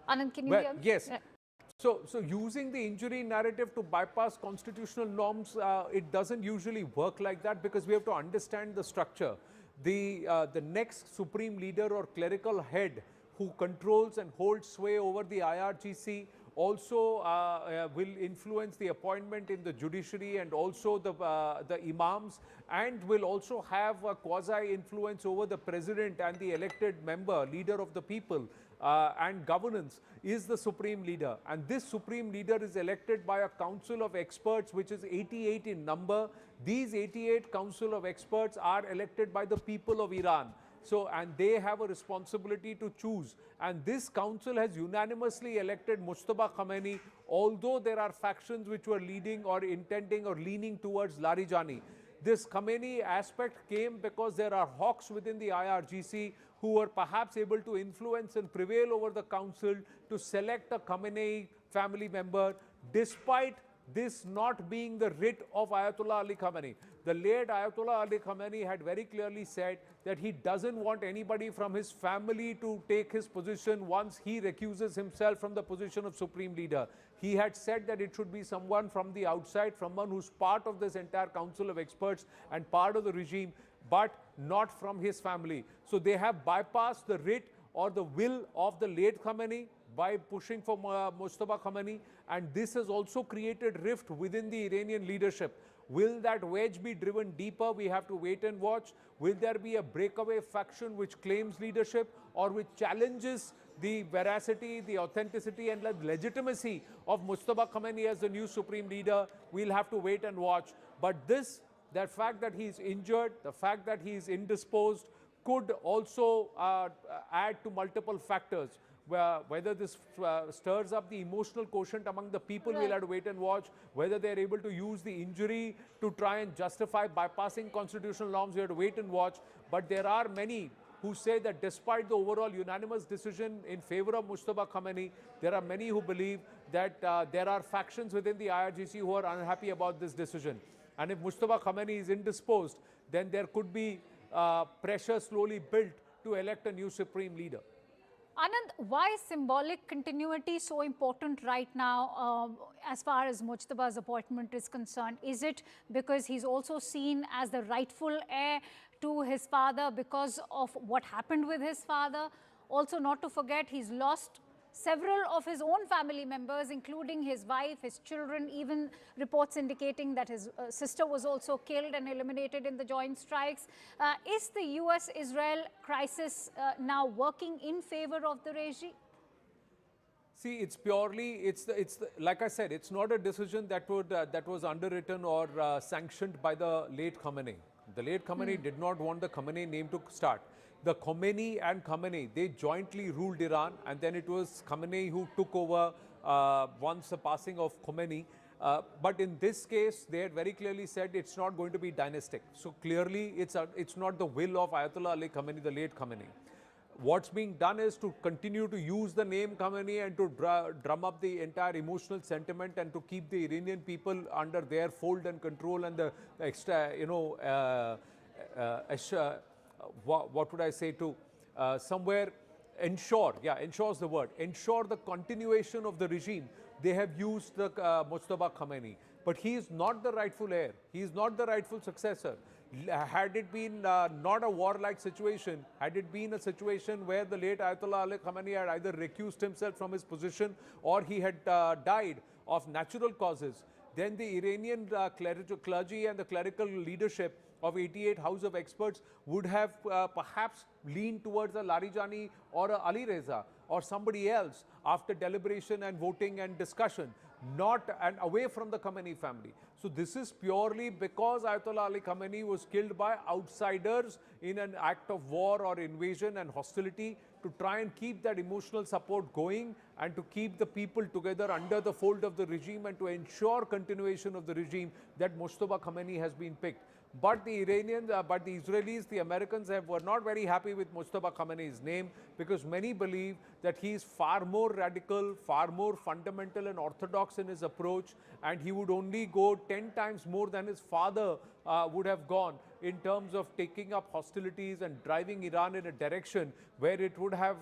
Anand, can you Well, hear me? yes. So using the injury narrative to bypass constitutional norms, it doesn't usually work like that, because we have to understand the structure. The next supreme leader or clerical head who controls and holds sway over the IRGC also will influence the appointment in the judiciary and also the imams, and will also have a quasi influence over the president and the elected member, leader of the people. And governance is the supreme leader, and this supreme leader is elected by a council of experts which is 88 in number. These 88 council of experts are elected by the people of Iran. So, and they have a responsibility to choose, and this council has unanimously elected Mujtaba Khamenei, although there are factions which were leading or intending or leaning towards Larijani. This Khamenei aspect came because there are hawks within the IRGC who were perhaps able to influence and prevail over the council to select a Khamenei family member, despite this not being the writ of Ayatollah Ali Khamenei. The late Ayatollah Ali Khamenei had very clearly said that he doesn't want anybody from his family to take his position once he recuses himself from the position of supreme leader. He had said that it should be someone from the outside, someone who's part of this entire council of experts and part of the regime, but not from his family. So they have bypassed the writ or the will of the late Khamenei by pushing for Mujtaba Khamenei, and this has also created rift within the Iranian leadership. Will that wedge be driven deeper? We have to wait and watch. Will there be a breakaway faction which claims leadership or which challenges the veracity, the authenticity and the legitimacy of Mujtaba Khamenei as the new supreme leader? We'll have to wait and watch. But that fact that he's injured, the fact that he's indisposed could also add to multiple factors. Whether this stirs up the emotional quotient among the people, we'll have to wait and watch. Whether they're able to use the injury to try and justify bypassing constitutional norms, we have to wait and watch. But there are many who say that despite the overall unanimous decision in favor of Mujtaba Khamenei, there are many who believe that there are factions within the IRGC who are unhappy about this decision. And if Mujtaba Khamenei is indisposed, then there could be pressure slowly built to elect a new supreme leader. Anand, why is symbolic continuity so important right now as far as Mujtaba's appointment is concerned? Is it because he's also seen as the rightful heir to his father because of what happened with his father? Also, not to forget, he's lost several of his own family members, including his wife, his children, even reports indicating that his sister was also killed and eliminated in the joint strikes. Is the US-Israel crisis now working in favor of the regime? See, it's purely, like I said, it's not a decision that was underwritten or sanctioned by the late Khamenei. The late Khamenei did not want the Khamenei name to start. The Khomeini and Khamenei, they jointly ruled Iran, and then it was Khamenei who took over once the passing of Khomeini. But in this case, they had very clearly said it's not going to be dynastic. So clearly, it's not the will of Ayatollah Ali Khamenei, the late Khamenei. What's being done is to continue to use the name Khamenei and to drum up the entire emotional sentiment and to keep the Iranian people under their fold and control and the extra, what would I say, to somewhere ensure, ensures the word, ensure the continuation of the regime. They have used the Mujtaba Khamenei, but he is not the rightful heir. He is not the rightful successor. Had it been not a warlike situation, had it been a situation where the late Ayatollah Ali Khamenei had either recused himself from his position or he had died of natural causes, then the Iranian clergy and the clerical leadership of 88 House of Experts would have perhaps leaned towards a Larijani or a Ali Reza or somebody else after deliberation and voting and discussion, not and away from the Khamenei family. So this is purely because Ayatollah Ali Khamenei was killed by outsiders in an act of war or invasion and hostility, to try and keep that emotional support going and to keep the people together under the fold of the regime and to ensure continuation of the regime, that Mujtaba Khamenei has been picked. But the Iranians, but the Israelis, the Americans were not very happy with Mujtaba Khamenei's name, because many believe that he is far more radical, far more fundamental and orthodox in his approach, and he would only go 10 times more than his father would have gone in terms of taking up hostilities and driving Iran in a direction where it would have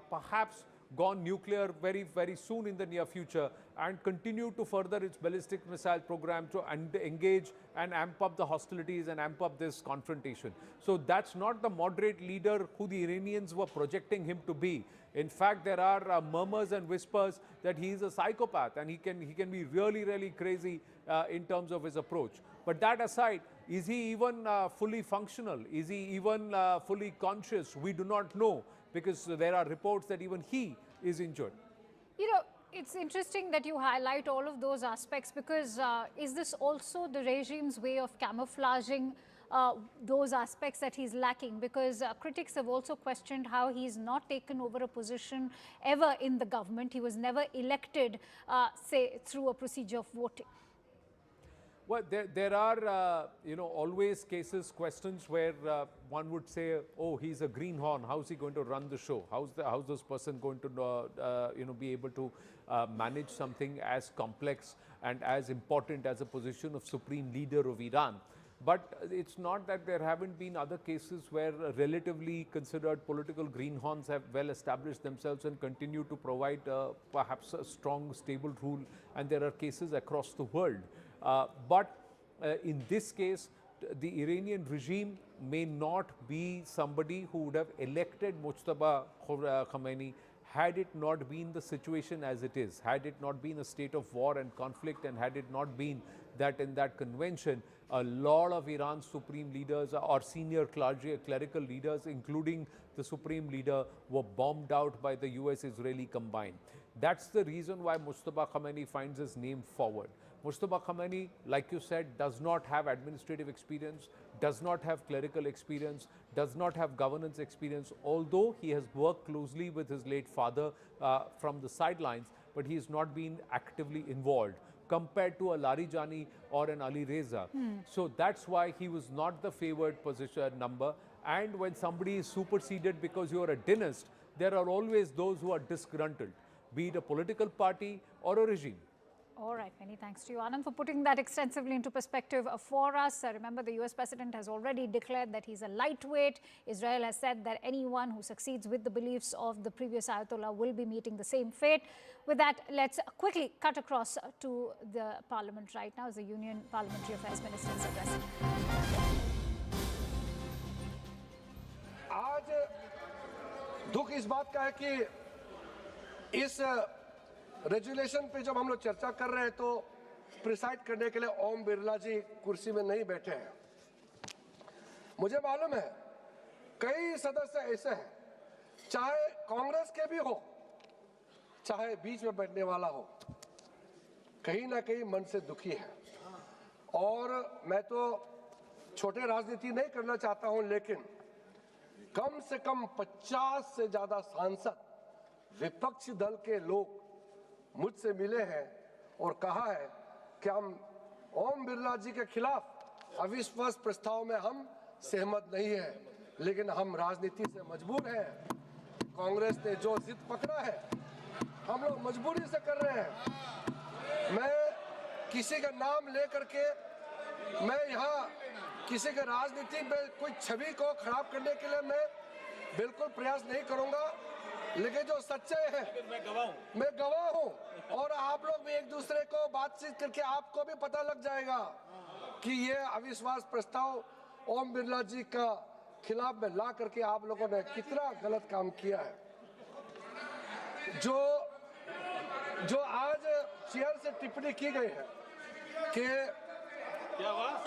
perhaps gone nuclear very, very soon in the near future and continue to further its ballistic missile program to engage and amp up the hostilities and amp up this confrontation. So that's not the moderate leader who the Iranians were projecting him to be. In fact, there are murmurs and whispers that he is a psychopath and he can be really, really crazy in terms of his approach. But that aside, is he even fully functional? Is he even fully conscious? We do not know, because there are reports that even he is injured. You know, it's interesting that you highlight all of those aspects, because is this also the regime's way of camouflaging those aspects that he's lacking? Because critics have also questioned how he's not taken over a position ever in the government. He was never elected, say, through a procedure of voting. Well, there are, always cases, questions where one would say, oh, he's a greenhorn. How's he going to run the show? How's this person going to, be able to manage something as complex and as important as a position of supreme leader of Iran? But it's not that there haven't been other cases where relatively considered political greenhorns have well established themselves and continue to provide perhaps a strong, stable rule. And there are cases across the world. But in this case, the Iranian regime may not be somebody who would have elected Mujtaba Khamenei had it not been the situation as it is, had it not been a state of war and conflict, and had it not been that in that convention, a lot of Iran's supreme leaders or senior clerical leaders, including the supreme leader, were bombed out by the US-Israeli combined. That's the reason why Mujtaba Khamenei finds his name forward. Mujtaba Khamenei, like you said, does not have administrative experience, does not have clerical experience, does not have governance experience, although he has worked closely with his late father from the sidelines, but he has not been actively involved compared to a Larijani or an Ali Reza. So that's why he was not the favored position number. And when somebody is superseded because you are a dynast, there are always those who are disgruntled, be it a political party or a regime. All right, many thanks to you, Anand, for putting that extensively into perspective for us. Remember, the US president has already declared that he's a lightweight. Israel has said that anyone who succeeds with the beliefs of the previous Ayatollah will be meeting the same fate. With that, let's quickly cut across to the parliament right now as the Union Parliamentary Affairs Minister is addressing. आज दुख इस बात का है कि इस resolution पे जब हम लोग चर्चा कर रहे हैं तो प्रिसाइड करने के लिए ओम बिरला जी कुर्सी में नहीं बैठे हैं। मुझे मालूम है कई सदस्य ऐसे हैं, चाहे कांग्रेस के भी हो, चाहे बीच में बैठने वाला हो, कहीं ना कहीं मन से दुखी है। और मैं तो छोटे राजनीति नहीं करना चाहता हूं, लेकिन कम से कम 50 से ज्यादा सांसद विपक्षी दल के लोग मुझसे मिले हैं और कहा है कि हम ओम बिरला जी के खिलाफ अविश्वास प्रस्ताव में हम सहमत नहीं है, लेकिन हम राजनीति से मजबूर हैं। कांग्रेस ने जो जिद पकड़ा है हम लोग मजबूरी से कर रहे हैं। मैं किसी का नाम लेकर के मैं यहाँ किसी के राजनीति में कोई छवि को खराब करने के लिए मैं बिल्कुल प्रयास नहीं करूंगा, लेकिन जो सच्चे हैं मैं गवाह हूं। और आप लोग भी एक दूसरे को बातचीत करके आपको भी पता लग जाएगा कि ये अविश्वास प्रस्ताव ओम बिरला जी का खिलाफ में ला करके आप लोगों ने कितना गलत काम किया है। जो आज चेयर से टिप्पणी की गई है कि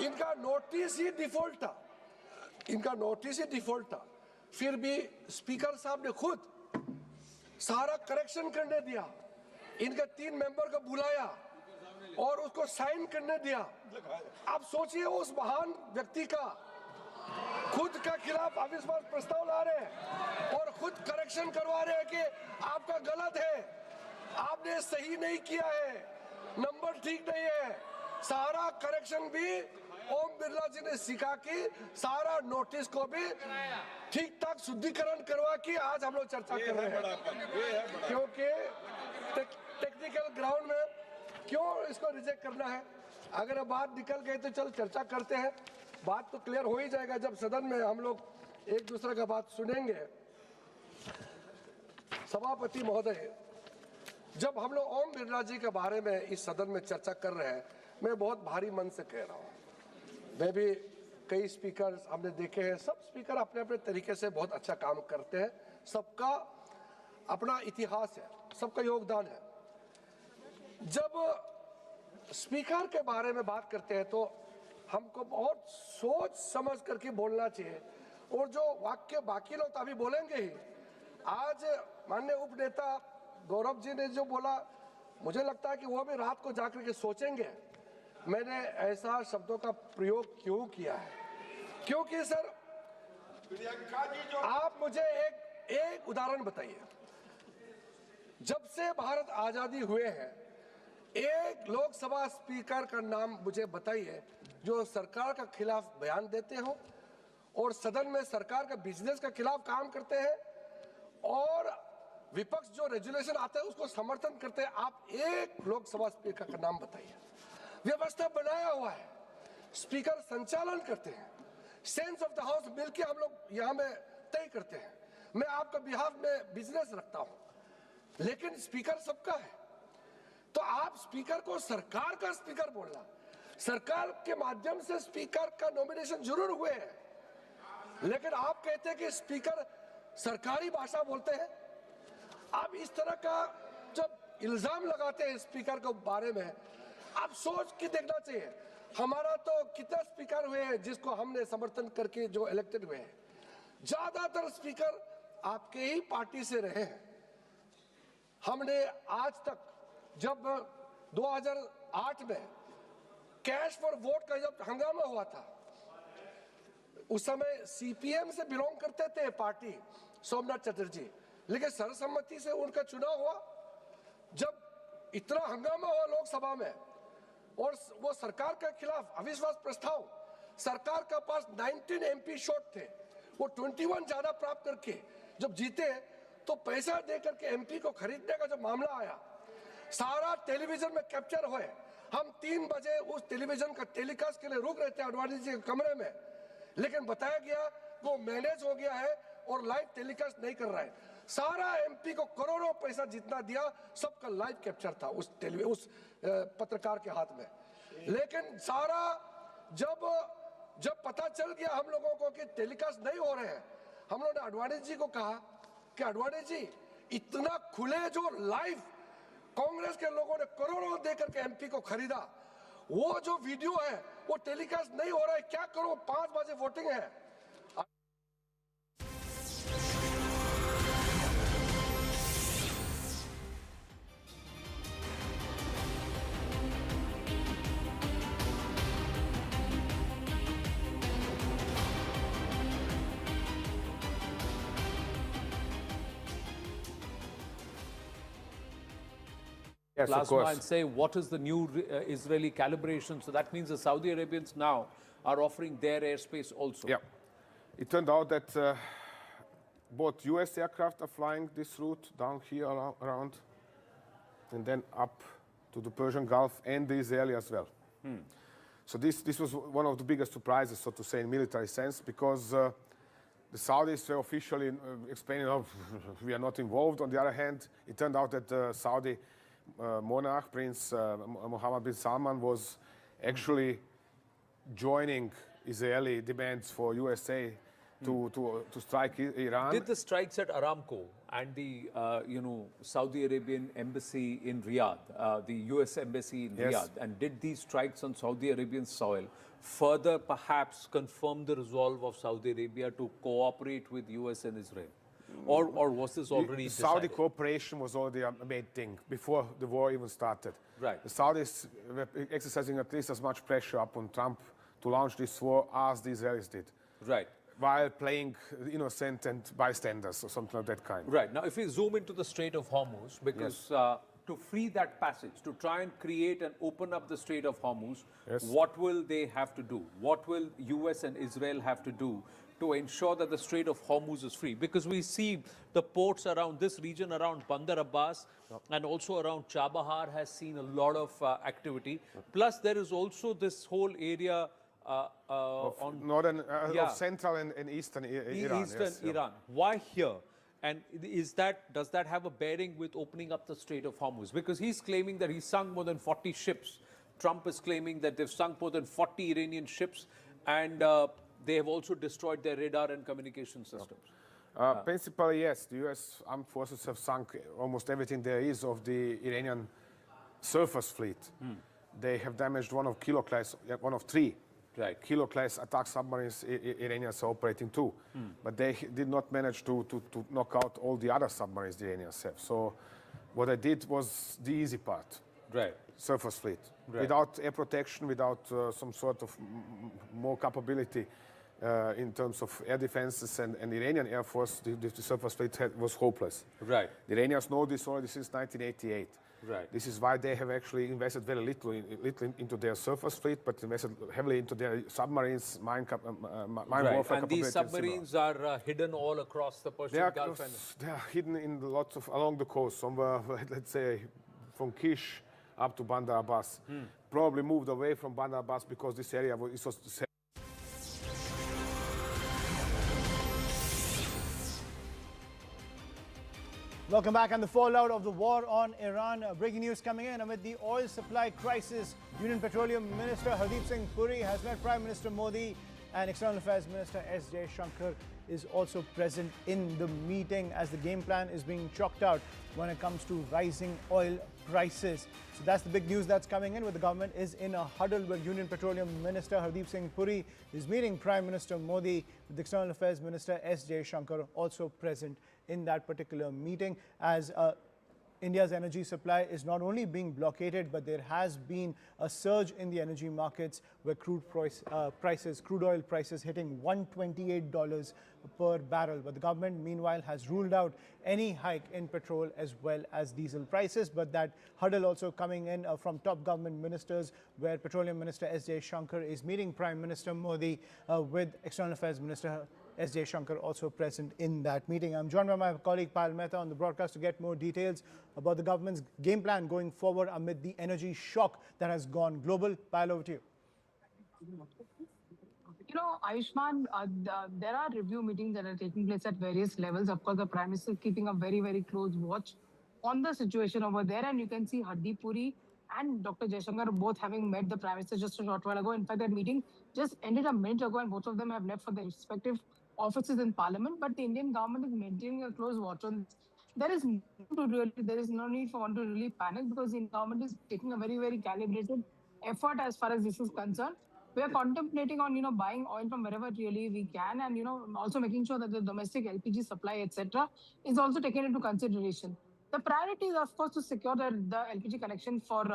इनका नोटिस ही डिफॉल्ट था, इनका नोटिस ही डिफॉल्ट था, फिर भी स्पीकर साहब ने खुद सारा करेक्शन करने दिया, इनके 3 मेंबर को बुलाया और उसको साइन करने दिया। आप सोचिए उस महान व्यक्ति का खुद के खिलाफ अविश्वास प्रस्ताव ला रहे हैं और खुद करेक्शन करवा रहे हैं कि आपका गलत है, आपने सही नहीं किया है, नंबर ठीक नहीं है। सारा करेक्शन भी ओम बिरला जी ने सिखा कि सारा नोटिस को भी ठीक ठाक शुद्धिकरण करवा के आज हम लोग चर्चा कर रहे हैं, क्योंकि टेक्निकल ग्राउंड में क्यों इसको रिजेक्ट करना है। अगर बात निकल गई तो चल चर्चा करते हैं, बात तो क्लियर हो ही जाएगा जब सदन में हम लोग एक दूसरे का बात सुनेंगे। सभापति महोदय, जब हम लोग ओम बिरला जी के बारे में इस सदन में चर्चा कर रहे हैं, मैं बहुत भारी मन से कह रहा हूँ। मैं भी कई स्पीकर हमने देखे हैं, सब स्पीकर अपने अपने तरीके से बहुत अच्छा काम करते हैं, सबका अपना इतिहास है, सबका योगदान है। जब स्पीकर के बारे में बात करते हैं तो हमको बहुत सोच समझ करके बोलना चाहिए, और जो वाक्य बाकी लोग तो अभी बोलेंगे ही। आज माननीय उपनेता गौरव जी ने जो बोला, मुझे लगता है कि वो भी रात को जाकर के सोचेंगे मैंने ऐसा शब्दों का प्रयोग क्यों किया है। क्योंकि सर, आप मुझे एक उदाहरण बताइए, जब से भारत आजादी हुए हैं, एक लोकसभा स्पीकर का नाम मुझे बताइए जो सरकार के खिलाफ बयान देते हो और सदन में सरकार के बिजनेस के खिलाफ काम करते हैं, और विपक्ष जो रेजुलेशन आता है उसको समर्थन करते हैं। आप एक लोकसभा स्पीकर का नाम बताइए। व्यवस्था बनाया हुआ है, स्पीकर संचालन करते हैं, सेंस ऑफ द हाउस मिलकर हम लोग यहाँ में तय करते हैं। मैं आपका बिहाफ में बिजनेस रखता हूँ, लेकिन स्पीकर सबका है। तो आप स्पीकर को सरकार का स्पीकर बोलना, सरकार के माध्यम से स्पीकर का नॉमिनेशन जरूर हुए हैं, लेकिन आप कहते हैं कि स्पीकर सरकारी भाषा बोलते हैं। आप इस तरह का जब इल्जाम लगाते हैं स्पीकर के बारे में, आप सोच के देखना चाहिए। हमारा तो कितना स्पीकर हुए हैं जिसको हमने समर्थन करके जो इलेक्टेड हुए हैं, ज्यादातर स्पीकर आपके ही पार्टी से रहे हैं। हमने आज तक, जब 2008 में कैश फॉर वोट का जब हंगामा हुआ था, उस समय सीपीएम से बिलोंग करते थे पार्टी सोमनाथ चटर्जी, लेकिन सर्वसम्मति से उनका चुनाव हुआ। जब इतना हंगामा हुआ लोकसभा में और वो सरकार के खिलाफ अविश्वास प्रस्ताव, सरकार के पास 19 एमपी शॉट थे, वो 21 ज्यादा प्राप्त करके जब जीते, तो पैसा दे करके एमपी को खरीदने का जब मामला आया, सारा टेलीविजन में कैप्चर हुए। हम 3 बजे उस टेलीविजन का टेलीकास्ट के लिए रुक रहे थे अडवाणी जी के कमरे में, लेकिन बताया गया वो मैनेज हो गया है और लाइव टेलीकास्ट नहीं कर रहा है। सारा एमपी को करोड़ों पैसा जितना दिया, सबका लाइव कैप्चर था उस पत्रकार के हाथ में। लेकिन सारा जब पता चल गया हम लोगों को कि टेलीकास्ट नहीं हो रहे हैं, हम लोगों ने अडवाणी जी को कहा कि अडवाणी जी, इतना खुले जो लाइव कांग्रेस के लोगों ने करोड़ों देकर के एमपी को खरीदा, वो जो वीडियो है वो टेलीकास्ट नहीं हो रहा है, क्या करो? 5 बजे वोटिंग है। Yes, of plasma course. and say what is the new Israeli calibration. So that means the Saudi Arabians now are offering their airspace also. Yeah. It turned out that both US aircraft are flying this route down here around and then up to the Persian Gulf, and the Israeli as well. So this was one of the biggest surprises, so to say, in military sense, because the Saudis were officially explaining, oh, we are not involved. On the other hand, it turned out that the Saudi monarch, Prince Mohammed bin Salman, was actually joining Israeli demands for USA to strike Iran. Did the strikes at Aramco and the Saudi Arabian embassy in Riyadh, the US embassy in Yes. Riyadh, and did these strikes on Saudi Arabian soil further perhaps confirm the resolve of Saudi Arabia to cooperate with US and Israel? Or was this already The Saudi decided? cooperation was already a made thing before the war even started. Right. The Saudis were exercising at least as much pressure upon Trump to launch this war as the Israelis did. Right. While playing innocent and bystanders or something of that kind. Right. Now, if we zoom into the Strait of Hormuz, because to free that passage, to try and create and open up the Strait of Hormuz, Yes. what will they have to do? What will US and Israel have to do to ensure that the Strait of Hormuz is free? Because we see the ports around this region, around Bandar Abbas, and also around Chabahar has seen a lot of activity. Plus, there is also this whole area on Northern, Yeah. of central and eastern Iran. Eastern yes, yeah. Iran. Why here? And does that have a bearing with opening up the Strait of Hormuz? Because he's claiming that he sunk more than 40 ships. Trump is claiming that they've sunk more than 40 Iranian ships, and they have also destroyed their radar and communication systems. Principally, yes. The U.S. armed forces have sunk almost everything there is of the Iranian surface fleet. They have damaged one of three kilo-class attack submarines Iranians are operating too. But they did not manage to knock out all the other submarines the Iranians have. So what I did was the easy part. Right. Surface fleet. Right. Without air protection, without some sort of more capability in terms of air defenses and Iranian Air Force, the surface fleet was hopeless. Right. The Iranians know this already since 1988. Right. This is why they have actually invested very little into their surface fleet, but invested heavily into their submarines, mine warfare and capabilities. these submarines are hidden all across the Persian Gulf. They are hidden in lots of along the coast, somewhere, let's say, from Kish up to Bandar Abbas. Probably moved away from Bandar Abbas because this area was Welcome back. And the fallout of the war on Iran. Breaking news coming in amid the oil supply crisis. Union Petroleum Minister Hardeep Singh Puri has met Prime Minister Modi, and External Affairs Minister S. Shankar is also present in the meeting as the game plan is being chalked out when it comes to rising oil prices. So that's the big news that's coming in, where the government is in a huddle, where Union Petroleum Minister Hardeep Singh Puri is meeting Prime Minister Modi, with External Affairs Minister S. Shankar also present in that particular meeting, as India's energy supply is not only being blockaded, but there has been a surge in the energy markets, where crude oil prices hitting $128 per barrel. But the government, meanwhile, has ruled out any hike in petrol as well as diesel prices. But that huddle also coming in from top government ministers, where Petroleum Minister S. Shankar is meeting Prime Minister Modi, with External Affairs Minister S. Shankar also present in that meeting. I'm joined by my colleague Payal Mehta on the broadcast to get more details about the government's game plan going forward amid the energy shock that has gone global. Payal, over to you. You know, Ayushman, there are review meetings that are taking place at various levels. Of course, the Prime Minister is keeping a very, very close watch on the situation over there. And you can see Hardeep Puri and Dr. Jaishankar both having met the Prime Minister just a short while ago. In fact, that meeting just ended a minute ago, and both of them have left for their respective offices in Parliament. But the Indian government is maintaining a close watch on this. There is no need for one to really panic, because the government is taking a very, very calibrated effort as far as this is concerned. We are contemplating on, buying oil from wherever really we can, and, also making sure that the domestic LPG supply, etc., is also taken into consideration. The priority is, of course, to secure the LPG connection for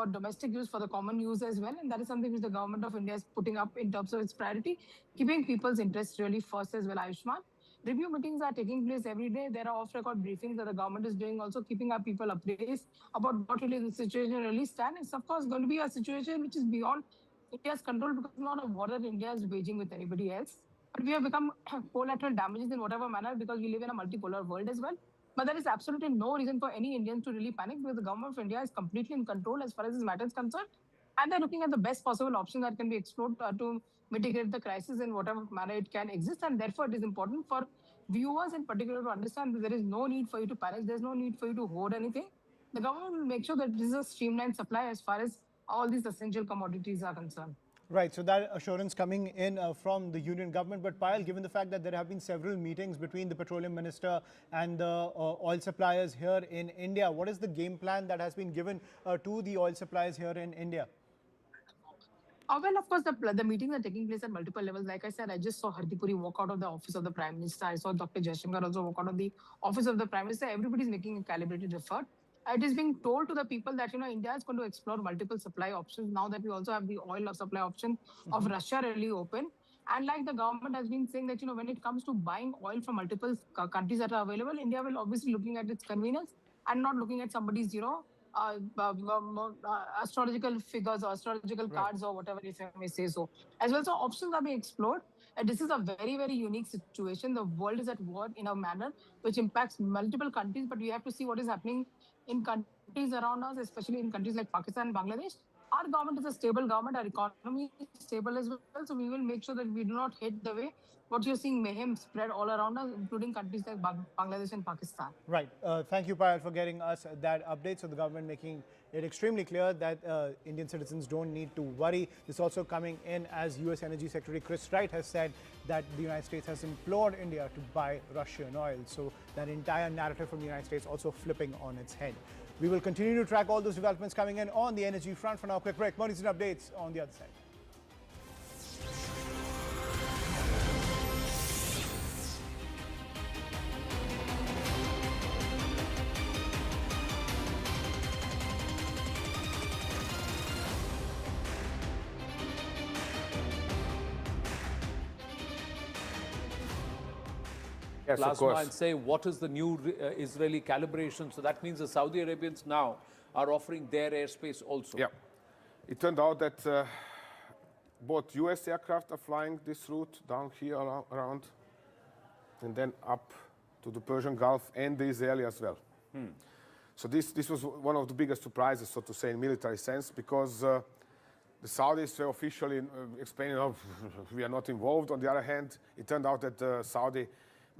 domestic use, for the common use as well. And that is something which the government of India is putting up in terms of its priority, keeping people's interests really first as well, Ayushman. Review meetings are taking place every day. There are off-record briefings that the government is doing, also keeping our people appraised about what really the situation really stands. It's, of course, going to be a situation which is beyond India's control, because not a war that India is waging with anybody else. But we have become collateral damages in whatever manner, because we live in a multipolar world as well. But there is absolutely no reason for any Indians to really panic, because the government of India is completely in control as far as this matter is concerned. And they're looking at the best possible option that can be explored to mitigate the crisis in whatever manner it can exist. And therefore, it is important for viewers in particular to understand that there is no need for you to panic. There's no need for you to hoard anything. The government will make sure that this is a streamlined supply as far as all these essential commodities are concerned. Right, so that assurance coming in from the union government. But Payal, given the fact that there have been several meetings between the petroleum minister and the oil suppliers here in India, what is the game plan that has been given to the oil suppliers here in India? Well, of course, the meetings are taking place at multiple levels. Like I said, I just saw Hardeep Puri walk out of the office of the Prime Minister. I saw Dr. Jaishankar also walk out of the office of the Prime Minister. Everybody is making a calibrated effort. It is being told to the people that, India is going to explore multiple supply options now that we also have the oil supply option of Russia really open. And like the government has been saying that, when it comes to buying oil from multiple countries that are available, India will obviously looking at its convenience and not looking at somebody's, astrological figures or astrological cards or whatever, if I may say so. As well, so options are being explored. And this is a very, very unique situation. The world is at war in a manner which impacts multiple countries, but we have to see what is happening in countries around us, especially in countries like Pakistan and Bangladesh. our government is a stable government, our economy is stable as well, so we will make sure that we do not hit the way what you're seeing mayhem spread all around us, including countries like Bangladesh and Pakistan. Right. Thank you, Payal, for getting us that update. So the government making it extremely clear that Indian citizens don't need to worry. This also coming in as U.S. Energy Secretary Chris Wright has said that the United States has implored India to buy Russian oil. So that entire narrative from the United States also flipping on its head. We will continue to track all those developments coming in on the energy front. For now, quick break. More news and updates on the other side. Yes, of plasma course. and say what is the new Israeli calibration. So that means the Saudi Arabians now are offering their airspace also. Yeah. It turned out that both US aircraft are flying this route down here around and then up to the Persian Gulf and the Israeli as well. So this was one of the biggest surprises, so to say, in military sense, because the Saudis were officially explaining, oh, we are not involved. On the other hand, it turned out that the Saudi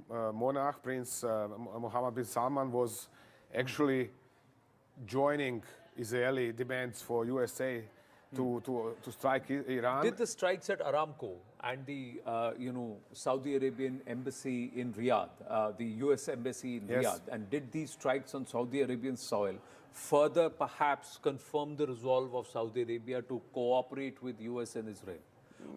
monarch, Prince Mohammed bin Salman, was actually joining Israeli demands for USA to strike Iran. Did the strikes at Aramco and the Saudi Arabian embassy in Riyadh, the US embassy in Yes. Riyadh, and did these strikes on Saudi Arabian soil further perhaps confirm the resolve of Saudi Arabia to cooperate with US and Israel?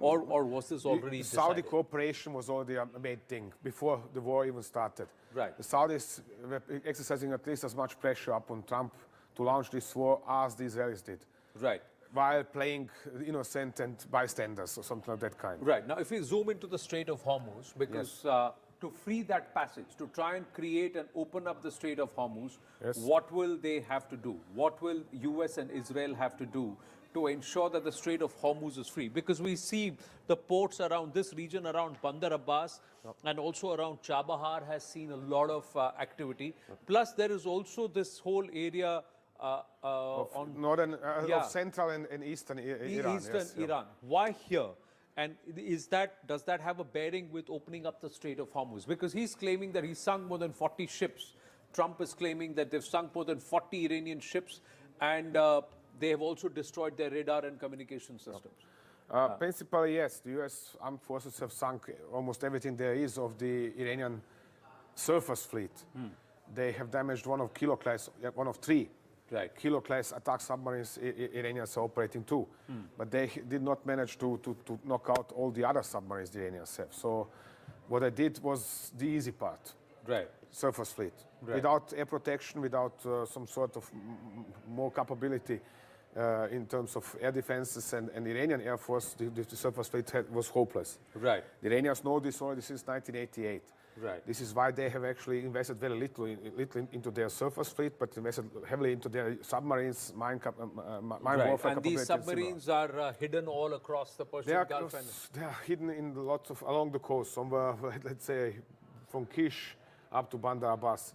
Or was this already The Saudi decided? cooperation was already a main thing before the war even started. Right. The Saudis were exercising at least as much pressure upon Trump to launch this war as the Israelis did, Right. while playing innocent and bystanders or something of that kind. Right. Now, if we zoom into the Strait of Hormuz, because to free that passage, to try and create and open up the Strait of Hormuz, Yes. what will they have to do? What will US and Israel have to do to ensure that the Strait of Hormuz is free? Because we see the ports around this region, around Bandar Abbas, and also around Chabahar has seen a lot of activity. Plus, there is also this whole area on Northern, Yeah. of central and eastern Iran. Eastern yes, yeah. Iran. Why here? And does that have a bearing with opening up the Strait of Hormuz? Because he's claiming that he sunk more than 40 ships. Trump is claiming that they've sunk more than 40 Iranian ships, and they have also destroyed their radar and communication systems. Principally, yes. The U.S. armed forces have sunk almost everything there is of the Iranian surface fleet. They have damaged one of one of three Right. Kilo-class attack submarines Iranians are operating too. But they did not manage to knock out all the other submarines the Iranians have. So what I did was the easy part. Right. Surface fleet. Right. Without air protection, without some sort of more capability in terms of air defenses and Iranian Air Force, the surface fleet was hopeless. Right. The Iranians know this already since 1988. Right. This is why they have actually invested very little into their surface fleet, but invested heavily into their submarines, mine Right. warfare And these capabilities. similar. submarines are hidden all across the Persian They are, Gulf. And they are hidden in lots of along the coast, somewhere, let's say, from Kish up to Bandar Abbas.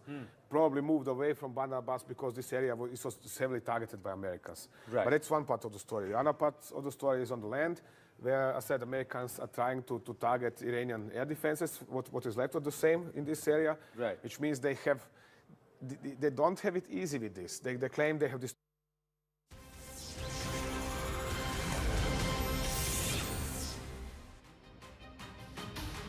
Probably moved away from Bandar Abbas because this area was heavily targeted by Americans. Right. But that's one part of the story. The other part of the story is on the land, where I said Americans are trying to target Iranian air defenses, what is left of the same in this area, Right. which means they don't have it easy with this. They claim they have this.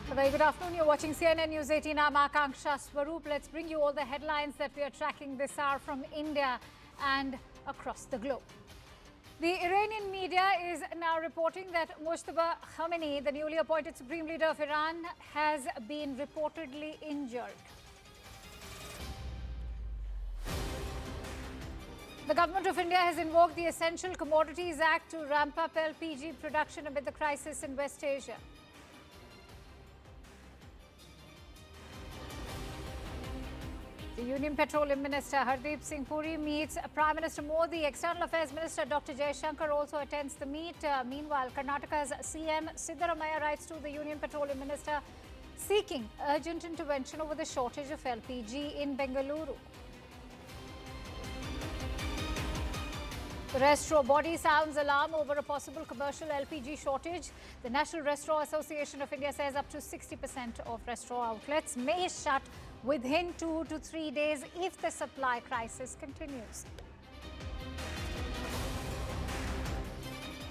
A very good afternoon. You're watching CNN News 18. I'm Akanksha Swaroop. Let's bring you all the headlines that we are tracking this hour from India and across the globe. The Iranian media is now reporting that Mujtaba Khamenei, the newly appointed supreme leader of Iran, has been reportedly injured. The government of India has invoked the Essential Commodities Act to ramp up LPG production amid the crisis in West Asia. The Union Petroleum Minister Hardeep Singh Puri meets Prime Minister Modi. External Affairs Minister Dr. Jaishankar also attends the meet. Meanwhile, Karnataka's CM Siddaramaiah writes to the Union Petroleum Minister seeking urgent intervention over the shortage of LPG in Bengaluru. The restaurant body sounds alarm over a possible commercial LPG shortage. The National Restaurant Association of India says up to 60% of restaurant outlets may shut within 2 to 3 days if the supply crisis continues.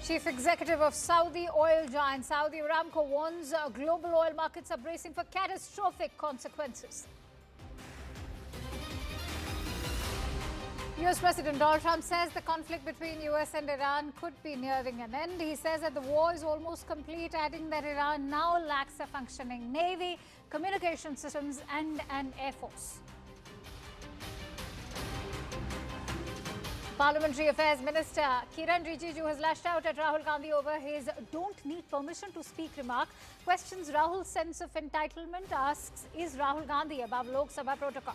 Chief Executive of Saudi oil giant Saudi Aramco warns global oil markets are bracing for catastrophic consequences. US President Donald Trump says the conflict between US and Iran could be nearing an end. He says that the war is almost complete, adding that Iran now lacks a functioning navy, communication systems and an air force. Parliamentary Affairs Minister Kiran Rijiju has lashed out at Rahul Gandhi over his "don't need permission to speak" remark. Questions Rahul's sense of entitlement, asks, is Rahul Gandhi above Lok Sabha protocol?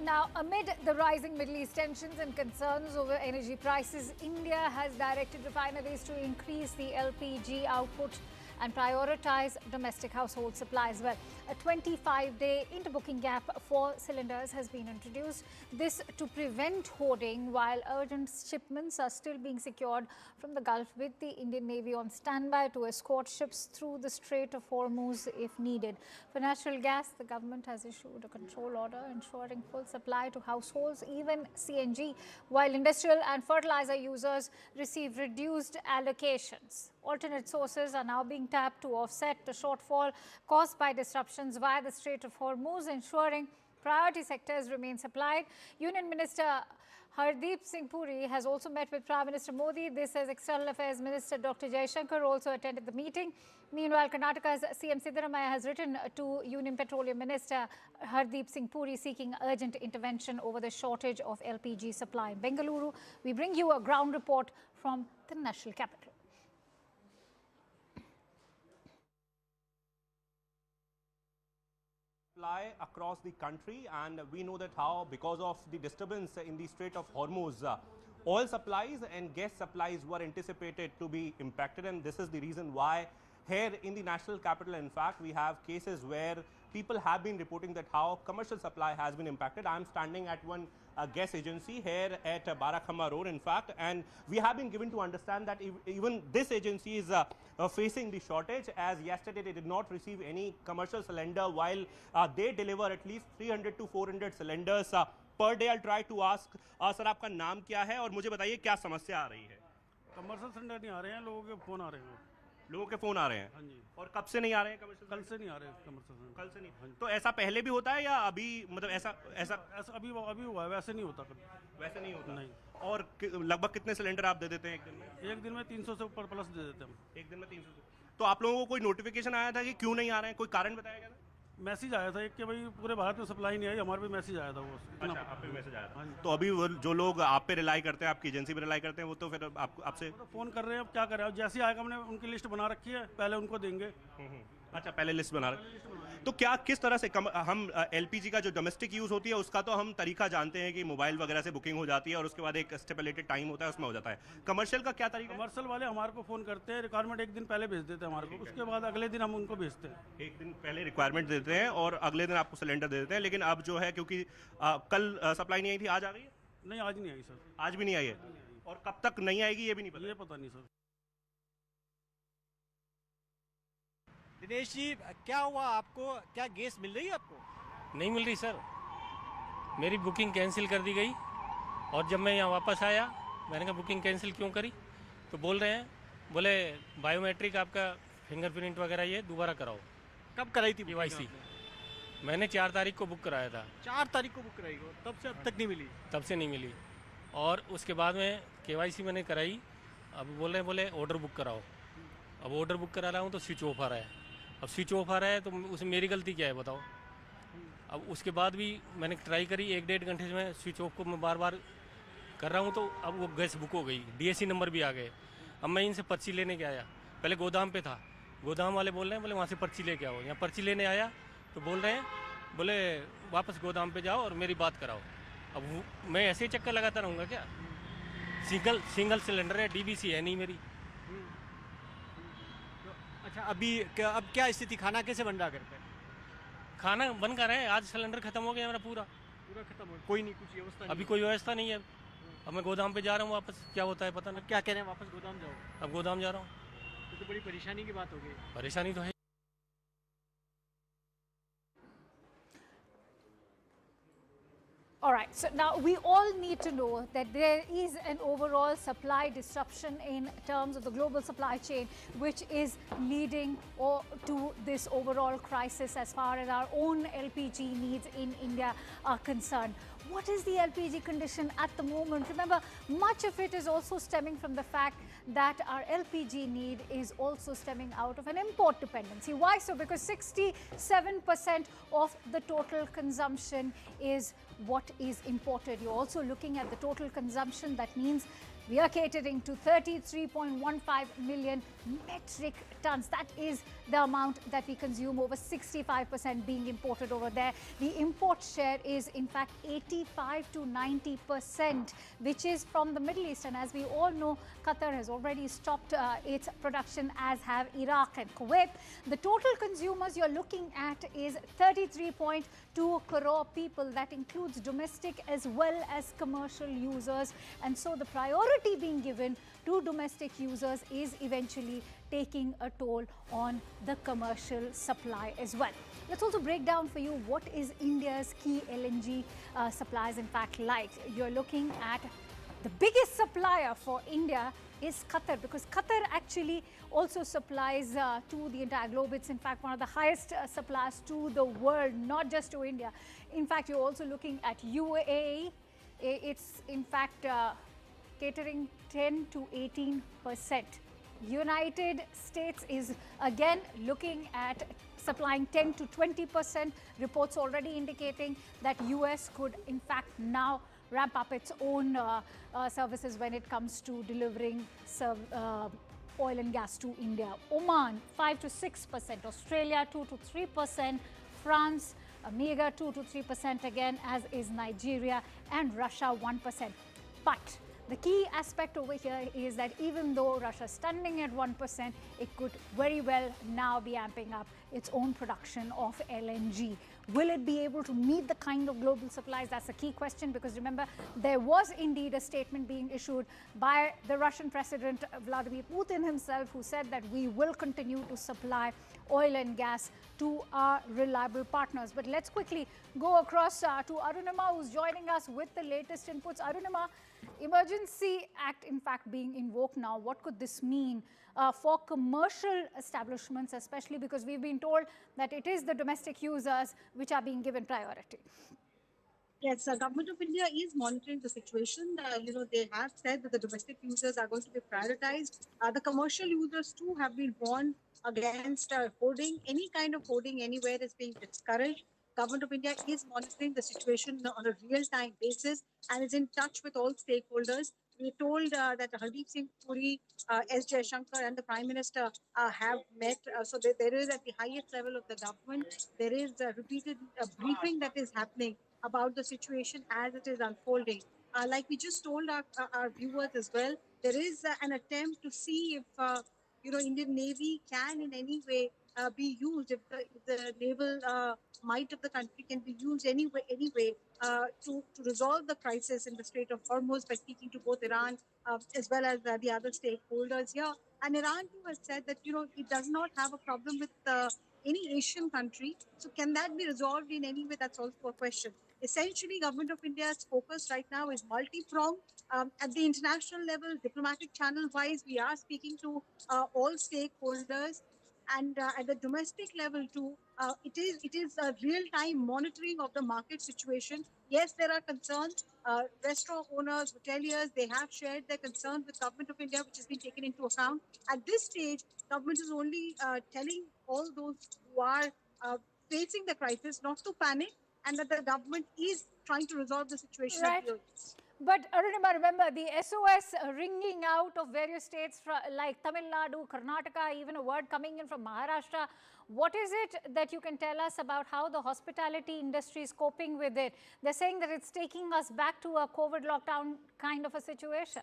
Now, amid the rising Middle East tensions and concerns over energy prices, India has directed refineries to increase the LPG output and prioritize domestic household supply as well. A 25-day interbooking gap for cylinders has been introduced. This to prevent hoarding while urgent shipments are still being secured from the Gulf, with the Indian Navy on standby to escort ships through the Strait of Hormuz if needed. For natural gas, the government has issued a control order ensuring full supply to households, even CNG, while industrial and fertilizer users receive reduced allocations. Alternate sources are now being tapped to offset the shortfall caused by disruptions via the Strait of Hormuz, ensuring priority sectors remain supplied. Union Minister Hardeep Singh Puri has also met with Prime Minister Modi. This as External Affairs Minister Dr. Jaishankar also attended the meeting. Meanwhile, Karnataka's CM Siddaramaiah has written to Union Petroleum Minister Hardeep Singh Puri seeking urgent intervention over the shortage of LPG supply in Bengaluru. We bring you a ground report from the national capital. Supply across the country, and we know that how, because of the disturbance in the Strait of Hormuz, oil supplies and gas supplies were anticipated to be impacted, and this is the reason why here in the national capital, in fact, we have cases where people have been reporting that how commercial supply has been impacted. I am standing at one gas agency here at Barakhamma Road, in fact, and we have been given to understand that even this agency is facing the shortage, as yesterday they did not receive any commercial cylinder while they deliver at least 300 to 400 cylinders per day. I'll try to ask, sir, आपका नाम क्या है और मुझे बताइए क्या समस्या आ रही है? कमर्शियल सिलेंडर नहीं आ रहे हैं, लोगों के फ़ोन आ रहे हैं। लोगों के फ़ोन आ रहे हैं? हाँ जी। और कब से नहीं आ रहे हैं कमर्शियल? कल से नहीं आ रहे कमर्शियल सिलेंडर। कल से नहीं। तो ऐसा पहले भी होता है या अभी, मतलब ऐसा अभी हुआ है, वैसे नहीं होता कभी। वैसे नहीं होता? नहीं। और लगभग कितने सिलेंडर आप दे देते हैं एक दिन में? एक दिन में 300 से ऊपर प्लस दे देते हैं हम। एक दिन में 300 से। तो आप लोगों को कोई नोटिफिकेशन आया था कि क्यों नहीं आ रहे हैं? कोई कारण बताया गया था? मैसेज आया था एक कि भाई पूरे भारत में सप्लाई नहीं आई, हमारे पे मैसेज आया था वो। अच्छा, आप पे मैसेज आया था। तो अभी वो जो लोग आप पे रिलाई करते हैं, आपकी एजेंसी पे रिलाई करते हैं, वो तो फिर आपसे फ़ोन कर रहे हैं, अब क्या करें, अब जैसे आएगा हमने उनकी लिस्ट बना रखी है, पहले उनको देंगे। अच्छा, पहले लिस्ट बना रहे। तो क्या किस तरह से हम एलपीजी का जो डोमेस्टिक यूज़ होती है उसका तो हम तरीका जानते हैं कि मोबाइल वगैरह से बुकिंग हो जाती है और उसके बाद एक स्टिपुलेटेड टाइम होता है, उसमें हो जाता है। कमर्शियल का क्या तरीका? कमर्शियल वाले हमारे को फ़ोन करते हैं, रिक्वायरमेंट एक दिन पहले भेज देते हैं हमारे को, उसके बाद अगले दिन हम उनको भेजते हैं। एक दिन पहले रिक्वायरमेंट देते हैं और अगले दिन आपको सिलेंडर दे देते हैं। लेकिन अब जो है, क्योंकि कल सप्लाई नहीं आई थी, आज आ गई है? नहीं, आज नहीं आई सर। आज भी नहीं आई है? और कब तक नहीं आएगी ये भी नहीं पता? ये पता नहीं सर। दिनेश जी, क्या हुआ आपको? क्या गैस मिल रही है आपको? नहीं मिल रही सर, मेरी बुकिंग कैंसिल कर दी गई और जब मैं यहाँ वापस आया मैंने कहा बुकिंग कैंसिल क्यों करी, तो बोल रहे हैं, बोले बायोमेट्रिक आपका फिंगरप्रिंट वगैरह ये दोबारा कराओ। कब कराई थी KYC? मैंने 4 तारीख को बुक कराया था। 4 तारीख को बुक कराई हो, तब से अब तक नहीं मिली? तब से नहीं मिली। और उसके बाद में KYC मैंने कराई, अब बोल रहे हैं, बोले ऑर्डर बुक कराओ। अब ऑर्डर बुक करा रहा हूँ तो स्विच ऑफ आ रहा है। अब स्विच ऑफ आ रहा है तो उसमें मेरी गलती क्या है बताओ? अब उसके बाद भी मैंने ट्राई करी, 1-1.5 घंटे में स्विच ऑफ को मैं बार बार कर रहा हूँ, तो अब वो गैस बुक हो गई, DSC नंबर भी आ गए। अब मैं इनसे पर्ची लेने के आया, पहले गोदाम पे था, गोदाम वाले बोल रहे हैं, बोले वहाँ से पर्ची लेके आओ। यहाँ पर्ची लेने आया तो बोल रहे हैं, बोले वापस गोदाम पे जाओ और मेरी बात कराओ। अब मैं ऐसे ही चक्कर लगाता रहूँगा क्या? सिंगल सिलेंडर है, डीबीसी है नहीं मेरी। अच्छा, अब क्या स्थिति, खाना कैसे बन रहा करता है? खाना बन कर है, आज सिलेंडर खत्म हो गया मेरा पूरा खत्म हो, कोई नहीं, कुछ व्यवस्था नहीं अभी कोई व्यवस्था नहीं है। अब मैं गोदाम पे जा रहा हूँ वापस, क्या होता है पता नहीं। क्या कह रहे हैं, वापस गोदाम जाओ? अब गोदाम जा रहा हूँ। तो बड़ी परेशानी की बात हो गई। परेशानी तो है। All right, so now we all need to know that there is an overall supply disruption in terms of the global supply chain, which is leading to this overall crisis as far as our own LPG needs in India are concerned. What is the LPG condition at the moment? Remember, much of it is also stemming from the fact that our LPG need is also stemming out of an import dependency. Why so? Because 67% of the total consumption is what is imported. You're also looking at the total consumption. That means we are catering to 33.15 million metric tons. That is the amount that we consume, over 65% being imported over there. The import share is in fact 85 to 90%, which is from the Middle East. And as we all know, Qatar has already stopped its production, as have Iraq and Kuwait. The total consumers you're looking at is 33.2 crore people. That includes domestic as well as commercial users. And so the priority being given to domestic users is eventually taking a toll on the commercial supply as well. Let's also break down for you what is India's key LNG supplies in fact like. You're looking at the biggest supplier for India is Qatar, because Qatar actually also supplies to the entire globe. It's in fact one of the highest suppliers to the world, not just to India. In fact, you're also looking at UAE. It's in fact catering 10 to 18%. United States is again looking at supplying 10 to 20%. Reports already indicating that US could in fact now ramp up its own services when it comes to delivering oil and gas to India. Oman 5 to 6%, Australia 2 to 3%, France a meager 2 to 3% again, as is Nigeria, and Russia 1%. But the key aspect over here is that even though Russia is standing at 1%, it could very well now be amping up its own production of LNG. Will it be able to meet the kind of global supplies? That's a key question, because remember, there was indeed a statement being issued by the Russian President Vladimir Putin himself, who said that we will continue to supply oil and gas to our reliable partners. But let's quickly go across to Arunima, who's joining us with the latest inputs. Arunima, Emergency Act in fact being invoked now, what could this mean for commercial establishments, especially because we've been told that it is the domestic users which are being given priority? Yes, the government of India is monitoring the situation. They have said that the domestic users are going to be prioritized. The commercial users too have been warned against hoarding. Any kind of hoarding anywhere is being discouraged. Government of India is monitoring the situation on a real-time basis and is in touch with all stakeholders. We told that Hardeep Singh Puri, S. Jaishankar and the Prime Minister have met. So there is at the highest level of the government, there is a repeated briefing that is happening about the situation as it is unfolding. Like we just told our viewers as well, there is an attempt to see if Indian Navy can in any way be used, if the naval might of the country can be used anyway to resolve the crisis in the Strait of Hormuz by speaking to both Iran as well as the other stakeholders here. And Iran too has said that it does not have a problem with any Asian country. So can that be resolved in any way? That's also a question. Essentially, Government of India's focus right now is multi-pronged. At the international level, diplomatic channel-wise, we are speaking to all stakeholders. And at the domestic level too, it is a real-time monitoring of the market situation. Yes, there are concerns. Restaurant owners, hoteliers, they have shared their concerns with Government of India, which has been taken into account. At this stage, government is only telling all those who are facing the crisis not to panic, and that the government is trying to resolve the situation at the earliest. But Arunima, remember the SOS ringing out of various states like Tamil Nadu, Karnataka, even a word coming in from Maharashtra. What is it that you can tell us about how the hospitality industry is coping with it? They're saying that it's taking us back to a COVID lockdown kind of a situation.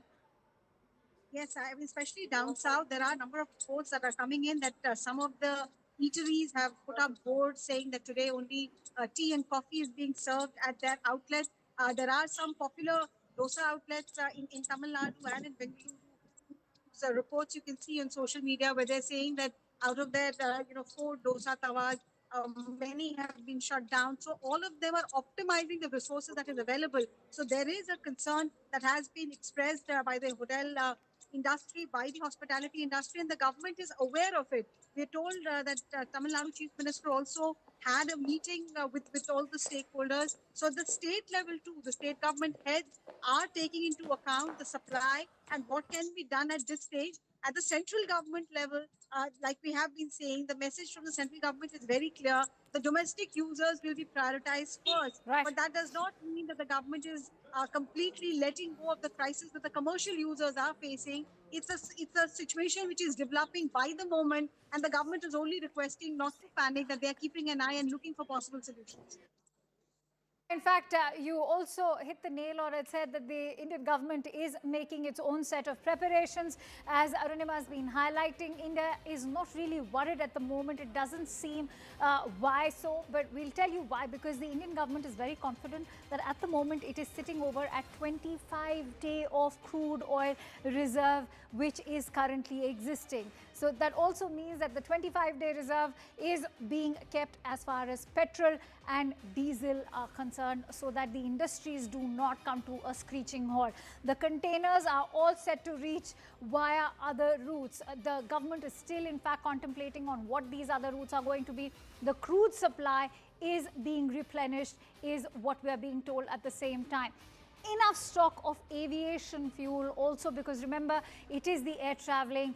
Yes, I mean, especially down south, there are a number of reports that are coming in that some of the eateries have put up boards saying that today only tea and coffee is being served at their outlet. There are some popular dosa outlets in Tamil Nadu and in Bengaluru. So reports you can see on social media where they're saying that out of their, 4 dosa tawas, many have been shut down. So all of them are optimizing the resources that is available. So there is a concern that has been expressed by the hotel industry, by the hospitality industry, and the government is aware of it. We're told that Tamil Nadu Chief Minister also had a meeting with all the stakeholders. So the state level too, the state government heads are taking into account the supply and what can be done at this stage. At the central government level, like we have been saying, the message from the central government is very clear. The domestic users will be prioritized first. Right. But that does not mean that the government is completely letting go of the crisis that the commercial users are facing. It's a situation which is developing by the moment, and the government is only requesting not to panic, that they are keeping an eye and looking for possible solutions. In fact, you also hit the nail on its head that the Indian government is making its own set of preparations. As Arunima has been highlighting, India is not really worried at the moment. It doesn't seem why so, but we'll tell you why. Because the Indian government is very confident that at the moment it is sitting over at 25-day of crude oil reserve, which is currently existing. So that also means that the 25-day reserve is being kept as far as petrol and diesel are concerned, so that the industries do not come to a screeching halt. The containers are all set to reach via other routes. The government is still in fact contemplating on what these other routes are going to be. The crude supply is being replenished, is what we are being told at the same time. Enough stock of aviation fuel also, because remember, it is the air traveling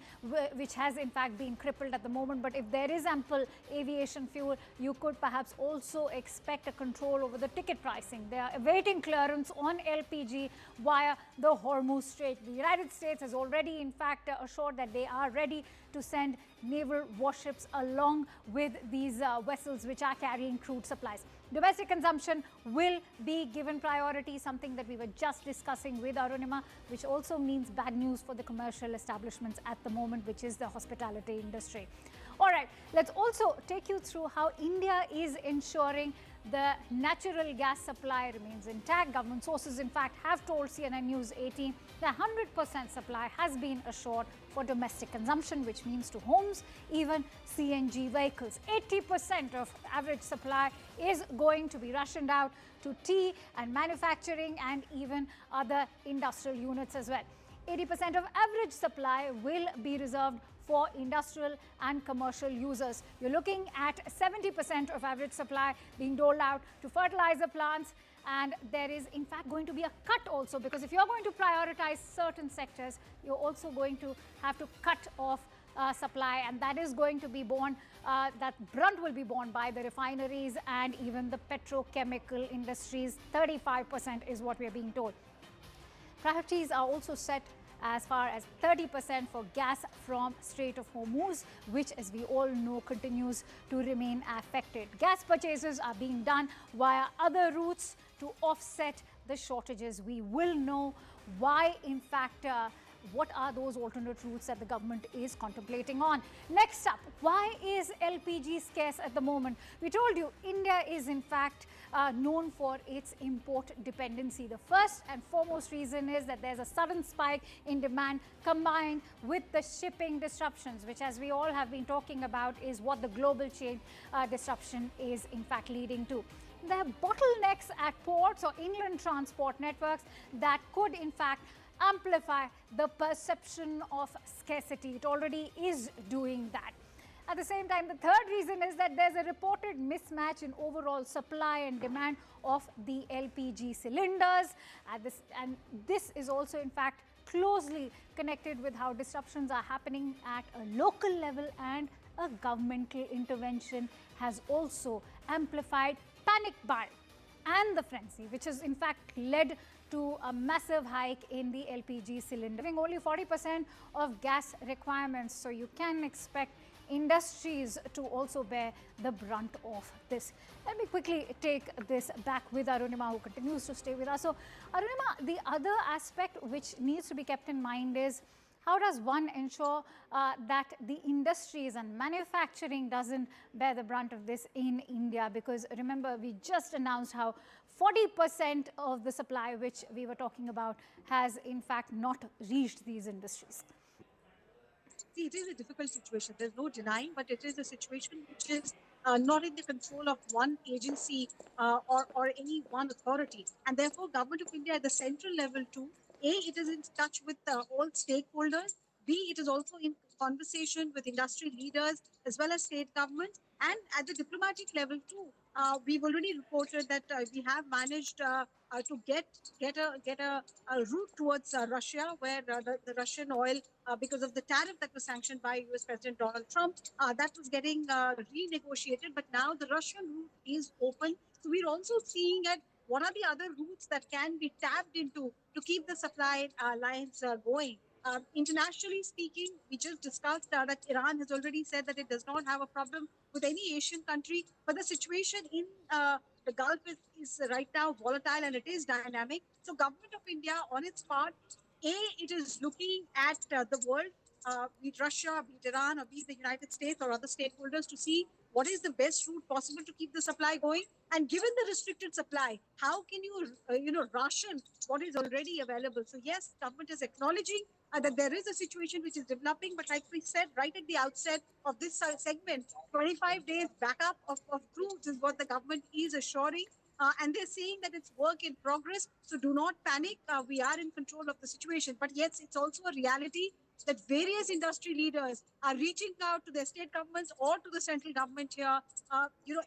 which has in fact been crippled at the moment. But if there is ample aviation fuel, you could perhaps also expect a control over the ticket pricing. They are awaiting clearance on LPG via the Hormuz Strait. The United States has already in fact assured that they are ready to send naval warships along with these vessels which are carrying crude supplies. Domestic consumption will be given priority, something that we were just discussing with Arunima, which also means bad news for the commercial establishments at the moment, which is the hospitality industry. All right, let's also take you through how India is ensuring the natural gas supply remains intact. Government sources, in fact, have told CNN News 18 that 100% supply has been assured for domestic consumption, which means to homes, even CNG vehicles. 80% of average supply is going to be rationed out to tea and manufacturing and even other industrial units as well. 80% of average supply will be reserved for industrial and commercial users. You're looking at 70% of average supply being doled out to fertilizer plants, and there is in fact going to be a cut also, because if you're going to prioritize certain sectors, you're also going to have to cut off supply, and that is going to be borne, that brunt will be borne by the refineries and even the petrochemical industries. 35% is what we are being told. Priorities are also set as far as 30% for gas from Strait of Hormuz, which, as we all know, continues to remain affected. Gas purchases are being done via other routes to offset the shortages. We will know why, in fact, what are those alternate routes that the government is contemplating on. Next up, why is LPG scarce at the moment? We told you India is in fact known for its import dependency. The first and foremost reason is that there's a sudden spike in demand combined with the shipping disruptions, which, as we all have been talking about, is what the global chain disruption is in fact leading to. There are bottlenecks at ports or inland transport networks that could in fact amplify the perception of scarcity. It already is doing that. At the same time, the third reason is that there's a reported mismatch in overall supply and demand of the LPG cylinders. And this is also, in fact, closely connected with how disruptions are happening at a local level, and a governmental intervention has also amplified panic buy and the frenzy, which has in fact led to a massive hike in the LPG cylinder, having only 40% of gas requirements. So you can expect industries to also bear the brunt of this. Let me quickly take this back with Arunima, who continues to stay with us. So Arunima, the other aspect which needs to be kept in mind is how does one ensure that the industries and manufacturing doesn't bear the brunt of this in India? Because remember, we just announced how 40% of the supply which we were talking about has in fact not reached these industries. See, it is a difficult situation. There's no denying, but it is a situation which is not in the control of one agency or any one authority. And therefore, Government of India at the central level too, A, it is in touch with all stakeholders. B, it is also in conversation with industry leaders as well as state governments. And at the diplomatic level too, we've already reported that we have managed to get a route towards Russia, where the Russian oil, because of the tariff that was sanctioned by US President Donald Trump, that was getting renegotiated. But now the Russian route is open. So we're also seeing at what are the other routes that can be tapped into to keep the supply lines going. Internationally speaking, we just discussed that Iran has already said that it does not have a problem with any Asian country, but the situation in the Gulf is right now volatile and it is dynamic. So Government of India on its part, A, it is looking at the world, be it Russia, be it Iran, or be it the United States or other stakeholders, to see what is the best route possible to keep the supply going. And given the restricted supply, how can you, ration what is already available? So yes, government is acknowledging that there is a situation which is developing, but like we said right at the outset of this segment, 25 days backup of crude is what the government is assuring. And they're saying that it's work in progress. So do not panic. We are in control of the situation. But yes, it's also a reality that various industry leaders are reaching out to their state governments or to the central government here,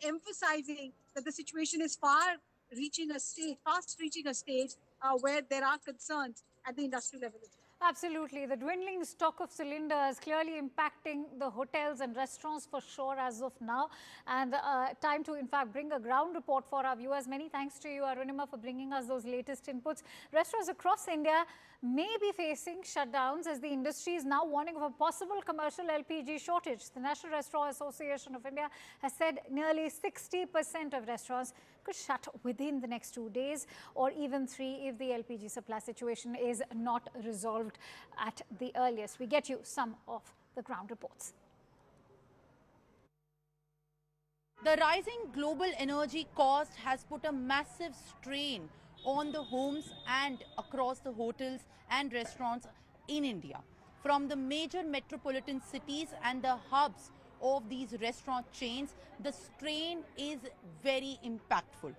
emphasizing that the situation is fast reaching a stage where there are concerns at the industry level. Absolutely. The dwindling stock of cylinders clearly impacting the hotels and restaurants for sure as of now. And time to, in fact, bring a ground report for our viewers. Many thanks to you, Arunima, for bringing us those latest inputs. Restaurants across India may be facing shutdowns as the industry is now warning of a possible commercial LPG shortage. The National Restaurant Association of India has said nearly 60% of restaurants could shut within the next 2 days or even 3 if the LPG supply situation is not resolved at the earliest. We get you some of the ground reports. The rising global energy cost has put a massive strain on the homes and across the hotels and restaurants in India. From the major metropolitan cities and the hubs of these restaurant chains, the strain is very impactful.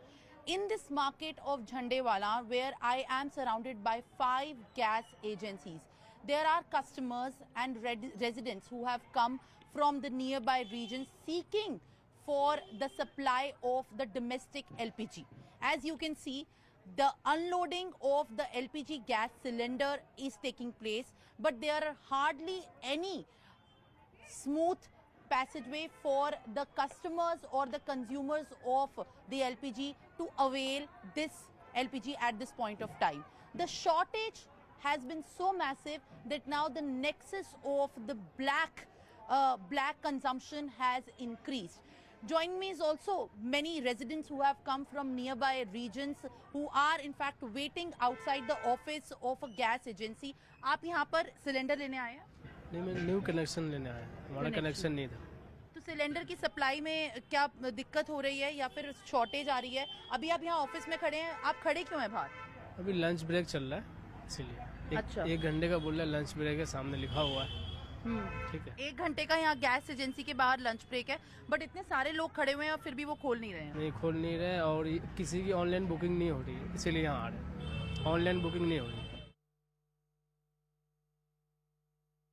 In this market of Jhandewala, where I am surrounded by 5 gas agencies, there are customers and residents who have come from the nearby regions seeking for the supply of the domestic LPG. As you can see, the unloading of the LPG gas cylinder is taking place, but there are hardly any smooth passageway for the customers or the consumers of the LPG to avail this LPG at this point of time. The shortage has been so massive that now the nexus of the black consumption has increased. Joining me is also many residents who have come from nearby regions who are in fact waiting outside the office of a gas agency. आप यहाँ पर cylinder लेने आए हैं? नहीं, मैं new connection लेने आया, हमारा कनेक्शन नहीं था। तो सिलेंडर की सप्लाई में क्या दिक्कत हो रही है या फिर शॉर्टेज आ रही है? अभी आप यहाँ ऑफिस में खड़े हैं, आप खड़े क्यों हैं बाहर? अभी लंच ब्रेक चल रहा है इसीलिए। अच्छा। 1 घंटे का बोल रहा है लंच ब्रेक है, सामने लिखा हुआ है। ठीक है। 1 घंटे का यहाँ गैस एजेंसी के बाहर लंच ब्रेक है, बट इतने सारे लोग खड़े हुए हैं और फिर भी वो खोल नहीं रहे हैं। नहीं खोल नहीं रहे और किसी की ऑनलाइन बुकिंग नहीं हो रही है, इसीलिए यहाँ आ रहे हैं। ऑनलाइन बुकिंग नहीं हो रही।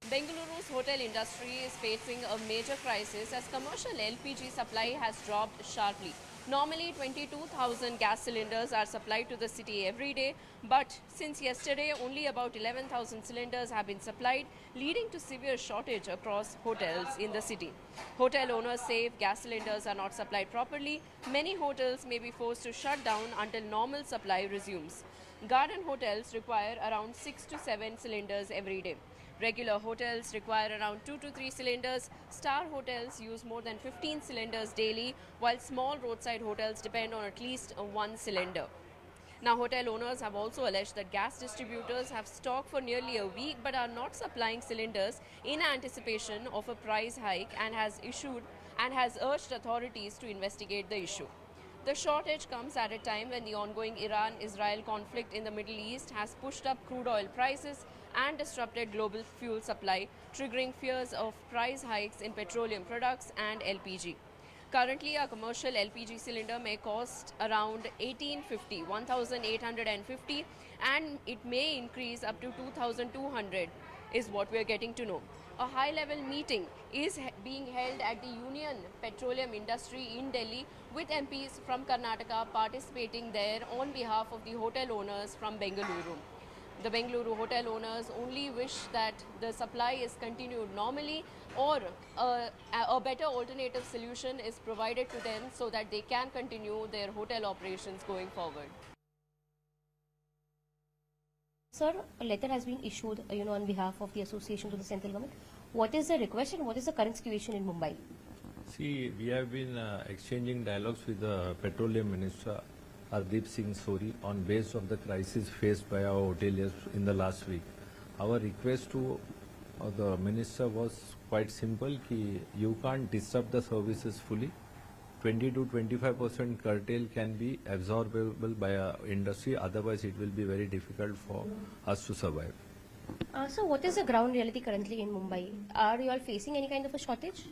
Bengaluru's hotel industry is facing a major crisis as commercial LPG supply has dropped sharply. Normally 22,000 gas cylinders are supplied to the city every day, but since yesterday only about 11,000 cylinders have been supplied, leading to severe shortage across hotels in the city. Hotel owners say if gas cylinders are not supplied properly, many hotels may be forced to shut down until normal supply resumes. Garden hotels require around 6 to 7 cylinders every day. Regular hotels require around 2 to 3 cylinders. Star hotels use more than 15 cylinders daily, while small roadside hotels depend on at least 1 cylinder. Now, hotel owners have also alleged that gas distributors have stock for nearly a week but are not supplying cylinders in anticipation of a price hike and has urged authorities to investigate the issue. The shortage comes at a time when the ongoing Iran-Israel conflict in the Middle East has pushed up crude oil prices and disrupted global fuel supply, triggering fears of price hikes in petroleum products and LPG. Currently, a commercial LPG cylinder may cost around $1,850, and it may increase up to $2,200, is what we are getting to know. A high-level meeting is being held at the Union Petroleum Industry in Delhi, with MPs from Karnataka participating there on behalf of the hotel owners from Bengaluru. The Bengaluru hotel owners only wish that the supply is continued normally, or a better alternative solution is provided to them so that they can continue their hotel operations going forward. Sir, a letter has been issued, on behalf of the association to the central government. What is the request and what is the current situation in Mumbai? See, we have been exchanging dialogues with the Petroleum Minister Hardeep Singh Suri on base of the crisis faced by our hoteliers in the last week. Our request to the Minister was quite simple, कि you can't disrupt the services fully. 20 to 25% curtail can be absorbable by our industry, otherwise it will be very difficult for us to survive. So what is the ground reality currently in Mumbai? Are you all facing any kind of a shortage?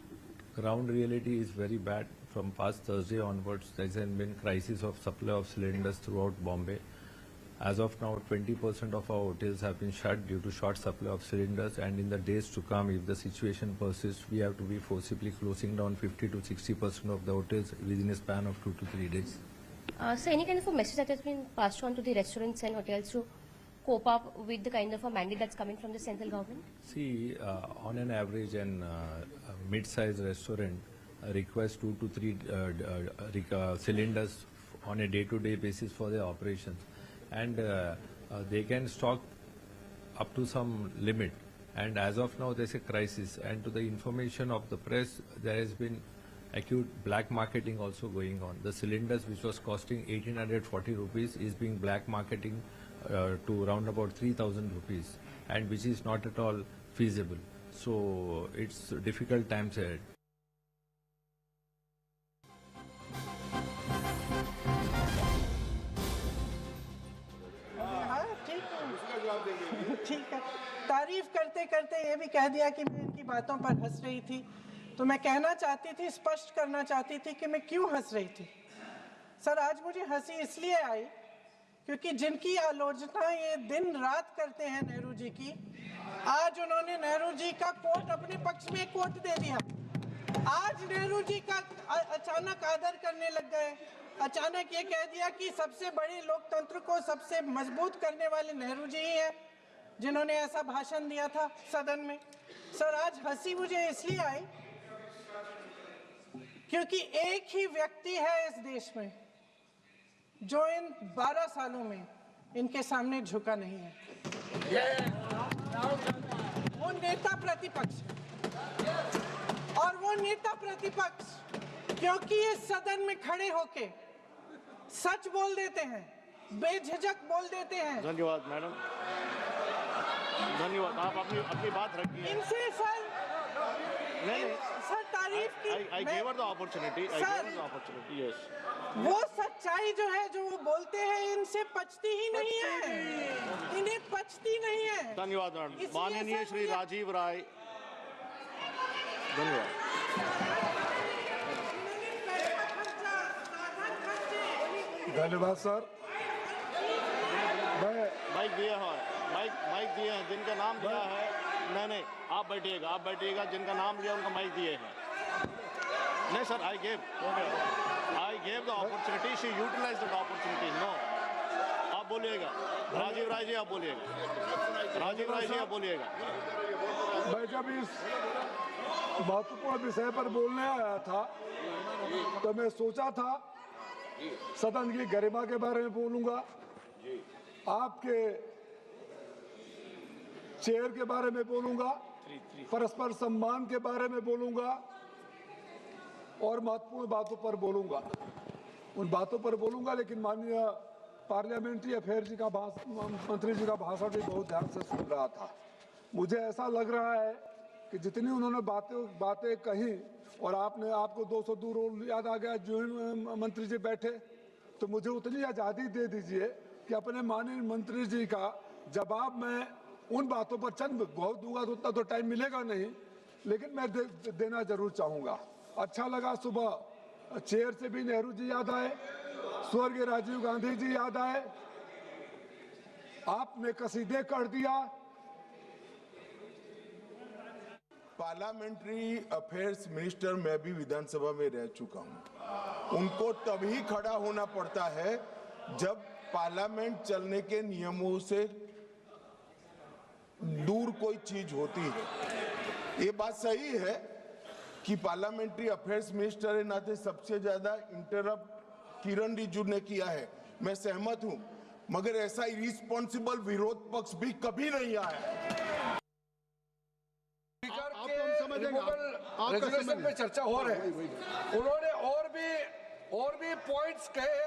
Ground reality is very bad. From past Thursday onwards, there has been crisis of supply of cylinders throughout Bombay. As of now, 20% of our hotels have been shut due to short supply of cylinders, and in the days to come, if the situation persists, we have to be forcibly closing down 50 to 60% of the hotels within a span of 2 to 3 days. So any kind of a message that has been passed on to the restaurants and hotels to cope up with the kind of a mandate that's coming from the central government? See, on an average, mid-sized restaurant requires 2 to 3 cylinders on a day-to-day basis for their operations, and they can stock up to some limit. And as of now, there's a crisis. And to the information of the press, there has been acute black marketing also going on. The cylinders, which was costing 1,840 rupees, is being black marketing to around about 3,000 rupees, and which is not at all feasible. So it's difficult times ahead. ठीक है, तारीफ करते करते ये भी कह दिया कि मैं इनकी बातों पर हंस रही थी, तो मैं कहना चाहती थी, स्पष्ट करना चाहती थी कि मैं क्यों हंस रही थी। सर, आज मुझे हंसी इसलिए आई क्योंकि जिनकी आलोचना ये दिन रात करते हैं नेहरू जी की, आज उन्होंने नेहरू जी का कोट अपने पक्ष में कोट दे दिया। आज नेहरू जी का अचानक आदर करने लग गए, अचानक ये कह दिया कि सबसे बड़े लोकतंत्र को सबसे मजबूत करने वाले नेहरू जी ही हैं जिन्होंने ऐसा भाषण दिया था सदन में। सर, आज हंसी मुझे इसलिए आई क्योंकि एक ही व्यक्ति है इस देश में जो इन 12 सालों में इनके सामने झुका नहीं है, वो नेता प्रतिपक्ष। और वो नेता प्रतिपक्ष क्योंकि इस सदन में खड़े होके सच बोल देते हैं, बेझिझक बोल देते हैं। धन्यवाद मैडम, धन्यवाद। आप अपनी बात रखिए। इनसे सर, नहीं सर तारीफ की। I gave her the opportunity. I gave her the opportunity. Yes. वो सच्चाई जो है जो वो बोलते हैं इनसे पचती ही नहीं है, इन्हें पचती नहीं है। धन्यवाद मैडम। माननीय श्री राजीव राय, धन्यवाद। धन्यवाद सर। माइक दिया है, माइक दिए हैं, जिनका नाम दिया है। नहीं, आप बैठिएगा, जिनका नाम लिया उनका माइक दिए हैं। नहीं sir, I gave the opportunity, she utilized the opportunity. No, आप बोलिएगा, राजीव राय जी आप बोलिएगा, राजीव राय जी आप बोलिएगा। मैं जब इस महत्वपूर्ण विषय पर बोलने आया था तो मैं सोचा था सदन की गरिमा के बारे में बोलूंगा, आपके चेयर के बारे में बोलूंगा, परस्पर सम्मान के बारे में बोलूंगा और महत्वपूर्ण बातों पर बोलूंगा, उन बातों पर बोलूंगा। लेकिन माननीय पार्लियामेंट्री अफेयर मंत्री जी का भाषण भी बहुत ध्यान से सुन रहा था। मुझे ऐसा लग रहा है कि जितनी उन्होंने बातें कही और आपको 202 रूल याद आ गया जो मंत्री जी बैठे, तो मुझे उतनी आज़ादी दे दीजिए कि अपने माननीय मंत्री जी का जवाब मैं उन बातों पर चंद बहुत दूंगा तो उतना तो टाइम मिलेगा नहीं, लेकिन मैं देना जरूर चाहूँगा। अच्छा लगा, सुबह चेयर से भी नेहरू जी याद आए, स्वर्गीय राजीव गांधी जी याद आए, आपने कसीदे कर दिया। पार्लियामेंट्री अफेयर्स मिनिस्टर मैं भी विधानसभा में रह चुका हूं। उनको तभी खड़ा होना पड़ता है जब पार्लियामेंट चलने के नियमों से दूर कोई चीज होती है। ये बात सही है कि पार्लियामेंट्री अफेयर्स मिनिस्टर के नाते सबसे ज्यादा इंटरप्ट किरण रिजिजू ने किया है, मैं सहमत हूं, मगर ऐसा इरिस्पॉन्सिबल विरोध पक्ष भी कभी नहीं आया। स्पीकर के रिमूवल रेजोल्यूशन पे चर्चा हो रहे हैं। उन्होंने और भी पॉइंट्स कहे,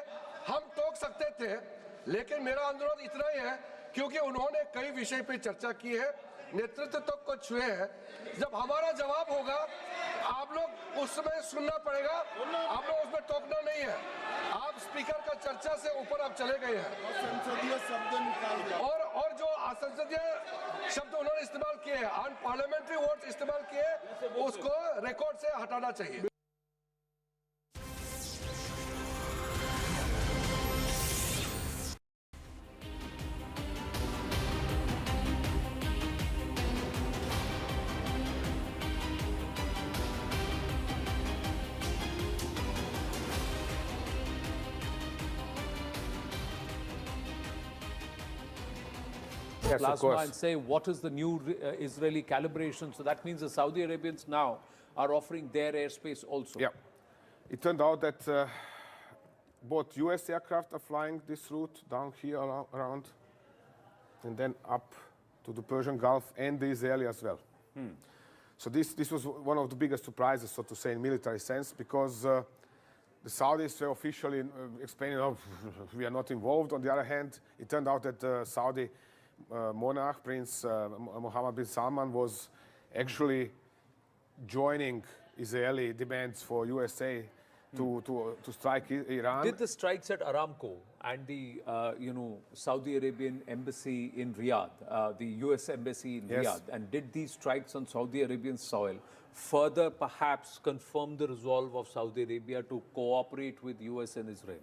हम टोक सकते थे, लेकिन मेरा अनुरोध इतना ही है क्योंकि उन्होंने कई विषय पे चर्चा की है, नेतृत्व तक को छुए हैं। जब हमारा जवाब होगा आप लोग उसमें सुनना पड़ेगा, आप लोग उसमें टोकना नहीं है। आप स्पीकर का चर्चा से ऊपर आप चले गए हैं। संसदीय शब्द निकाल और जो असंसदीय शब्द उन्होंने इस्तेमाल किए हैं, अनपार्लियामेंट्री वर्ड्स इस्तेमाल किए, उसको रिकॉर्ड से हटाना चाहिए। Yes, of plasma course. and say what is the new Israeli calibration. So that means the Saudi Arabians now are offering their airspace also. Yeah. It turned out that both US aircraft are flying this route down here around and then up to the Persian Gulf and the Israeli as well. So this was one of the biggest surprises, so to say, in military sense, because the Saudis were officially explaining, oh, we are not involved. On the other hand, it turned out that the Saudi monarch, Prince Mohammed bin Salman, was actually joining Israeli demands for USA to strike Iran. Did the strikes at Aramco and the Saudi Arabian embassy in Riyadh, the US embassy in Riyadh, and did these strikes on Saudi Arabian soil further perhaps confirm the resolve of Saudi Arabia to cooperate with US and Israel?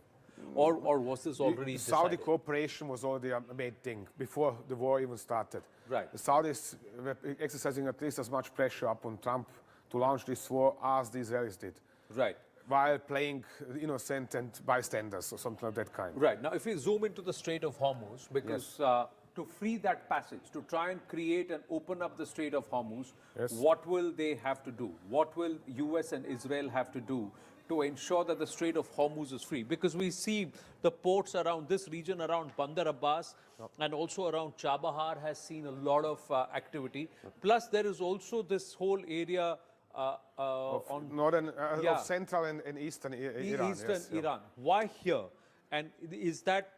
Or was this already the decided? Saudi cooperation was already a main thing before the war even started. Right. The Saudis were exercising at least as much pressure upon Trump to launch this war as the Israelis did. Right. While playing innocent and bystanders or something of that kind. Right. Now, if we zoom into the Strait of Hormuz, because to free that passage, to try and create and open up the Strait of Hormuz, what will they have to do? What will US and Israel have to do to ensure that the Strait of Hormuz is free? Because we see the ports around this region, around Bandar Abbas, and also around Chabahar has seen a lot of activity. Plus, there is also this whole area on northern, of central and eastern Iran. Eastern Iran. Why here? And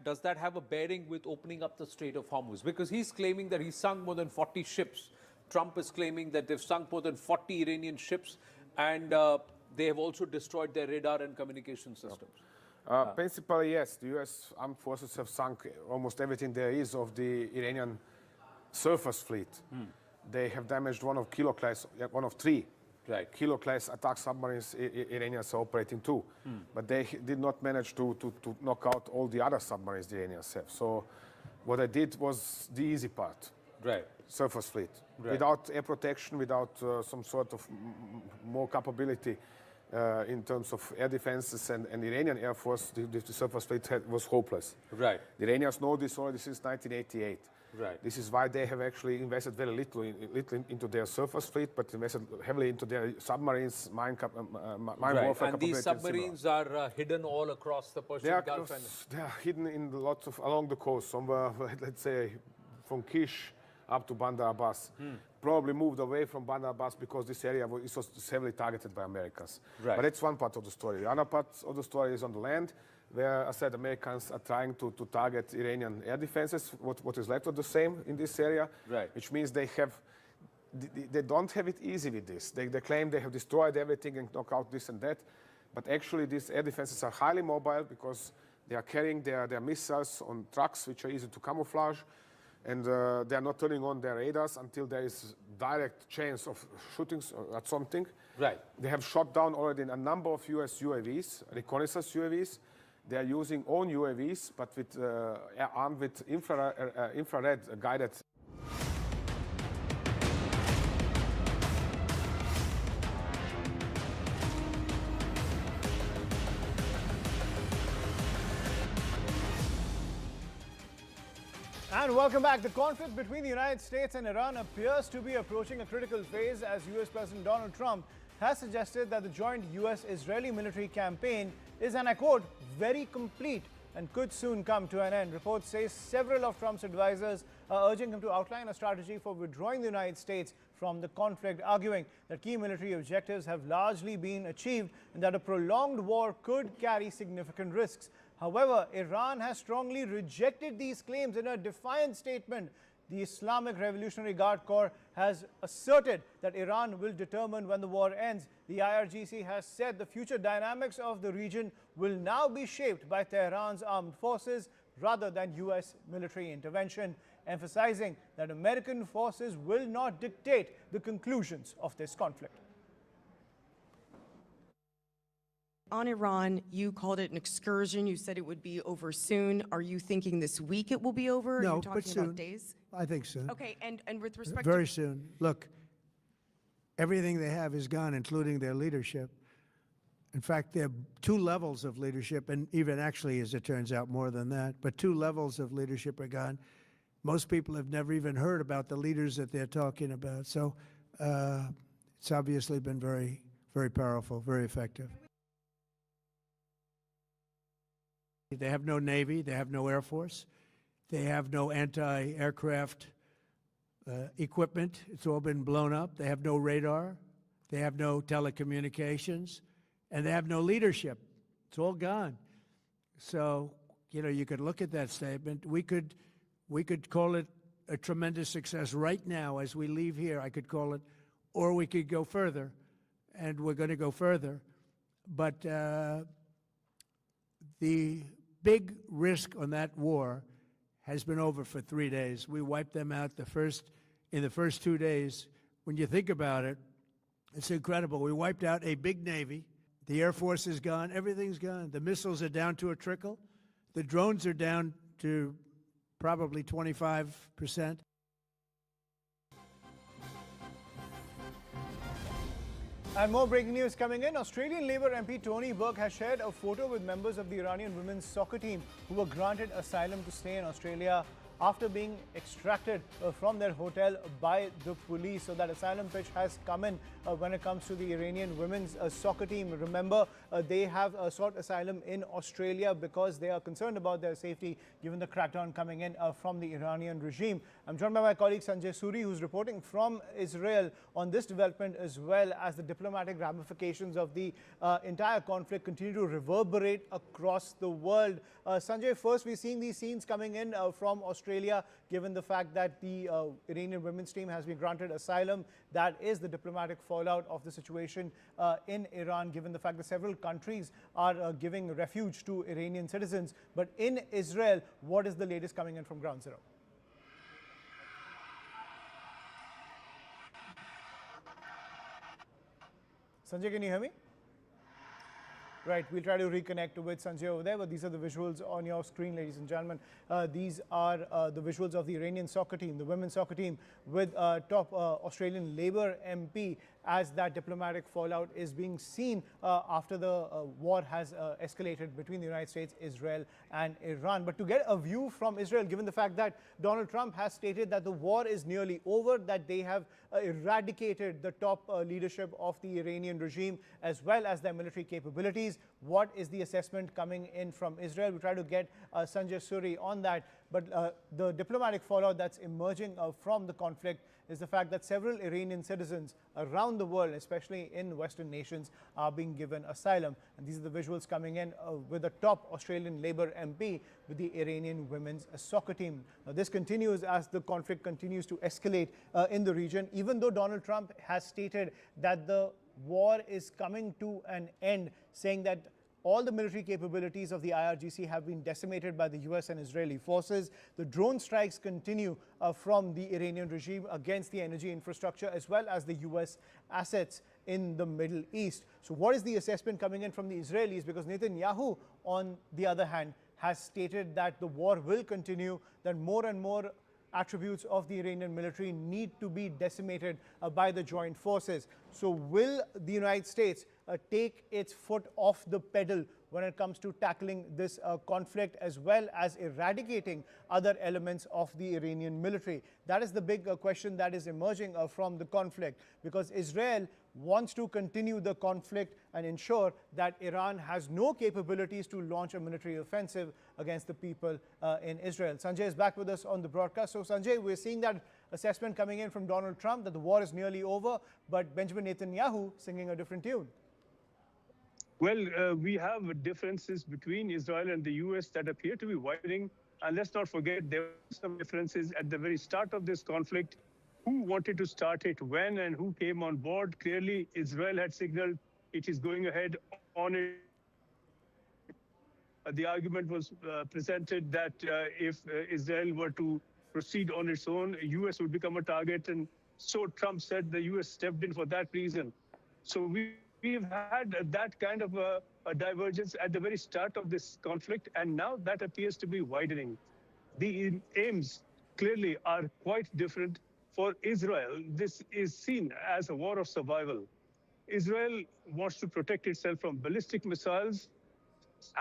does that have a bearing with opening up the Strait of Hormuz? Because he's claiming that he sunk more than 40 ships. Trump is claiming that they've sunk more than 40 Iranian ships, and they have also destroyed their radar and communication systems. Principally, yes. The US armed forces have sunk almost everything there is of the Iranian surface fleet. They have damaged one of three Kilo-class attack submarines Iranians are operating too. But they did not manage to knock out all the other submarines the Iranians have. So what they did was the easy part. Right. Surface fleet. Right. Without air protection, without some sort of more capability in terms of air defenses and Iranian Air Force, the surface fleet was hopeless. Right. The Iranians know this already since 1988. Right. This is why they have actually invested very little into their surface fleet, but invested heavily into their submarines, mine warfare and these submarines are hidden all across the Persian Gulf. They are hidden in lots of along the coast, somewhere, let's say, from Kish up to Bandar Abbas. Probably moved away from Bandar Abbas because this area was heavily targeted by Americans. Right. But that's one part of the story. The other part of the story is on the land. where I said Americans are trying to target Iranian air defenses, what is left of the same in this area, which means they don't have it easy with this. They claim they have destroyed everything and knock out this and that, but actually these air defenses are highly mobile because they are carrying their missiles on trucks which are easy to camouflage, and they are not turning on their radars until there is direct chance of shootings at something. They have shot down already a number of US UAVs, reconnaissance UAVs. They are using own UAVs, but armed with infrared guided. And welcome back. The conflict between the United States and Iran appears to be approaching a critical phase as US President Donald Trump has suggested that the joint US-Israeli military campaign is, and I quote, very complete and could soon come to an end. Reports say several of Trump's advisors are urging him to outline a strategy for withdrawing the United States from the conflict, arguing that key military objectives have largely been achieved and that a prolonged war could carry significant risks. However, Iran has strongly rejected these claims in a defiant statement. The Islamic Revolutionary Guard Corps has asserted that Iran will determine when the war ends. The IRGC has said the future dynamics of the region will now be shaped by Tehran's armed forces rather than US military intervention, emphasizing that American forces will not dictate the conclusions of this conflict. On Iran, you called it an excursion. You said it would be over soon. Are you thinking this week it will be over? No, Are you talking but soon. about days? I think soon. Okay, and with respect Very to... soon. Look, everything they have is gone, including their leadership. In fact, there are two levels of leadership, and even actually, as it turns out, more than that. But two levels of leadership are gone. Most people have never even heard about the leaders that they're talking about. So it's obviously been very, very powerful, very effective. They have no Navy. They have no Air Force. They have no anti-aircraft equipment. It's all been blown up. They have no radar. They have no telecommunications. And they have no leadership. It's all gone. So, you know, you could look at that statement. We could call it a tremendous success right now as we leave here. I could call it, or we could go further. And we're going to go further. But the big risk on that war has been over for 3 days. We wiped them out in the first 2 days. When you think about it, it's incredible. We wiped out a big Navy. The Air Force is gone. Everything's gone. The missiles are down to a trickle. The drones are down to probably 25%. And more breaking news coming in. Australian Labor MP Tony Burke has shared a photo with members of the Iranian women's soccer team who were granted asylum to stay in Australia after being extracted from their hotel by the police. So that asylum pitch has come in when it comes to the Iranian women's soccer team. Remember, they have sought asylum in Australia because they are concerned about their safety given the crackdown coming in from the Iranian regime. I'm joined by my colleague Sanjay Suri, who's reporting from Israel on this development, as well as the diplomatic ramifications of the entire conflict continue to reverberate across the world. Sanjay, first we're seeing these scenes coming in from Australia, given the fact that the Iranian women's team has been granted asylum. That is the diplomatic fallout of the situation in Iran, given the fact that several countries are giving refuge to Iranian citizens. But in Israel, what is the latest coming in from Ground Zero? Sanjay, can you hear me? Right, we'll try to reconnect with Sanjay over there, but these are the visuals on your screen, ladies and gentlemen. These are the visuals of the Iranian soccer team, the women's soccer team, with top Australian Labor MP, as that diplomatic fallout is being seen after the war has escalated between the United States, Israel and Iran. But to get a view from Israel, given the fact that Donald Trump has stated that the war is nearly over, that they have eradicated the top leadership of the Iranian regime as well as their military capabilities, what is the assessment coming in from Israel? We try to get Sanjay Suri on that. But the diplomatic fallout that's emerging from the conflict is the fact that several Iranian citizens around the world, especially in Western nations, are being given asylum. And these are the visuals coming in with the top Australian Labour MP with the Iranian women's soccer team. Now, this continues as the conflict continues to escalate in the region, even though Donald Trump has stated that the war is coming to an end, saying that all the military capabilities of the IRGC have been decimated by the US and Israeli forces. The drone strikes continue from the Iranian regime against the energy infrastructure as well as the US assets in the Middle East. So what is the assessment coming in from the Israelis? Because Netanyahu, on the other hand, has stated that the war will continue, that more and more attributes of the Iranian military need to be decimated by the joint forces. So will the United States take its foot off the pedal when it comes to tackling this conflict, as well as eradicating other elements of the Iranian military? That is the big question that is emerging from the conflict, because Israel wants to continue the conflict and ensure that Iran has no capabilities to launch a military offensive against the people in Israel. Sanjay is back with us on the broadcast. So Sanjay, we're seeing that assessment coming in from Donald Trump that the war is nearly over, but Benjamin Netanyahu singing a different tune. Well, we have differences between Israel and the US that appear to be widening. And let's not forget, there were some differences at the very start of this conflict. Who wanted to start it, when, and who came on board? Clearly, Israel had signaled it is going ahead on it. The argument was presented that if Israel were to proceed on its own, US would become a target. And so Trump said the US stepped in for that reason. So we've had that kind of a divergence at the very start of this conflict, and now that appears to be widening. The aims clearly are quite different. For Israel, this is seen as a war of survival. Israel wants to protect itself from ballistic missiles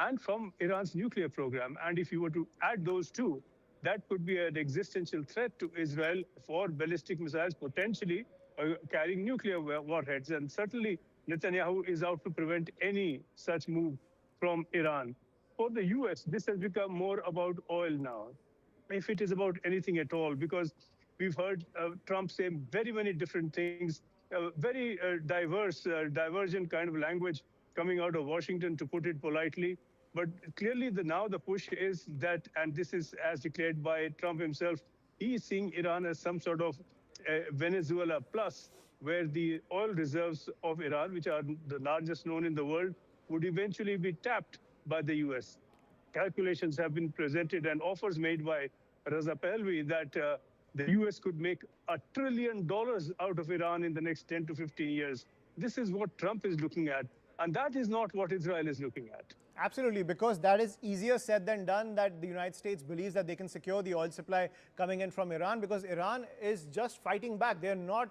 and from Iran's nuclear program. And if you were to add those two, that could be an existential threat to Israel for ballistic missiles potentially carrying nuclear warheads. And certainly Netanyahu is out to prevent any such move from Iran. For the US, this has become more about oil now, if it is about anything at all, because we've heard Trump say very many different things, very divergent kind of language coming out of Washington, to put it politely. But clearly now the push is that, and this is as declared by Trump himself, he is seeing Iran as some sort of Venezuela plus, where the oil reserves of Iran, which are the largest known in the world, would eventually be tapped by the US. Calculations have been presented and offers made by Raza Pahlavi that the US could make $1 trillion out of Iran in the next 10 to 15 years. This is what Trump is looking at. And that is not what Israel is looking at. Absolutely, because that is easier said than done, that the United States believes that they can secure the oil supply coming in from Iran, because Iran is just fighting back. They're not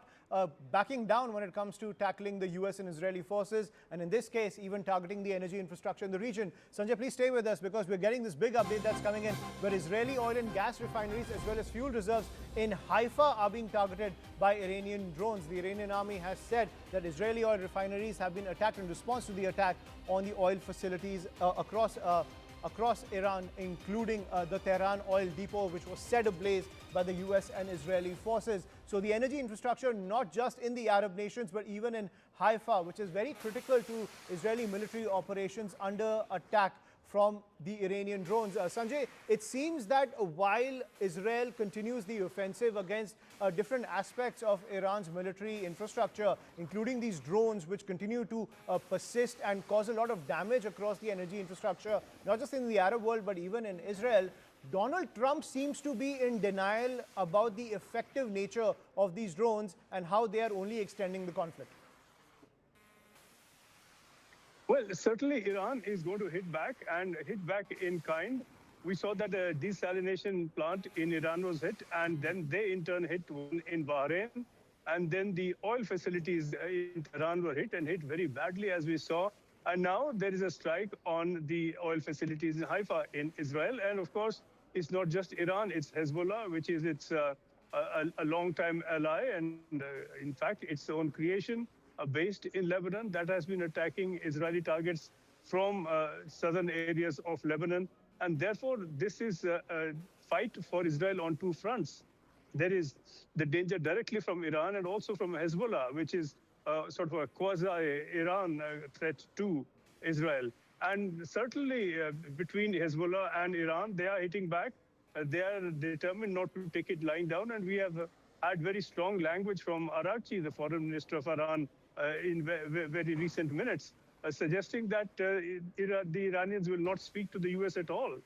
backing down when it comes to tackling the US and Israeli forces, and in this case, even targeting the energy infrastructure in the region. Sanjay, please stay with us, because we're getting this big update that's coming in, where Israeli oil and gas refineries as well as fuel reserves in Haifa are being targeted by Iranian drones. The Iranian army has said that Israeli oil refineries have been attacked in response to the attack on the oil facilities across Iran, including the Tehran oil depot, which was set ablaze by the US and Israeli forces. So the energy infrastructure, not just in the Arab nations, but even in Haifa, which is very critical to Israeli military operations, under attack from the Iranian drones. Sanjay, it seems that while Israel continues the offensive against different aspects of Iran's military infrastructure, including these drones, which continue to persist and cause a lot of damage across the energy infrastructure, not just in the Arab world, but even in Israel, Donald Trump seems to be in denial about the effective nature of these drones and how they are only extending the conflict. Well, certainly Iran is going to hit back, and hit back in kind. We saw that a desalination plant in Iran was hit, and then they in turn hit one in Bahrain. And then the oil facilities in Iran were hit, and hit very badly, as we saw. And now there is a strike on the oil facilities in Haifa in Israel. And of course, it's not just Iran, it's Hezbollah, which is its a long-time ally, and in fact, its own creation, based in Lebanon, that has been attacking Israeli targets from southern areas of Lebanon. And therefore, this is a fight for Israel on two fronts. there is the danger directly from Iran and also from Hezbollah, which is sort of a quasi-Iran threat to Israel. And certainly between Hezbollah and Iran, they are hitting back. They are determined not to take it lying down. And we have had very strong language from Araghchi, the foreign minister of Iran, in very recent minutes, suggesting that the Iranians will not speak to the US at all.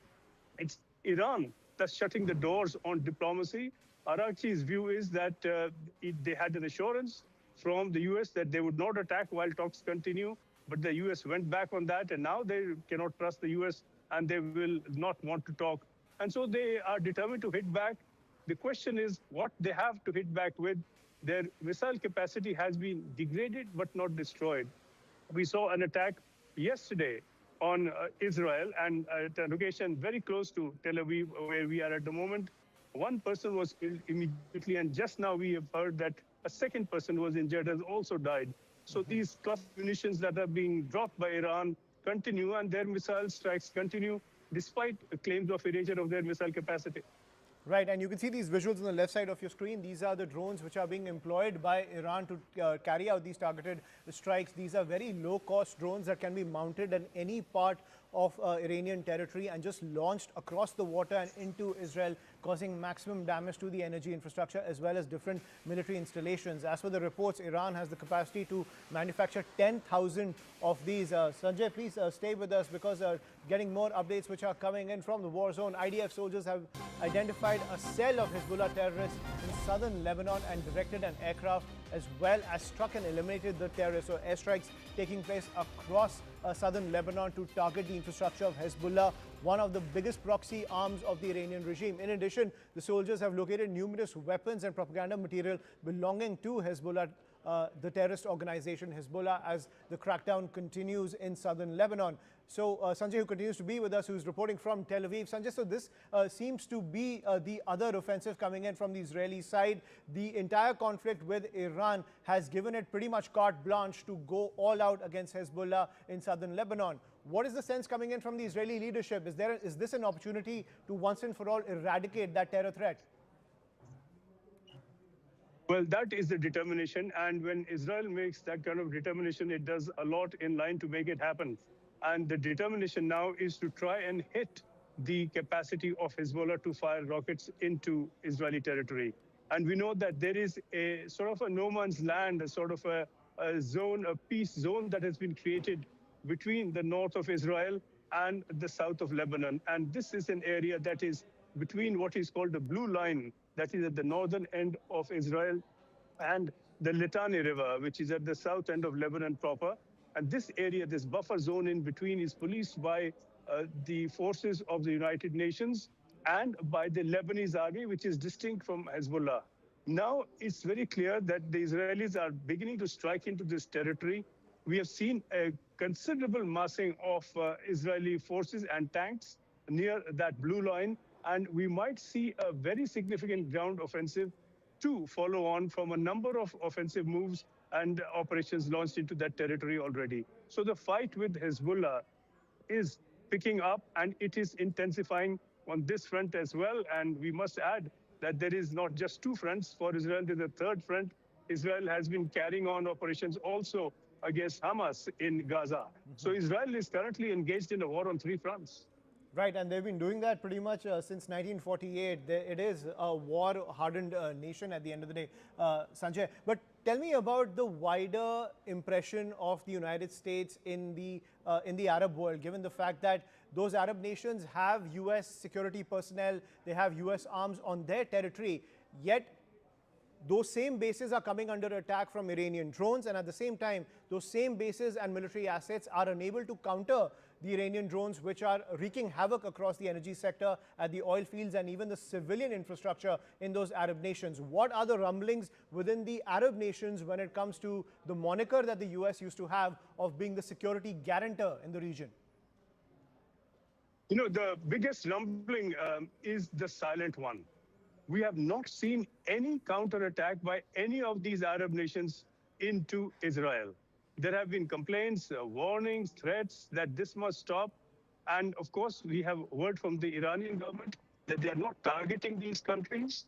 It's Iran that's shutting the doors on diplomacy. Araghchi's view is that they had an assurance from the US that they would not attack while talks continue, but the US went back on that, and now they cannot trust the US and they will not want to talk. And so they are determined to hit back. The question is what they have to hit back with. Their missile capacity has been degraded but not destroyed. We saw an attack yesterday on Israel and at a location very close to Tel Aviv, where we are at the moment. One person was killed immediately, and just now we have heard that a second person who was injured has also died. So these cluster munitions that are being dropped by Iran continue, and their missile strikes continue despite claims of erasure of their missile capacity. Right, and you can see these visuals on the left side of your screen. These are the drones which are being employed by Iran to carry out these targeted strikes. These are very low-cost drones that can be mounted in any part of Iranian territory and just launched across the water and into Israel, causing maximum damage to the energy infrastructure as well as different military installations. As for the reports, Iran has the capacity to manufacture 10,000 of these. Sanjay, please stay with us because getting more updates which are coming in from the war zone. IDF soldiers have identified a cell of Hezbollah terrorists in southern Lebanon and directed an aircraft as well as struck and eliminated the terrorists. So airstrikes taking place across southern Lebanon to target the infrastructure of Hezbollah, one of the biggest proxy arms of the Iranian regime. In addition, the soldiers have located numerous weapons and propaganda material belonging to Hezbollah, the terrorist organization Hezbollah, as the crackdown continues in southern Lebanon. So Sanjay, who continues to be with us, who's reporting from Tel Aviv. Sanjay, so this seems to be the other offensive coming in from the Israeli side. The entire conflict with Iran has given it pretty much carte blanche to go all out against Hezbollah in southern Lebanon. What is the sense coming in from the Israeli leadership? Is this an opportunity to once and for all eradicate that terror threat? Well, that is the determination. And when Israel makes that kind of determination, it does a lot in line to make it happen. And the determination now is to try and hit the capacity of Hezbollah to fire rockets into Israeli territory. And we know that there is a sort of a no man's land, a sort of a zone, a peace zone that has been created between the north of Israel and the south of Lebanon. And this is an area that is between what is called the blue line, that is at the northern end of Israel, and the Litani River, which is at the south end of Lebanon proper. And this area, this buffer zone in between, is policed by the forces of the United Nations and by the Lebanese army, which is distinct from Hezbollah. Now, it's very clear that the Israelis are beginning to strike into this territory. We have seen a considerable massing of Israeli forces and tanks near that blue line, and we might see a very significant ground offensive to follow on from a number of offensive moves and operations launched into that territory already. So the fight with Hezbollah is picking up, and it is intensifying on this front as well. And we must add that there is not just two fronts for Israel, there's a third front. Israel has been carrying on operations also against Hamas in Gaza. So Israel is currently engaged in a war on three fronts. Right, and they've been doing that pretty much since 1948. It is a war-hardened nation at the end of the day, Sanjay. But tell me about the wider impression of the United States in the Arab world, given the fact that those Arab nations have U.S. security personnel, they have U.S. arms on their territory, yet those same bases are coming under attack from Iranian drones, and at the same time, those same bases and military assets are unable to counter the Iranian drones, which are wreaking havoc across the energy sector, at the oil fields, and even the civilian infrastructure in those Arab nations. What are the rumblings within the Arab nations when it comes to the moniker that the US used to have of being the security guarantor in the region? You know, the biggest rumbling is the silent one. We have not seen any counterattack by any of these Arab nations into Israel. There have been complaints, warnings, threats that this must stop. And of course, we have word from the Iranian government that they are not targeting these countries.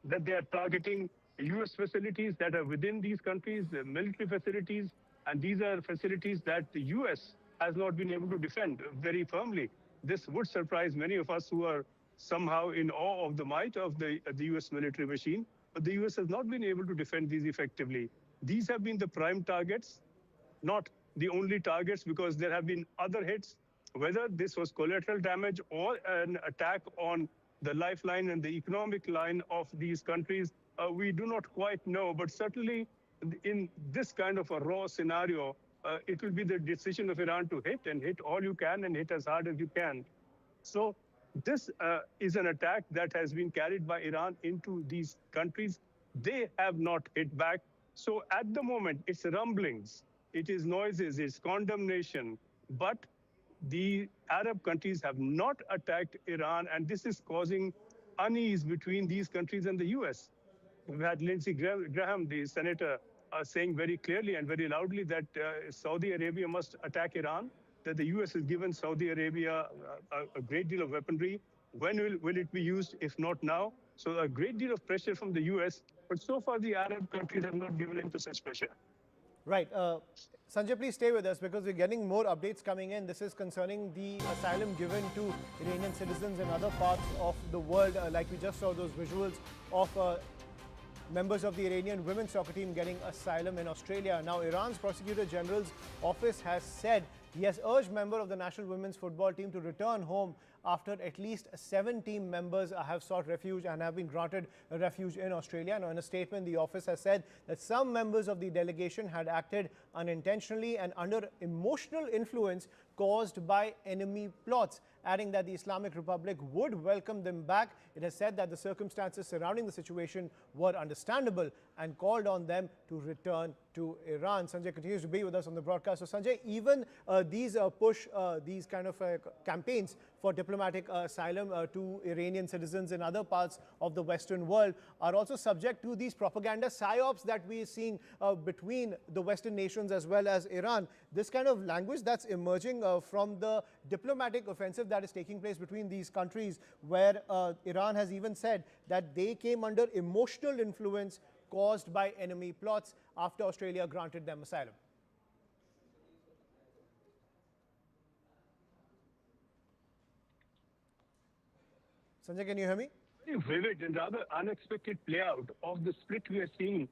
that they are targeting US facilities that are within these countries, military facilities, and these are facilities that the US has not been able to defend very firmly. This would surprise many of us who are somehow in awe of the might of the US military machine, but the US has not been able to defend these effectively. These have been the prime targets, not the only targets, because there have been other hits, whether this was collateral damage or an attack on the lifeline and the economic line of these countries. We do not quite know, but certainly in this kind of a raw scenario, it will be the decision of Iran to hit and hit all you can and hit as hard as you can. So this is an attack that has been carried by Iran into these countries. They have not hit back. So at the moment, it's rumblings, it is noises, it's condemnation, but the Arab countries have not attacked Iran, and this is causing unease between these countries and the US. We've had Lindsey Graham, the senator, saying very clearly and very loudly that Saudi Arabia must attack Iran, that the US has given Saudi Arabia a great deal of weaponry. When will it be used, if not now? So a great deal of pressure from the US, but so far the Arab countries have not given in to such pressure. Right. Sanjay, please stay with us because we're getting more updates coming in. This is concerning the asylum given to Iranian citizens in other parts of the world. Like we just saw those visuals of members of the Iranian women's soccer team getting asylum in Australia. Now, Iran's Prosecutor General's office has said he has urged members of the national women's football team to return home after at least 7 team members have sought refuge and have been granted a refuge in Australia. Now, in a statement, the office has said that some members of the delegation had acted unintentionally and under emotional influence caused by enemy plots, adding that the Islamic Republic would welcome them back. It has said that the circumstances surrounding the situation were understandable and called on them to return to Iran. Sanjay continues to be with us on the broadcast. So Sanjay, even these these kind of campaigns for diplomatic asylum to Iranian citizens in other parts of the Western world are also subject to these propaganda psyops that we are seeing between the Western nations as well as Iran. This kind of language that's emerging from the diplomatic offensive that is taking place between these countries, where Iran has even said that they came under emotional influence caused by enemy plots after Australia granted them asylum. Sanjay, can you hear me? Very vivid and rather unexpected play out of the split we are seeing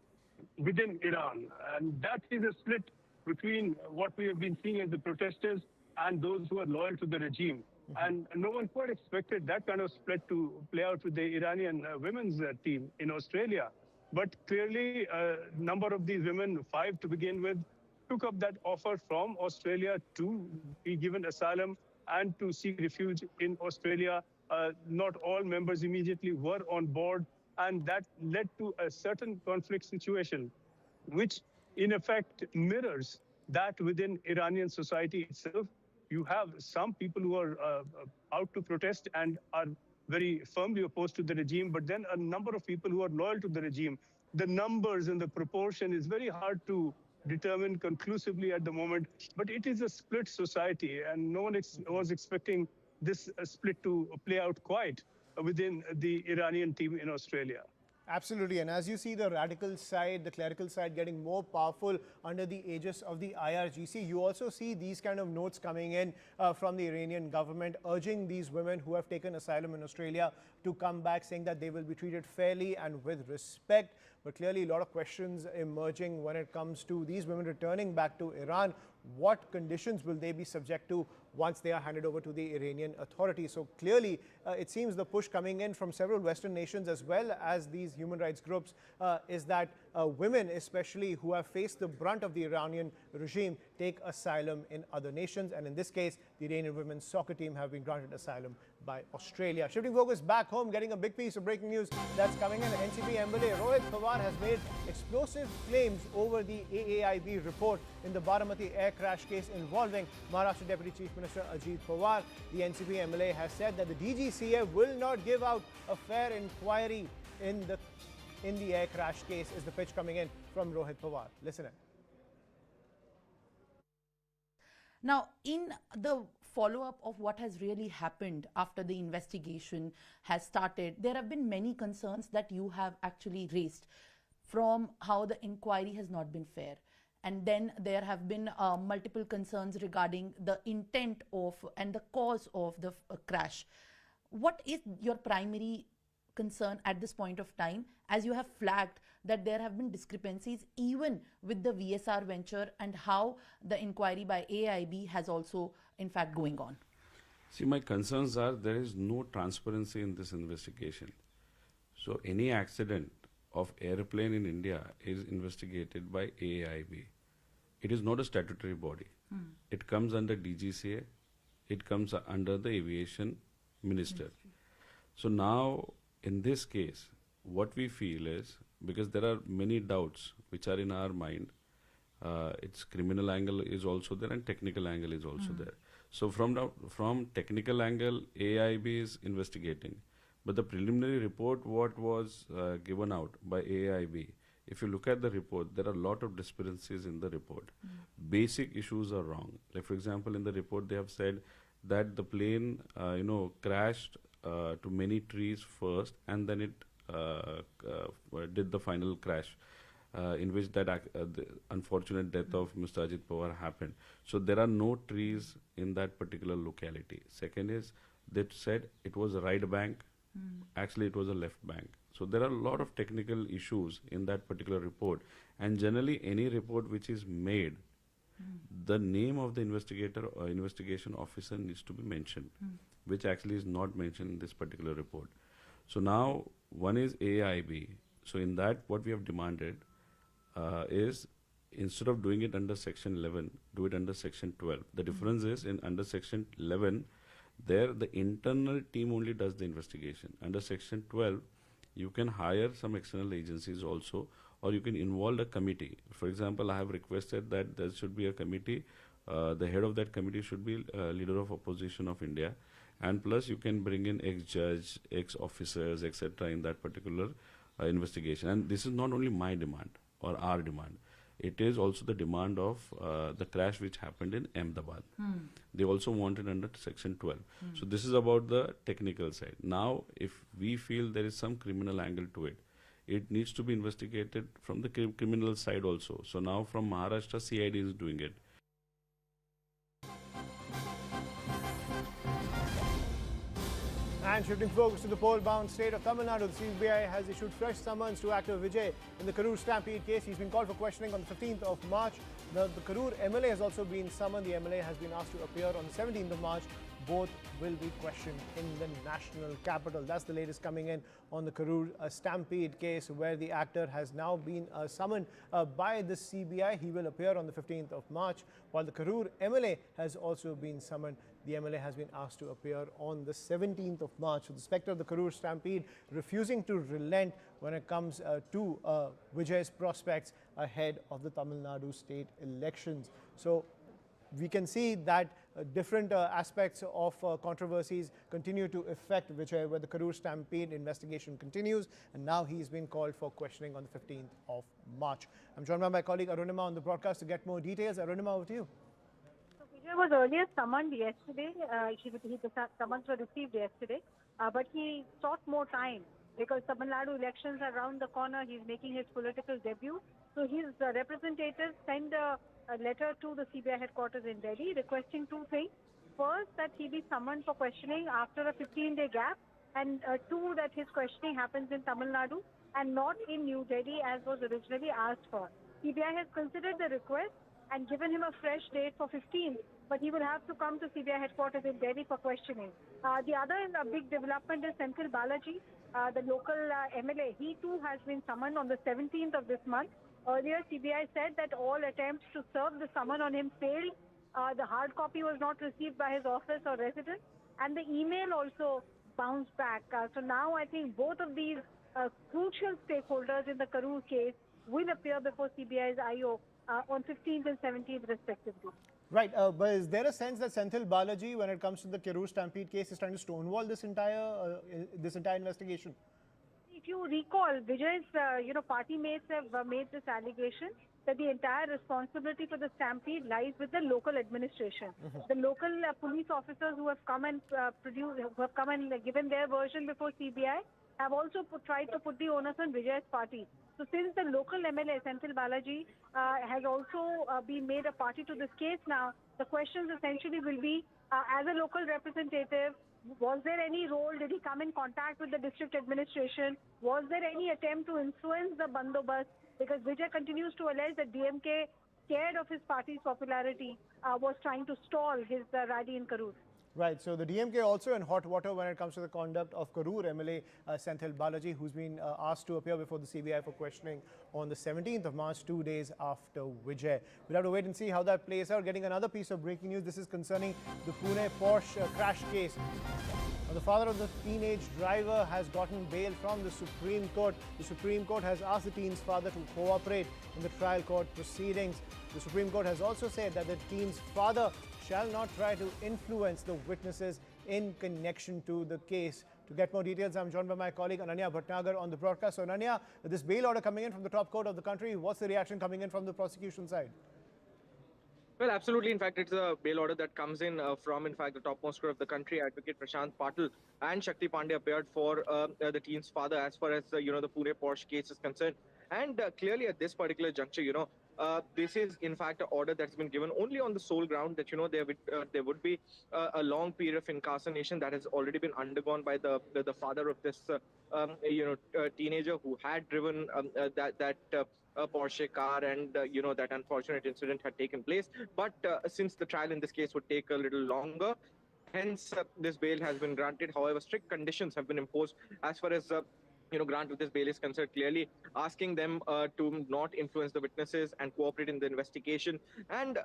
within Iran. And that is a split between what we have been seeing as the protesters and those who are loyal to the regime. And no one quite expected that kind of split to play out with the Iranian women's team in Australia. But clearly, a number of these women, 5 to begin with, took up that offer from Australia to be given asylum and to seek refuge in Australia. Not all members immediately were on board, and that led to a certain conflict situation, which in effect mirrors that within Iranian society itself. You have some people who are out to protest and are very firmly opposed to the regime, but then a number of people who are loyal to the regime. The numbers and the proportion is very hard to determine conclusively at the moment, but it is a split society, and no one was expecting this split to play out quite within the Iranian team in Australia. Absolutely, and as you see the radical side, the clerical side getting more powerful under the aegis of the IRGC, you also see these kind of notes coming in from the Iranian government urging these women who have taken asylum in Australia to come back, saying that they will be treated fairly and with respect. But clearly a lot of questions emerging when it comes to these women returning back to Iran. What conditions will they be subject to once they are handed over to the Iranian authorities? So clearly, it seems the push coming in from several Western nations as well as these human rights groups is that women, especially who have faced the brunt of the Iranian regime, take asylum in other nations. And in this case, the Iranian women's soccer team have been granted asylum by Australia. Shifting focus back home, getting a big piece of breaking news that's coming in. NCP MLA Rohit Pawar has made explosive claims over the AAIB report in the Baramati air crash case involving Maharashtra Deputy Chief Minister Ajit Pawar. The NCP MLA has said that the DGCA will not give out a fair inquiry in the air crash case, is the pitch coming in from Rohit Pawar. Listen in. Now, in the follow-up of what has really happened after the investigation has started, there have been many concerns that you have actually raised from how the inquiry has not been fair. And then there have been multiple concerns regarding the intent of and the cause of the crash. What is your primary concern at this point of time, as you have flagged that there have been discrepancies even with the VSR venture and how the inquiry by AIB has also in fact going on? See, my concerns are there is no transparency in this investigation. So any accident of airplane in India is investigated by AIB. It is not a statutory body. It comes under DGCA. It comes under the aviation minister. So now in this case, what we feel is, because there are many doubts which are in our mind, its criminal angle is also there and technical angle is also there. So from technical angle, AIB is investigating. But the preliminary report, what was given out by AIB, if you look at the report, there are a lot of discrepancies in the report. Basic issues are wrong. Like for example, in the report they have said that the plane, crashed to many trees first, and then it did the final crash, in which that the unfortunate death of Mr. Ajit Pawar happened. So there are no trees in that particular locality. Second is, they said it was a right bank. Actually, it was a left bank. So there are a lot of technical issues in that particular report. And generally, any report which is made, the name of the investigator or investigation officer needs to be mentioned, which actually is not mentioned in this particular report. So now, one is AIB. So in that, what we have demanded is, instead of doing it under Section 11, do it under Section 12. The difference is, in under Section 11, there the internal team only does the investigation. Under Section 12, you can hire some external agencies also, or you can involve a committee. For example, I have requested that there should be a committee. The head of that committee should be leader of opposition of India, and plus you can bring in ex-judge, ex-officers, etc. in that particular investigation. And this is not only my demand or our demand. It is also the demand of the crash which happened in Ahmedabad. They also wanted under Section 12. So this is about the technical side. Now, if we feel there is some criminal angle to it, it needs to be investigated from the criminal side also. So now from Maharashtra, CID is doing it. And shifting focus to the poll-bound state of Tamil Nadu, the CBI has issued fresh summons to actor Vijay in the Karur stampede case. He's been called for questioning on the 15th of March. The Karur MLA has also been summoned. The MLA has been asked to appear on the 17th of March. Both will be questioned in the national capital. That's the latest coming in on the Karur stampede case, where the actor has now been summoned by the CBI. He will appear on the 15th of March, while the Karur MLA has also been summoned. The MLA has been asked to appear on the 17th of March. So the spectre of the Karur stampede refusing to relent when it comes to Vijay's prospects ahead of the Tamil Nadu state elections. So we can see that different aspects of controversies continue to affect Vijay, where the Karur stampede investigation continues, and now he's been called for questioning on the 15th of March. I'm joined by my colleague Arunima on the broadcast to get more details. Arunima, over to you. Vijay was earlier summoned yesterday. The summons were received yesterday, but he sought more time because Tamil Nadu elections are around the corner. He's making his political debut. So his representatives sent a letter to the CBI headquarters in Delhi requesting two things. First, that he be summoned for questioning after a 15-day gap, and two, that his questioning happens in Tamil Nadu and not in New Delhi as was originally asked for. CBI has considered the request and given him a fresh date for 15th, but he will have to come to CBI headquarters in Delhi for questioning. The other big development is Senthil Balaji, the local MLA. He too has been summoned on the 17th of this month. Earlier, CBI said that all attempts to serve the summon on him failed. The hard copy was not received by his office or residence, and the email also bounced back. So now I think both of these crucial stakeholders in the Karur case will appear before CBI's IO on 15th and 17th respectively. Right, but is there a sense that Senthil Balaji, when it comes to the Karur stampede case, is trying to stonewall this entire investigation? If you recall, Vijay's party mates have made this allegation that the entire responsibility for the stampede lies with the local administration. The local police officers who have come and given their version before CBI have also tried to put the onus on Vijay's party. So since the local MLA, Senthil Balaji, has also been made a party to this case now, the questions essentially will be, as a local representative, was there any role? Did he come in contact with the district administration? Was there any attempt to influence the bandobast? Because Vijay continues to allege that DMK, scared of his party's popularity, was trying to stall his rally in Karur. Right, so the DMK also in hot water when it comes to the conduct of Karur MLA Senthil Balaji, who's been asked to appear before the CBI for questioning on the 17th of March, 2 days after Vijay. We'll have to wait and see how that plays out. Getting another piece of breaking news. This is concerning the Pune Porsche crash case. Now, the father of the teenage driver has gotten bail from the Supreme Court. The Supreme Court has asked the teen's father to cooperate in the trial court proceedings. The Supreme Court has also said that the teen's father shall not try to influence the witnesses in connection to the case. To get more details, I'm joined by my colleague Ananya Bhatnagar on the broadcast. So Ananya, this bail order coming in from the top court of the country, what's the reaction coming in from the prosecution side? Well, absolutely. In fact, it's a bail order that comes in from, in fact, the topmost court of the country. Advocate Prashant Patil and Shakti Pandey appeared for the teen's father as far as, the Pune Porsche case is concerned. And clearly at this particular juncture, this is in fact an order that's been given only on the sole ground that there would be a long period of incarceration that has already been undergone by the father of this teenager who had driven that Porsche car, and that unfortunate incident had taken place. But since the trial in this case would take a little longer, hence this bail has been granted. However, strict conditions have been imposed as far as grant of this bail is concerned, clearly asking them to not influence the witnesses and cooperate in the investigation. And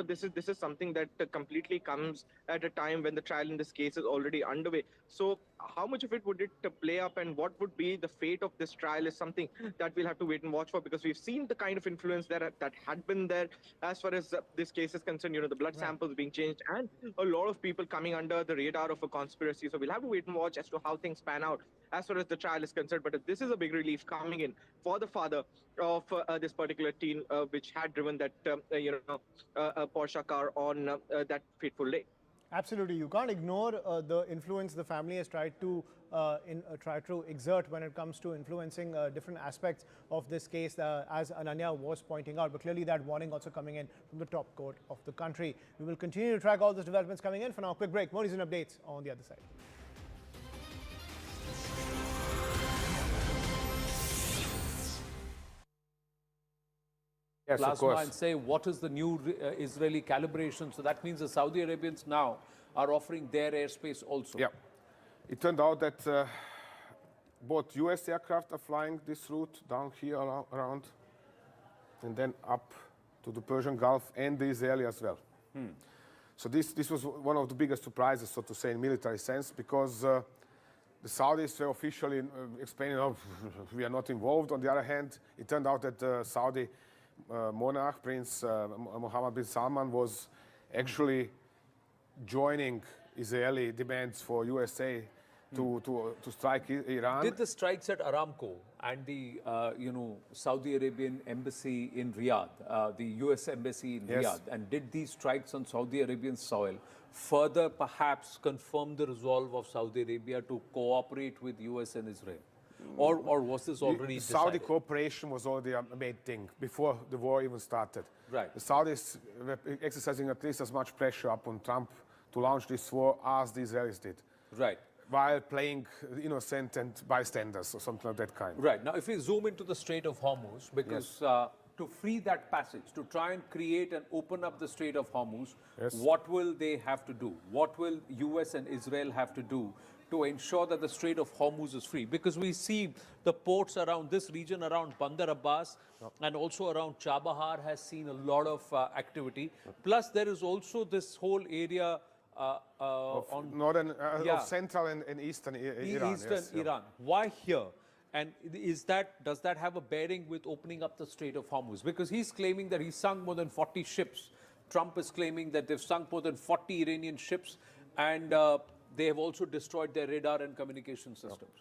this is something that completely comes at a time when the trial in this case is already underway. So how much of it would it play up, and what would be the fate of this trial is something that we'll have to wait and watch for, because we've seen the kind of influence that had been there as far as this case is concerned. The blood samples being changed and a lot of people coming under the radar of a conspiracy. So we'll have to wait and watch as to how things pan out as far as the trial is concerned. But this is a big relief coming in for the father of this particular teen, which had driven that Porsche car on that fateful day. Absolutely, you can't ignore the influence the family has tried to exert when it comes to influencing different aspects of this case, as Ananya was pointing out. But clearly, that warning also coming in from the top court of the country. We will continue to track all those developments coming in. For now, quick break. More news and updates on the other side. Yes, plasma and say what is the new Israeli calibration. So that means the Saudi Arabians now are offering their airspace also. Yeah. It turned out that both US aircraft are flying this route down here around and then up to the Persian Gulf and the Israeli as well. So this was one of the biggest surprises, so to say, in military sense, because the Saudis were officially explaining, oh, we are not involved. On the other hand, it turned out that the Saudi monarch, Prince Mohammed bin Salman, was actually joining Israeli demands for USA to strike Iran. Did the strikes at Aramco and the Saudi Arabian embassy in Riyadh, the US embassy in Riyadh, and did these strikes on Saudi Arabian soil further perhaps confirm the resolve of Saudi Arabia to cooperate with US and Israel? Or was this already decided? Saudi cooperation was already a main thing before the war even started. Right. The Saudis were exercising at least as much pressure upon Trump to launch this war as the Israelis did. Right. While playing innocent and bystanders or something of that kind. Right. Now, if we zoom into the Strait of Hormuz, because to free that passage, to try and create and open up the Strait of Hormuz, what will they have to do? What will US and Israel have to do to ensure that the Strait of Hormuz is free? Because we see the ports around this region, around Bandar Abbas and also around Chabahar, has seen a lot of activity. Plus, there is also this whole area on northern, of central and eastern Iran. Iran. Why here? And does that have a bearing with opening up the Strait of Hormuz? Because he's claiming that he sunk more than 40 ships. Trump is claiming that they've sunk more than 40 Iranian ships, and they have also destroyed their radar and communication systems.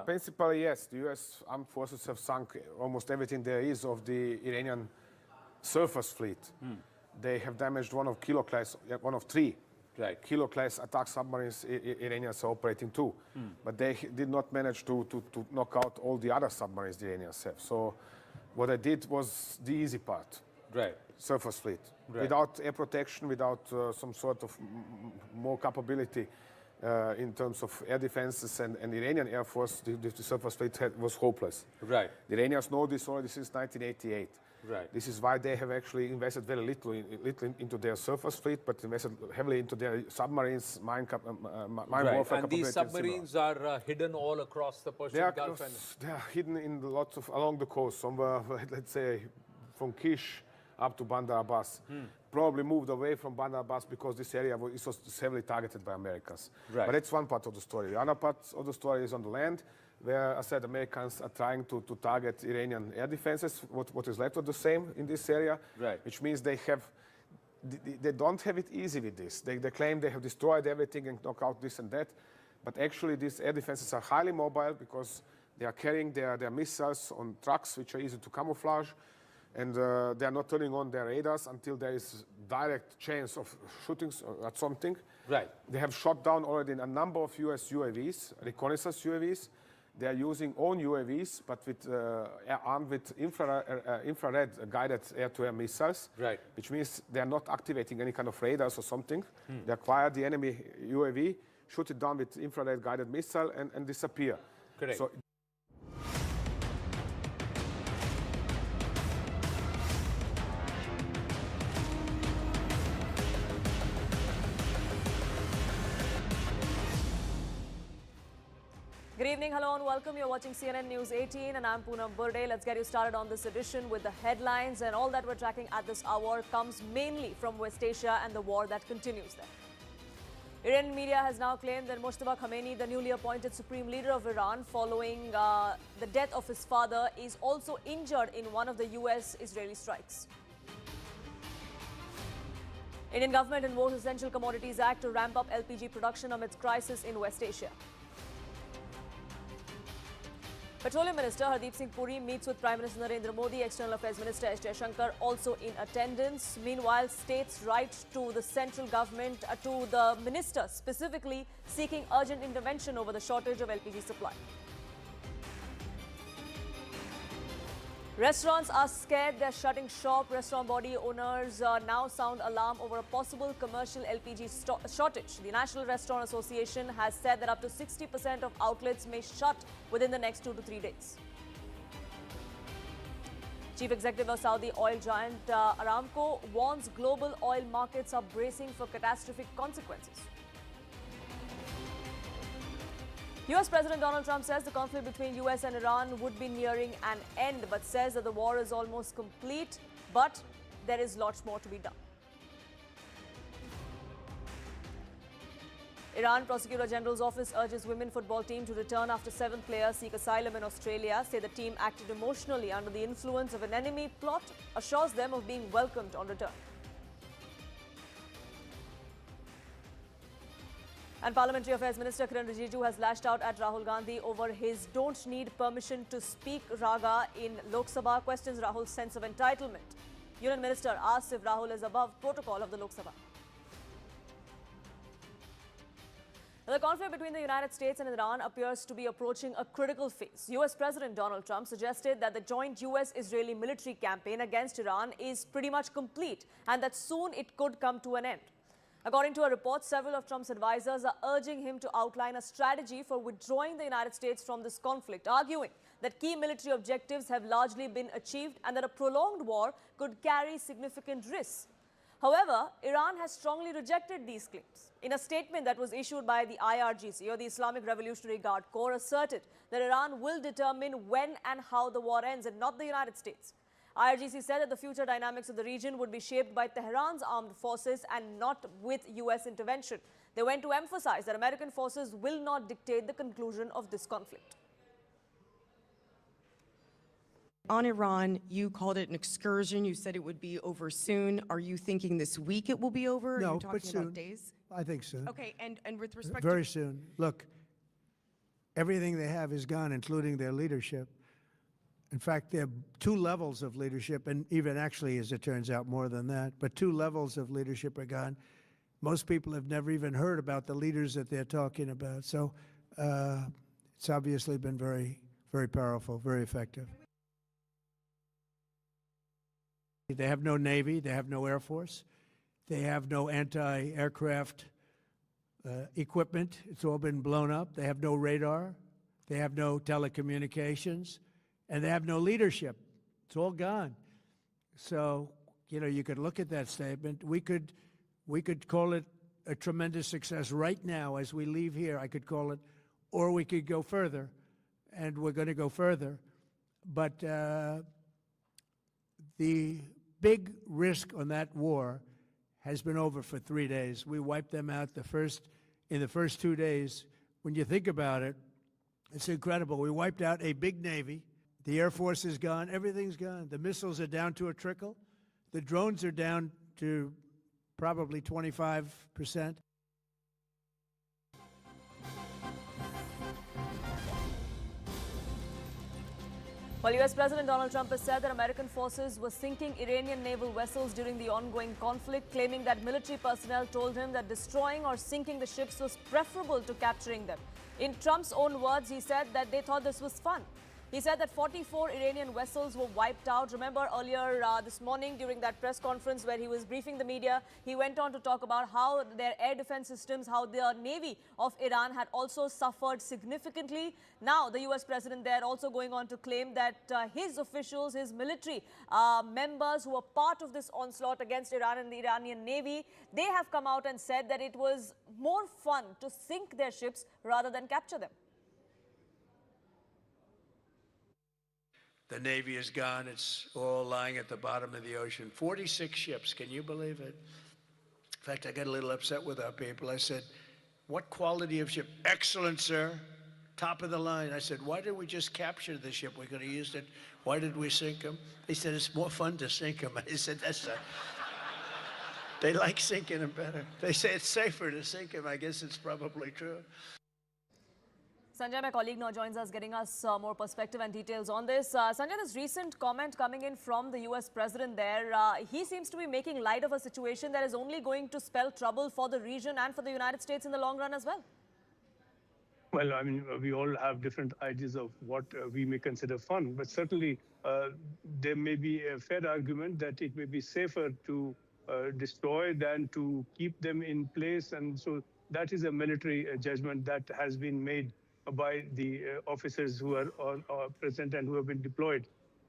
Principally, yes. The US armed forces have sunk almost everything there is of the Iranian surface fleet. They have damaged one of three kilo-class attack submarines Iranians are operating too. But they did not manage to knock out all the other submarines the Iranians have. So what I did was the easy part. Right. Surface fleet. Right. Without air protection, without some sort of more capability in terms of air defenses and Iranian Air Force, the surface fleet was hopeless. Right. The Iranians know this already since 1988. Right. This is why they have actually invested very little into their surface fleet, but invested heavily into their submarines, mine warfare and capabilities. these submarines are hidden all across the Persian Gulf. They are hidden in lots of along the coast, somewhere, let's say, from Kish up to Bandar Abbas. Probably moved away from Bandar Abbas because this area was heavily targeted by Americans. Right. But that's one part of the story. The other part of the story is on the land, where I said Americans are trying to target Iranian air defenses, what is left of the same in this area, which means they don't have it easy with this. They claim they have destroyed everything and knock out this and that, but actually these air defenses are highly mobile because they are carrying their missiles on trucks which are easy to camouflage, and they are not turning on their radars until there is direct chance of shootings at something. Right. They have shot down already a number of US UAVs, reconnaissance UAVs. They are using own UAVs, but armed with infrared guided air-to-air missiles, which means they are not activating any kind of radars or something. They acquire the enemy UAV, shoot it down with infrared guided missile, and disappear. Correct. So, Good evening, hello and welcome. You're watching CNN News 18 and I'm Poonam Burde. Let's get you started on this edition with the headlines, and all that we're tracking at this hour comes mainly from West Asia and the war that continues there. Iranian media has now claimed that Mojtaba Khamenei, the newly appointed supreme leader of Iran following the death of his father, is also injured in one of the US-Israeli strikes. Indian government invokes Essential Commodities Act to ramp up LPG production amidst crisis in West Asia. Petroleum Minister Hardeep Singh Puri meets with Prime Minister Narendra Modi. External Affairs Minister S. Jaishankar also in attendance. Meanwhile, states write to the central government, to the minister specifically, seeking urgent intervention over the shortage of LPG supply. Restaurants are scared they're shutting shop. Restaurant body owners now sound alarm over a possible commercial LPG shortage. The National Restaurant Association has said that up to 60% of outlets may shut within the next 2 to 3 days. Chief Executive of Saudi oil giant Aramco warns global oil markets are bracing for catastrophic consequences. US President Donald Trump says the conflict between US and Iran would be nearing an end, but says that the war is almost complete, but there is lots more to be done. Iran Prosecutor General's office urges women football team to return after 7 players seek asylum in Australia, say the team acted emotionally under the influence of an enemy plot, assures them of being welcomed on return. And Parliamentary Affairs Minister Kiran Rijiju has lashed out at Rahul Gandhi over his don't need permission to speak raga in Lok Sabha, questions Rahul's sense of entitlement. Union Minister asks if Rahul is above protocol of the Lok Sabha. Now, the conflict between the United States and Iran appears to be approaching a critical phase. US President Donald Trump suggested that the joint US-Israeli military campaign against Iran is pretty much complete and that soon it could come to an end. According to a report, several of Trump's advisors are urging him to outline a strategy for withdrawing the United States from this conflict, arguing that key military objectives have largely been achieved and that a prolonged war could carry significant risks. However, Iran has strongly rejected these claims. In a statement that was issued by the IRGC, or the Islamic Revolutionary Guard Corps, asserted that Iran will determine when and how the war ends and not the United States. IRGC said that the future dynamics of the region would be shaped by Tehran's armed forces and not with US intervention. They went to emphasize that American forces will not dictate the conclusion of this conflict. On Iran, you called it an excursion. You said it would be over soon. Are you thinking this week it will be over? Are No, you talking but soon. about days? I think soon. Okay, and with respect Very to... soon. Look, everything they have is gone, including their leadership. In fact, there are two levels of leadership, and even actually, as it turns out, more than that. But two levels of leadership are gone. Most people have never even heard about the leaders that they're talking about. So it's obviously been very, very powerful, very effective. They have no Navy. They have no Air Force. They have no anti-aircraft equipment. It's all been blown up. They have no radar. They have no telecommunications. And they have no leadership. It's all gone. So, you could look at that statement. We could call it a tremendous success right now as we leave here. I could call it, or we could go further, and we're going to go further. But the big risk on that war has been over for 3 days. We wiped them out in the first 2 days. When you think about it, it's incredible. We wiped out a big Navy. The Air Force is gone. Everything's gone. The missiles are down to a trickle. The drones are down to probably 25%. Well, U.S. President Donald Trump has said that American forces were sinking Iranian naval vessels during the ongoing conflict, claiming that military personnel told him that destroying or sinking the ships was preferable to capturing them. In Trump's own words, he said that they thought this was fun. He said that 44 Iranian vessels were wiped out. Remember earlier this morning during that press conference where he was briefing the media, he went on to talk about how their air defense systems, how the Navy of Iran had also suffered significantly. Now, the U.S. president there also going on to claim that his officials, his military members who were part of this onslaught against Iran and the Iranian Navy, they have come out and said that it was more fun to sink their ships rather than capture them. The Navy is gone. It's all lying at the bottom of the ocean. 46 ships. Can you believe it? In fact, I got a little upset with our people. I said, what quality of ship? Excellent, sir. Top of the line. I said, why didn't we just capture the ship? We could have used it. Why did we sink them? They said, it's more fun to sink them. I said, they like sinking them better. They say it's safer to sink them. I guess it's probably true. Sanjay, my colleague, now joins us, getting us more perspective and details on this. Sanjay, this recent comment coming in from the U.S. president there, he seems to be making light of a situation that is only going to spell trouble for the region and for the United States in the long run as well. Well, I mean, we all have different ideas of what we may consider fun, but certainly there may be a fair argument that it may be safer to destroy than to keep them in place. And so that is a military judgment that has been made by the officers who are present and who have been deployed.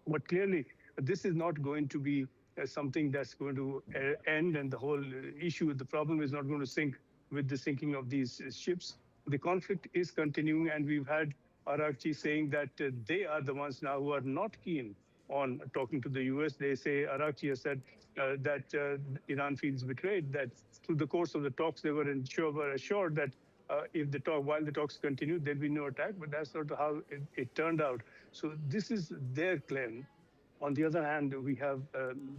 But clearly, this is not going to be something that's going to end, and the whole issue, the problem is not going to sink with the sinking of these ships. The conflict is continuing, and we've had Arakchi saying that they are the ones now who are not keen on talking to the U.S. They say, Arakchi has said that Iran feels betrayed, that through the course of the talks, they were assured that while the talks continue, there'll be no attack, but that's not how it turned out. So this is their claim. On the other hand, we have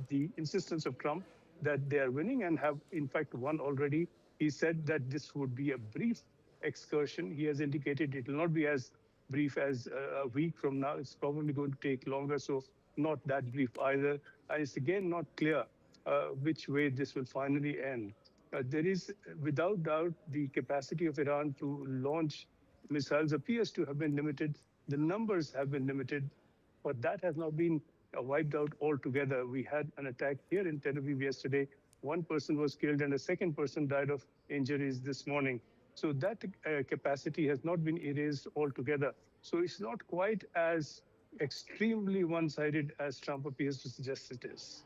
the insistence of Trump that they are winning and have, in fact, won already. He said that this would be a brief excursion. He has indicated it will not be as brief as a week from now. It's probably going to take longer, so not that brief either. And it's again not clear which way this will finally end. There is, without doubt, the capacity of Iran to launch missiles appears to have been limited. The numbers have been limited, but that has not been wiped out altogether. We had an attack here in Tel Aviv yesterday. One person was killed and a second person died of injuries this morning. So that capacity has not been erased altogether. So it's not quite as extremely one-sided as Trump appears to suggest it is.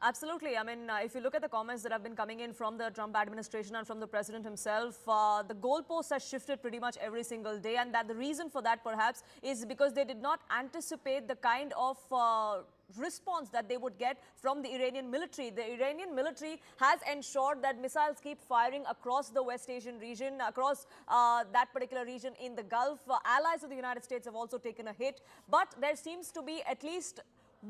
Absolutely. I mean, if you look at the comments that have been coming in from the Trump administration and from the president himself, the goalpost has shifted pretty much every single day. And that the reason for that, perhaps, is because they did not anticipate the kind of response that they would get from the Iranian military. The Iranian military has ensured that missiles keep firing across the West Asian region, across that particular region in the Gulf. Allies of the United States have also taken a hit. But there seems to be at least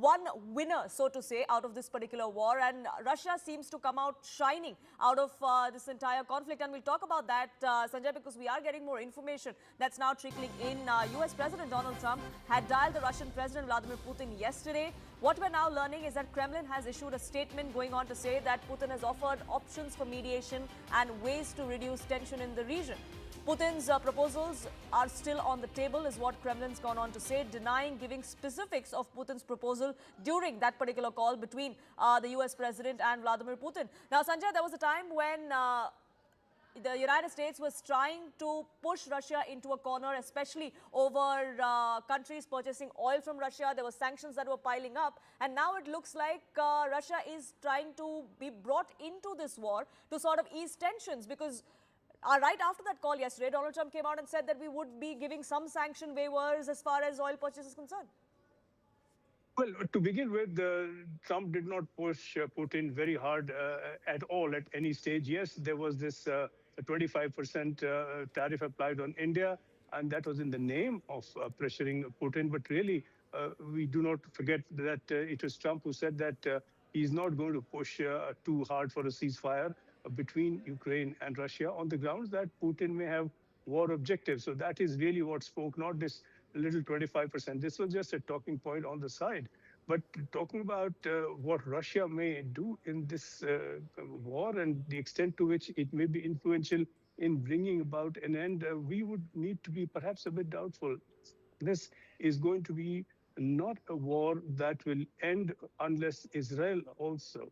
one winner, so to say, out of this particular war, and Russia seems to come out shining out of this entire conflict. And we'll talk about that, Sanjay, because we are getting more information that's now trickling in. US President Donald Trump had dialed the Russian President Vladimir Putin yesterday. What we're now learning is that Kremlin has issued a statement going on to say that Putin has offered options for mediation and ways to reduce tension in the region. Putin's proposals are still on the table, is what Kremlin's gone on to say, denying giving specifics of Putin's proposal during that particular call between the US President and Vladimir Putin. Now, Sanjay, there was a time when the United States was trying to push Russia into a corner, especially over countries purchasing oil from Russia. There were sanctions that were piling up. And now it looks like Russia is trying to be brought into this war to sort of ease tensions, because right after that call yesterday, Donald Trump came out and said that we would be giving some sanction waivers as far as oil purchase is concerned. Well, to begin with, Trump did not push Putin very hard at all at any stage. Yes, there was this 25% tariff applied on India, and that was in the name of pressuring Putin. But really, we do not forget that it was Trump who said that he's not going to push too hard for a ceasefire between Ukraine and Russia on the grounds that Putin may have war objectives. So that is really what spoke, not this little 25%. This was just a talking point on the side. But talking about what Russia may do in this war and the extent to which it may be influential in bringing about an end, we would need to be perhaps a bit doubtful. This is going to be not a war that will end unless Israel also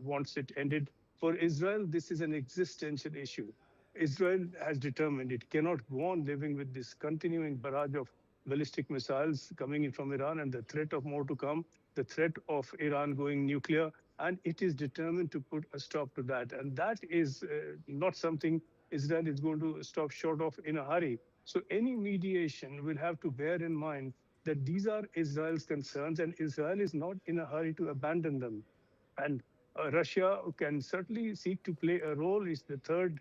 wants it ended. For Israel, this is an existential issue. Israel has determined it cannot go on living with this continuing barrage of ballistic missiles coming in from Iran and the threat of more to come, the threat of Iran going nuclear, and it is determined to put a stop to that. And that is not something Israel is going to stop short of in a hurry. So any mediation will have to bear in mind that these are Israel's concerns, and Israel is not in a hurry to abandon them. And Russia can certainly seek to play a role, is the third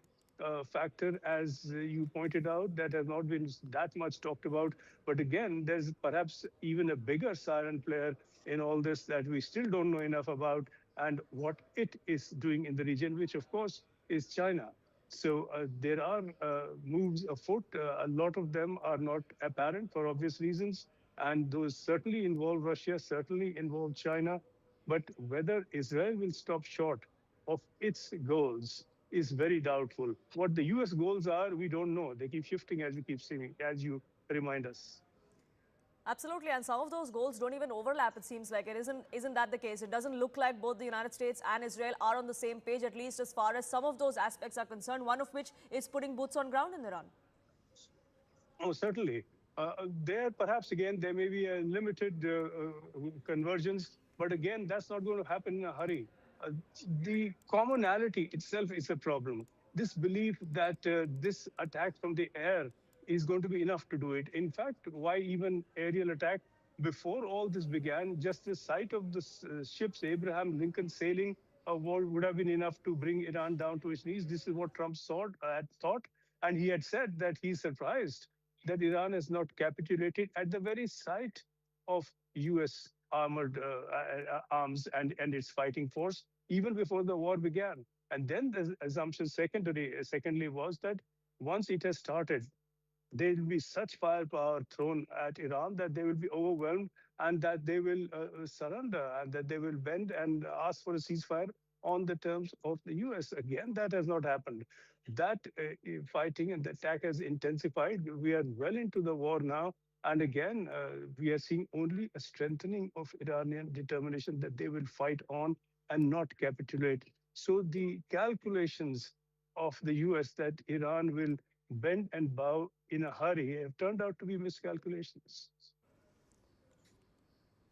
factor, as you pointed out, that has not been that much talked about. But again, there's perhaps even a bigger silent player in all this that we still don't know enough about, and what it is doing in the region, which of course is China. So there are moves afoot. A lot of them are not apparent for obvious reasons, and those certainly involve Russia, certainly involve China. But whether Israel will stop short of its goals is very doubtful. What the US goals are, we don't know. They keep shifting, as you keep saying, as you remind us. Absolutely, and some of those goals don't even overlap, it seems like. Isn't that the case? It doesn't look like both the United States and Israel are on the same page, at least as far as some of those aspects are concerned, one of which is putting boots on ground in Iran. Oh, certainly. There, perhaps, again, there may be a limited convergence, but again, that's not going to happen in a hurry. The commonality itself is a problem. This belief that this attack from the air is going to be enough to do it. In fact, why even aerial attack? Before all this began, just the sight of the ships, Abraham Lincoln sailing, would have been enough to bring Iran down to its knees. This is what Trump had thought. And he had said that he's surprised that Iran has not capitulated at the very sight of US armored arms and its fighting force, even before the war began. And then the assumption secondly was that once it has started, there will be such firepower thrown at Iran that they will be overwhelmed and that they will surrender and that they will bend and ask for a ceasefire on the terms of the US. Again, that has not happened. That fighting and the attack has intensified. We are well into the war now. And again, we are seeing only a strengthening of Iranian determination that they will fight on and not capitulate. So the calculations of the US that Iran will bend and bow in a hurry have turned out to be miscalculations.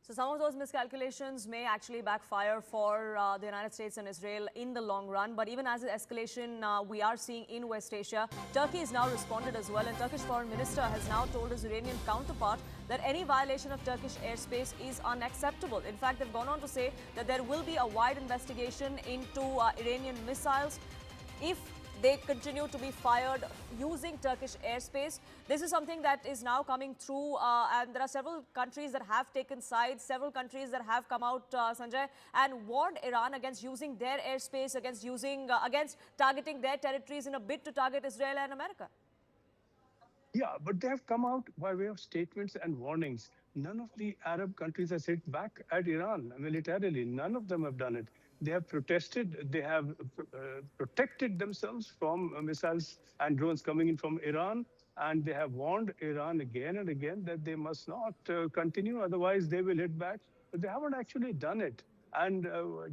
So some of those miscalculations may actually backfire for the United States and Israel in the long run. But even as the escalation we are seeing in West Asia, Turkey has now responded as well. And Turkish foreign minister has now told his Iranian counterpart that any violation of Turkish airspace is unacceptable. In fact, they've gone on to say that there will be a wide investigation into Iranian missiles. If they continue to be fired using Turkish airspace. This is something that is now coming through, and there are several countries that have taken sides, several countries that have come out, Sanjay, and warned Iran against using their airspace, against targeting their territories in a bid to target Israel and America. Yeah, but they have come out by way of statements and warnings. None of the Arab countries has hit back at Iran militarily. None of them have done it. They have protested. They have protected themselves from missiles and drones coming in from Iran. And they have warned Iran again and again that they must not continue, otherwise they will hit back. But they haven't actually done it. And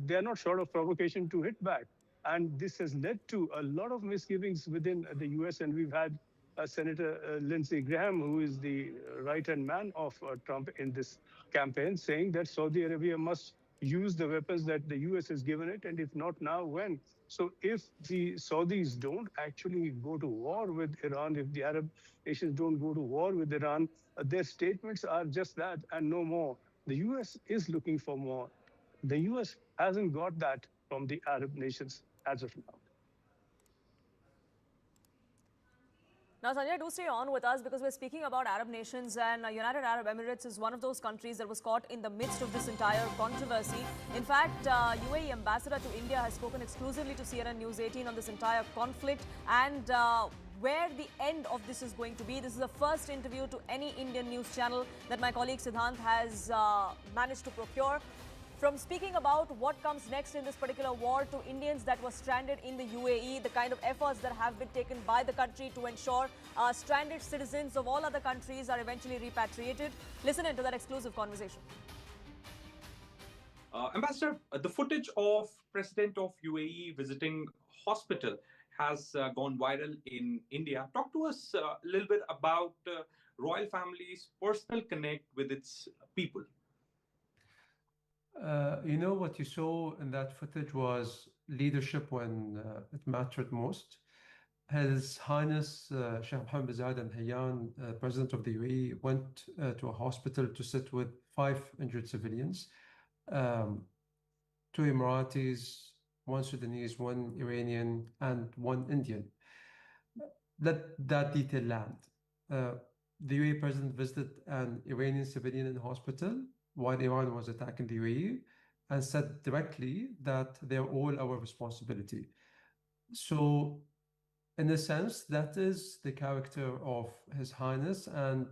they are not short of provocation to hit back. And this has led to a lot of misgivings within the US. And we've had Senator Lindsey Graham, who is the right-hand man of Trump in this campaign, saying that Saudi Arabia must use the weapons that the US has given it, and if not now, when? So if the Saudis don't actually go to war with Iran, if the Arab nations don't go to war with Iran, their statements are just that and no more. The US is looking for more. The US hasn't got that from the Arab nations as of now. Now, Sanjay, do stay on with us because we're speaking about Arab nations, and United Arab Emirates is one of those countries that was caught in the midst of this entire controversy. In fact, UAE ambassador to India has spoken exclusively to CNN News 18 on this entire conflict and where the end of this is going to be. This is the first interview to any Indian news channel that my colleague Siddhant has managed to procure. From speaking about what comes next in this particular war to Indians that were stranded in the UAE, the kind of efforts that have been taken by the country to ensure stranded citizens of all other countries are eventually repatriated. Listen into that exclusive conversation. Ambassador, the footage of President of UAE visiting hospital has gone viral in India. Talk to us a little bit about royal family's personal connect with its people. What you saw in that footage was leadership when it mattered most. His Highness Sheikh Mohammed bin Zayed Al Nahyan, President of the UAE, went to a hospital to sit with 5 injured civilians, 2 Emiratis, 1 Sudanese, 1 Iranian, and 1 Indian. Let that detail land. The UAE President visited an Iranian civilian in hospital while Iran was attacking the UAE and said directly that they're all our responsibility. So, in a sense, that is the character of His Highness and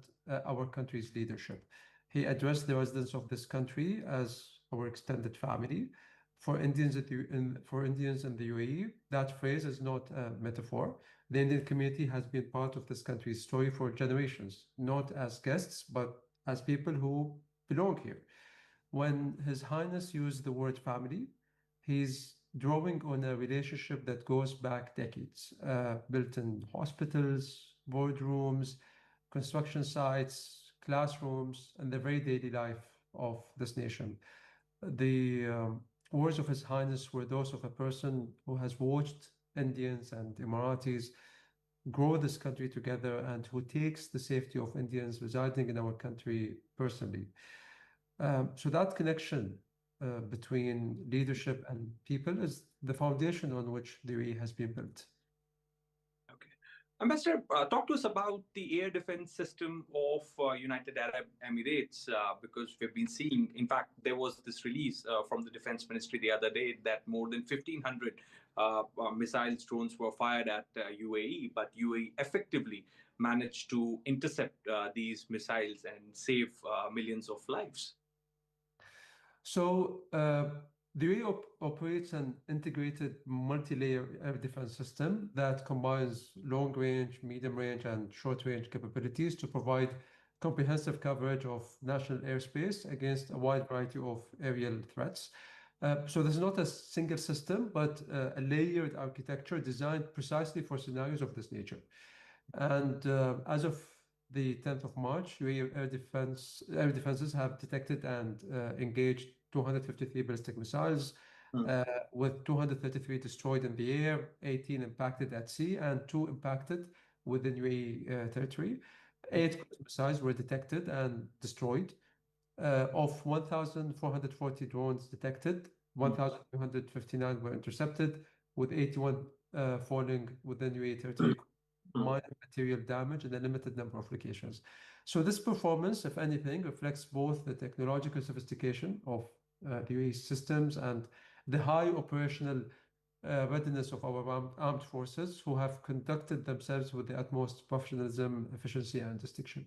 our country's leadership. He addressed the residents of this country as our extended family. For Indians in the UAE, that phrase is not a metaphor. The Indian community has been part of this country's story for generations, not as guests, but as people who belong here. When His Highness used the word family, he's drawing on a relationship that goes back decades, built in hospitals, boardrooms, construction sites, classrooms, and the very daily life of this nation. The words of His Highness were those of a person who has watched Indians and Emiratis grow this country together and who takes the safety of Indians residing in our country personally. So that connection between leadership and people is the foundation on which the UAE has been built. Okay. Ambassador, talk to us about the air defense system of United Arab Emirates, because we've been seeing, in fact, there was this release from the Defense Ministry the other day that more than 1,500 missiles, drones were fired at UAE, but UAE effectively managed to intercept these missiles and save millions of lives. So the UAE operates an integrated multi-layer air defense system that combines long-range, medium-range, and short-range capabilities to provide comprehensive coverage of national airspace against a wide variety of aerial threats. So there's not a single system, but a layered architecture designed precisely for scenarios of this nature. And as of the 10th of March, UAE air defenses have detected and engaged 253 ballistic missiles, with 233 destroyed in the air, 18 impacted at sea, and 2 impacted within UAE territory. 8 missiles were detected and destroyed. Of 1,440 drones detected, 1,259 were intercepted, with 81 falling within UAE territory, minor material damage in a limited number of locations. So this performance, if anything, reflects both the technological sophistication of the UAE systems and the high operational readiness of our armed forces, who have conducted themselves with the utmost professionalism, efficiency, and distinction.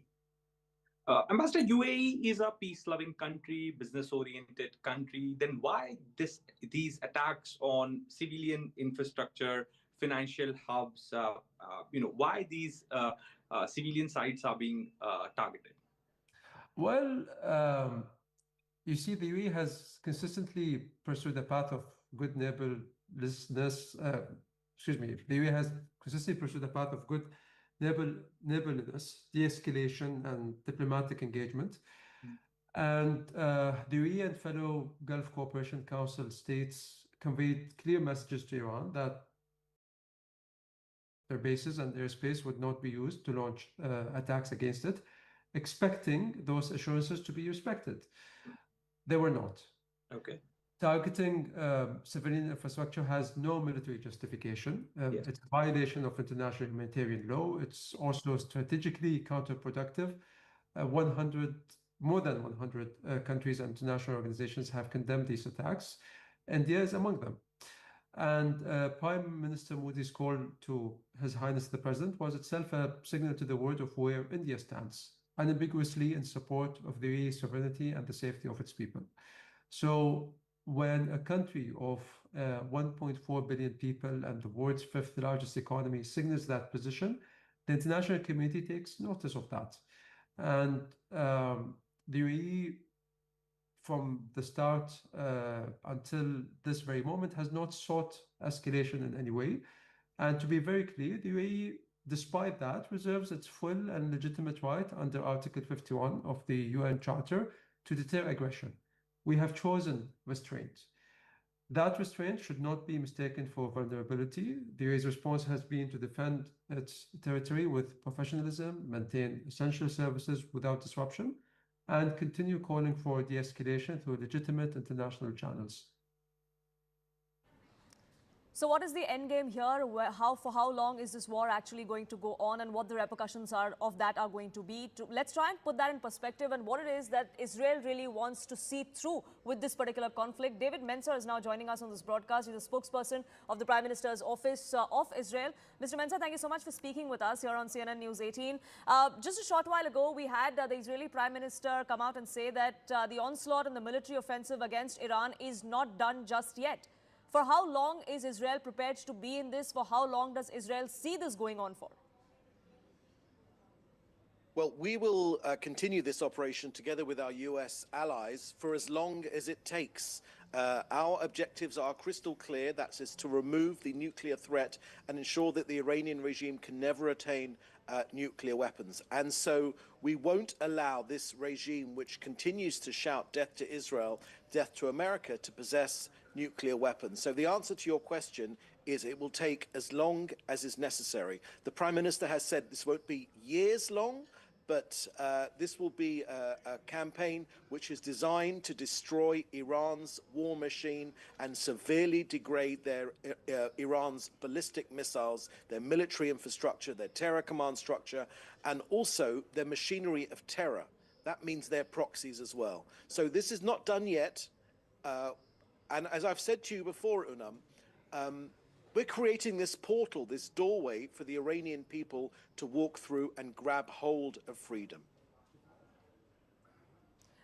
Ambassador, UAE is a peace-loving country, business-oriented country. Then why these attacks on civilian infrastructure, financial hubs? Why these civilian sites are being targeted? Well, you see, the UAE has consistently pursued a path of good neighborliness. The UAE has consistently pursued a path of good neighborliness, de-escalation, and diplomatic engagement. And the UAE and fellow Gulf Cooperation Council states conveyed clear messages to Iran that their bases and airspace would not be used to launch attacks against it, expecting those assurances to be respected. They were not. Okay. Targeting civilian infrastructure has no military justification. Yes. It's a violation of international humanitarian law. It's also strategically counterproductive. More than 100 countries and international organizations have condemned these attacks. India is among them. And Prime Minister Modi's call to His Highness the President was itself a signal to the world of where India stands, unambiguously in support of the UAE's sovereignty and the safety of its people. So when a country of 1.4 billion people and the world's fifth largest economy signals that position, the international community takes notice of that. And the UAE, from the start until this very moment, has not sought escalation in any way. And to be very clear, the UAE, despite that, reserves its full and legitimate right under Article 51 of the UN Charter to deter aggression. We have chosen restraint. That restraint should not be mistaken for vulnerability. The UAE's response has been to defend its territory with professionalism, maintain essential services without disruption, and continue calling for de-escalation through legitimate international channels. So what is the end game here? For how long is this war actually going to go on, and what the repercussions of that are going to be? Let's try and put that in perspective and what it is that Israel really wants to see through with this particular conflict. David Mensah is now joining us on this broadcast. He's a spokesperson of the Prime Minister's Office of Israel. Mr. Mensah, thank you so much for speaking with us here on CNN News 18. Just a short while ago, we had the Israeli Prime Minister come out and say that the onslaught and the military offensive against Iran is not done just yet. For how long is Israel prepared to be in this? For how long does Israel see this going on for? Well, we will continue this operation together with our US allies for as long as it takes. Our objectives are crystal clear. That is to remove the nuclear threat and ensure that the Iranian regime can never attain nuclear weapons. And so we won't allow this regime, which continues to shout death to Israel, death to America, to possess nuclear weapons. So the answer to your question is it will take as long as is necessary. The Prime Minister has said this won't be years long, but this will be a campaign which is designed to destroy Iran's war machine and severely degrade Iran's ballistic missiles, their military infrastructure, their terror command structure, and also their machinery of terror. That means their proxies as well. So this is not done yet. And as I've said to you before, Unam, we're creating this portal, this doorway for the Iranian people to walk through and grab hold of freedom.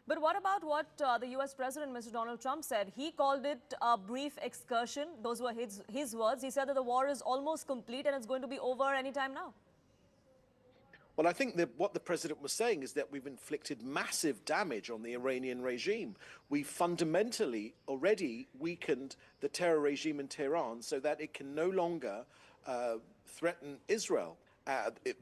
But what about what the US President, Mr. Donald Trump, said? He called it a brief excursion. Those were his words. He said that the war is almost complete and it's going to be over anytime now. Well, I think that what the president was saying is that we've inflicted massive damage on the Iranian regime. We fundamentally already weakened the terror regime in Tehran so that it can no longer threaten Israel.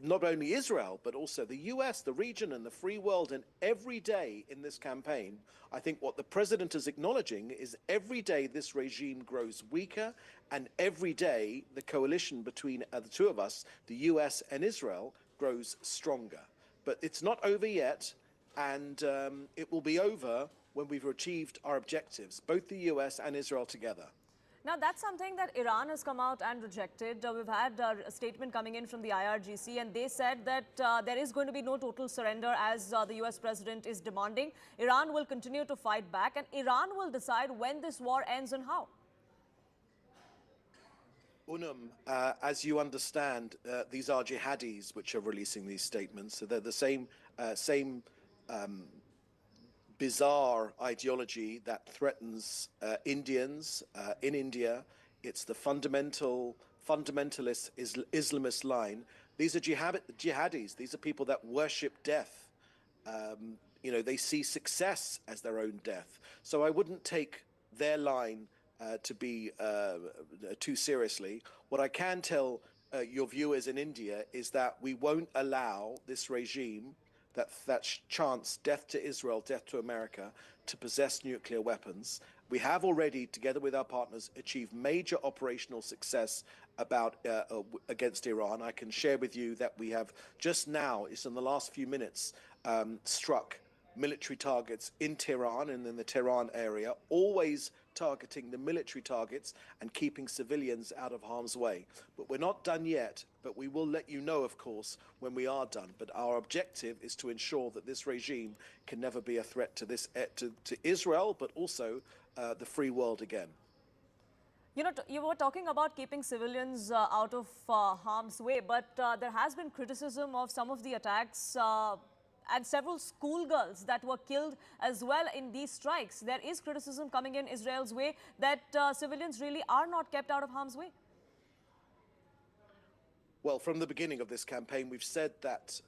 Not only Israel, but also the US, the region, and the free world. And every day in this campaign, I think what the president is acknowledging is every day this regime grows weaker, and every day the coalition between the two of us, the US and Israel, grows stronger. But it's not over yet, and it will be over when we've achieved our objectives, both the US and Israel together. Now, that's something that Iran has come out and rejected. We've had a statement coming in from the IRGC, and they said that there is going to be no total surrender as the US president is demanding. Iran will continue to fight back, and Iran will decide when this war ends and how. As you understand, these are jihadis which are releasing these statements. So they're the same bizarre ideology that threatens Indians in India. It's the fundamentalist Islamist line. These are jihadis. These are people that worship death. They see success as their own death. So I wouldn't take their line to be too seriously. What I can tell your viewers in India is that we won't allow this regime that chants death to Israel, death to America, to possess nuclear weapons. We have already, together with our partners, achieved major operational success against Iran. I can share with you that we have just now, it's in the last few minutes, struck military targets in Tehran and in the Tehran area, always targeting the military targets and keeping civilians out of harm's way. But we're not done yet, but we will let you know, of course, when we are done. But our objective is to ensure that this regime can never be a threat to Israel, but also the free world again. You were talking about keeping civilians out of harm's way, but there has been criticism of some of the attacks and several schoolgirls that were killed as well in these strikes. There is criticism coming in Israel's way that civilians really are not kept out of harm's way. Well, from the beginning of this campaign, we've said that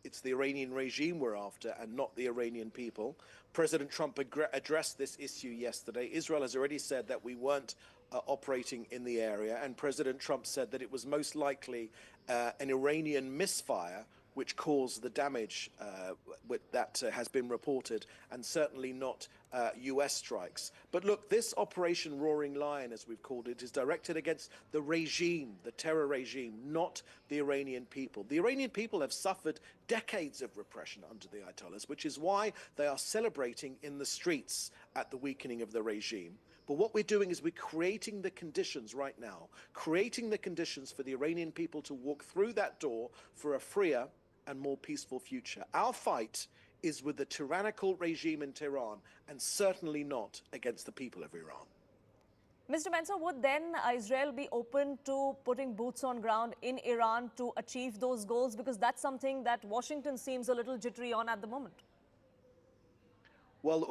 it's the Iranian regime we're after and not the Iranian people. President Trump addressed this issue yesterday. Israel has already said that we weren't operating in the area, and President Trump said that it was most likely an Iranian misfire which caused the damage that has been reported, and certainly not US strikes. But look, this Operation Roaring Lion, as we've called it, is directed against the regime, the terror regime, not the Iranian people. The Iranian people have suffered decades of repression under the Ayatollahs, which is why they are celebrating in the streets at the weakening of the regime. But what we're doing is we're creating the conditions right now, creating the conditions for the Iranian people to walk through that door for a freer and more peaceful future. Our fight is with the tyrannical regime in Tehran, and certainly not against the people of Iran. Mr. Mensah, would then Israel be open to putting boots on ground in Iran to achieve those goals? Because that's something that Washington seems a little jittery on at the moment. Well,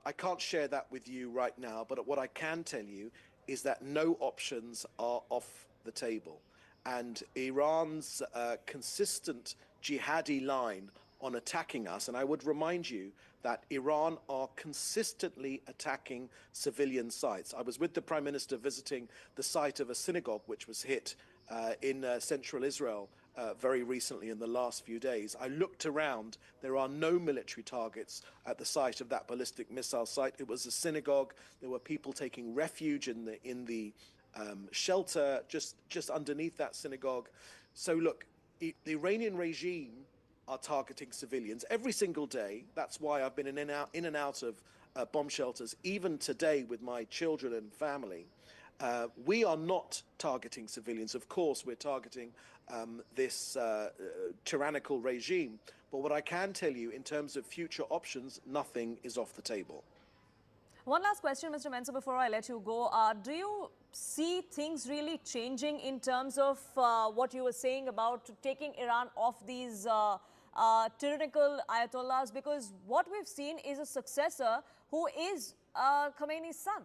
I can't share that with you right now, but what I can tell you is that no options are off the table. And Iran's consistent jihadi line on attacking us, and I would remind you that Iran are consistently attacking civilian sites. I was with the Prime Minister visiting the site of a synagogue which was hit in central Israel very recently in the last few days. I looked around, there are no military targets at the site of that ballistic missile site. It was a synagogue. There were people taking refuge in the shelter just underneath that synagogue. So look, the Iranian regime are targeting civilians every single day. That's why I've been in and out of bomb shelters, even today with my children and family. We are not targeting civilians. Of course, we're targeting this tyrannical regime. But what I can tell you in terms of future options, nothing is off the table. One last question, Mr. Mensah, before I let you go. Do you see things really changing in terms of what you were saying about taking Iran off these tyrannical ayatollahs? Because what we've seen is a successor who is Khamenei's son.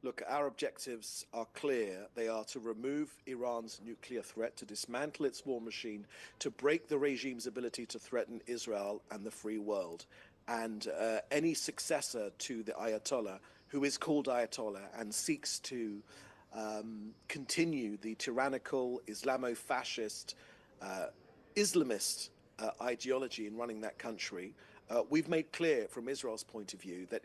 Look, our objectives are clear. They are to remove Iran's nuclear threat, to dismantle its war machine, to break the regime's ability to threaten Israel and the free world. And any successor to the Ayatollah, who is called Ayatollah and seeks to continue the tyrannical, Islamo-fascist, Islamist ideology in running that country, we've made clear from Israel's point of view that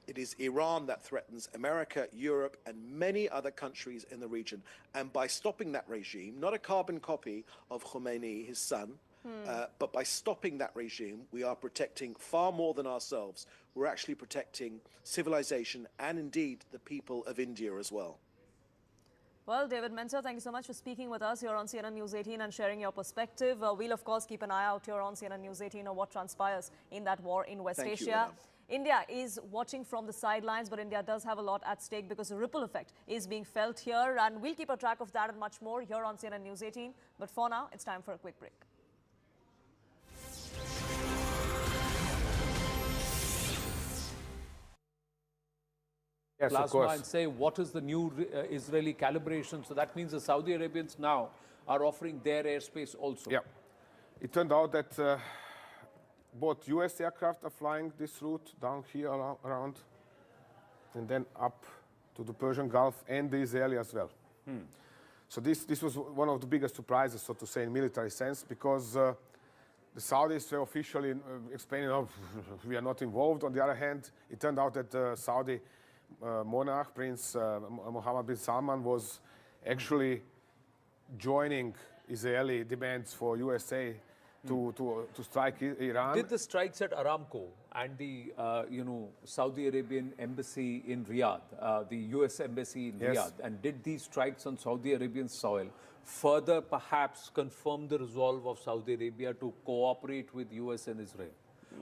it is Iran that threatens America, Europe, and many other countries in the region. And by stopping that regime, not a carbon copy of Khomeini, his son, But by stopping that regime, we are protecting far more than ourselves. We're actually protecting civilization and indeed the people of India as well. Well, David Mensah, thank you so much for speaking with us here on CNN News 18 and sharing your perspective. We'll, of course, keep an eye out here on CNN News 18 on what transpires in that war in West Thank Asia. you, India is watching from the sidelines, but India does have a lot at stake because the ripple effect is being felt here. And we'll keep a track of that and much more here on CNN News 18. But for now, it's time for a quick break. Yes, of plasma course. and say what is the new Israeli calibration. So that means the Saudi Arabians now are offering their airspace also. Yeah. It turned out that both US aircraft are flying this route down here around and then up to the Persian Gulf and the Israeli as well. So this was one of the biggest surprises, so to say, in military sense, because the Saudis were officially explaining, oh, we are not involved. On the other hand, it turned out that the Saudi monarch, Prince Mohammed bin Salman, was actually joining Israeli demands for USA to strike Iran. Did the strikes at Aramco and the Saudi Arabian embassy in Riyadh, the US embassy in Riyadh, and did these strikes on Saudi Arabian soil further perhaps confirm the resolve of Saudi Arabia to cooperate with US and Israel?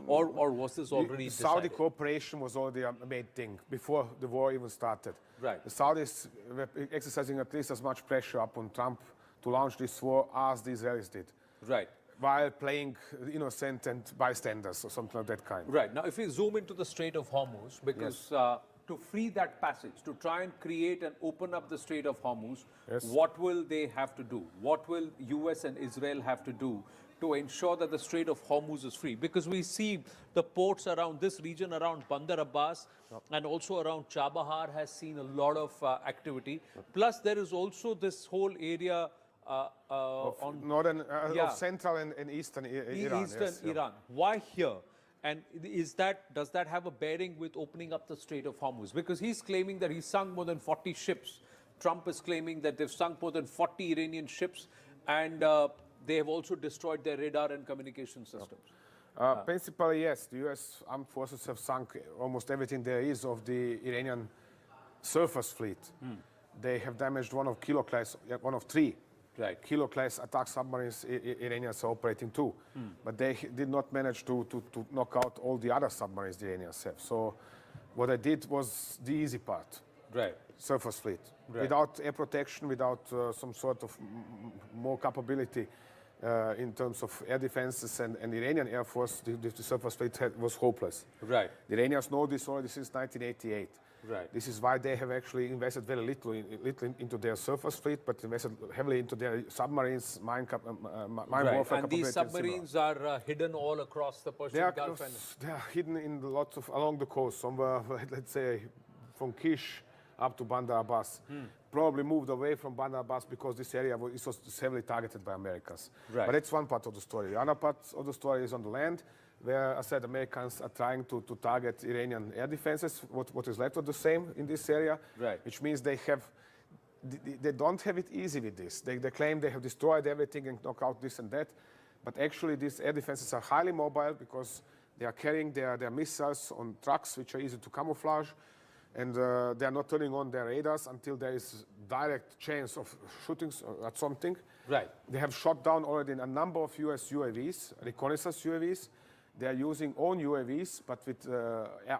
Or was this already the decided? Saudi cooperation was already a main thing before the war even started. Right. The Saudis were exercising at least as much pressure upon Trump to launch this war as the Israelis did. Right. While playing innocent and bystanders or something of that kind. Right. Now, if we zoom into the Strait of Hormuz, because to free that passage, to try and create and open up the Strait of Hormuz, what will they have to do? What will US and Israel have to do to ensure that the Strait of Hormuz is free? Because we see the ports around this region, around Bandar Abbas, and also around Chabahar has seen a lot of activity. Plus, there is also this whole area on northern, of central and eastern Iran. Eastern Iran. Why here? And does that have a bearing with opening up the Strait of Hormuz? Because he's claiming that he sunk more than 40 ships. Trump is claiming that they've sunk more than 40 Iranian ships, and they have also destroyed their radar and communication systems. Principally, yes. The U.S. armed forces have sunk almost everything there is of the Iranian surface fleet. They have damaged one of three Kilo-class attack submarines Iranians are operating too. But they did not manage to knock out all the other submarines the Iranians have. So what they did was the easy part. Right. Surface fleet. Right. Without air protection, without some sort of more capability in terms of air defenses and the Iranian Air Force, the surface fleet was hopeless. Right. The Iranians know this already since 1988. Right. This is why they have actually invested very little into their surface fleet, but invested heavily into their submarines, mine warfare and these submarines are hidden all across the Persian Gulf. They are hidden in lots of along the coast, somewhere, let's say, from Kish up to Bandar Abbas. Probably moved away from Bandar Abbas because this area was heavily targeted by Americans. Right. But that's one part of the story. The other part of the story is on the land, where I said Americans are trying to target Iranian air defenses, what is left of the same in this area, which means they don't have it easy with this. They claim they have destroyed everything and knock out this and that, but actually these air defenses are highly mobile because they are carrying their missiles on trucks which are easy to camouflage, and they are not turning on their radars until there is direct chance of shootings at something. Right. They have shot down already a number of US UAVs, reconnaissance UAVs. They are using own UAVs, but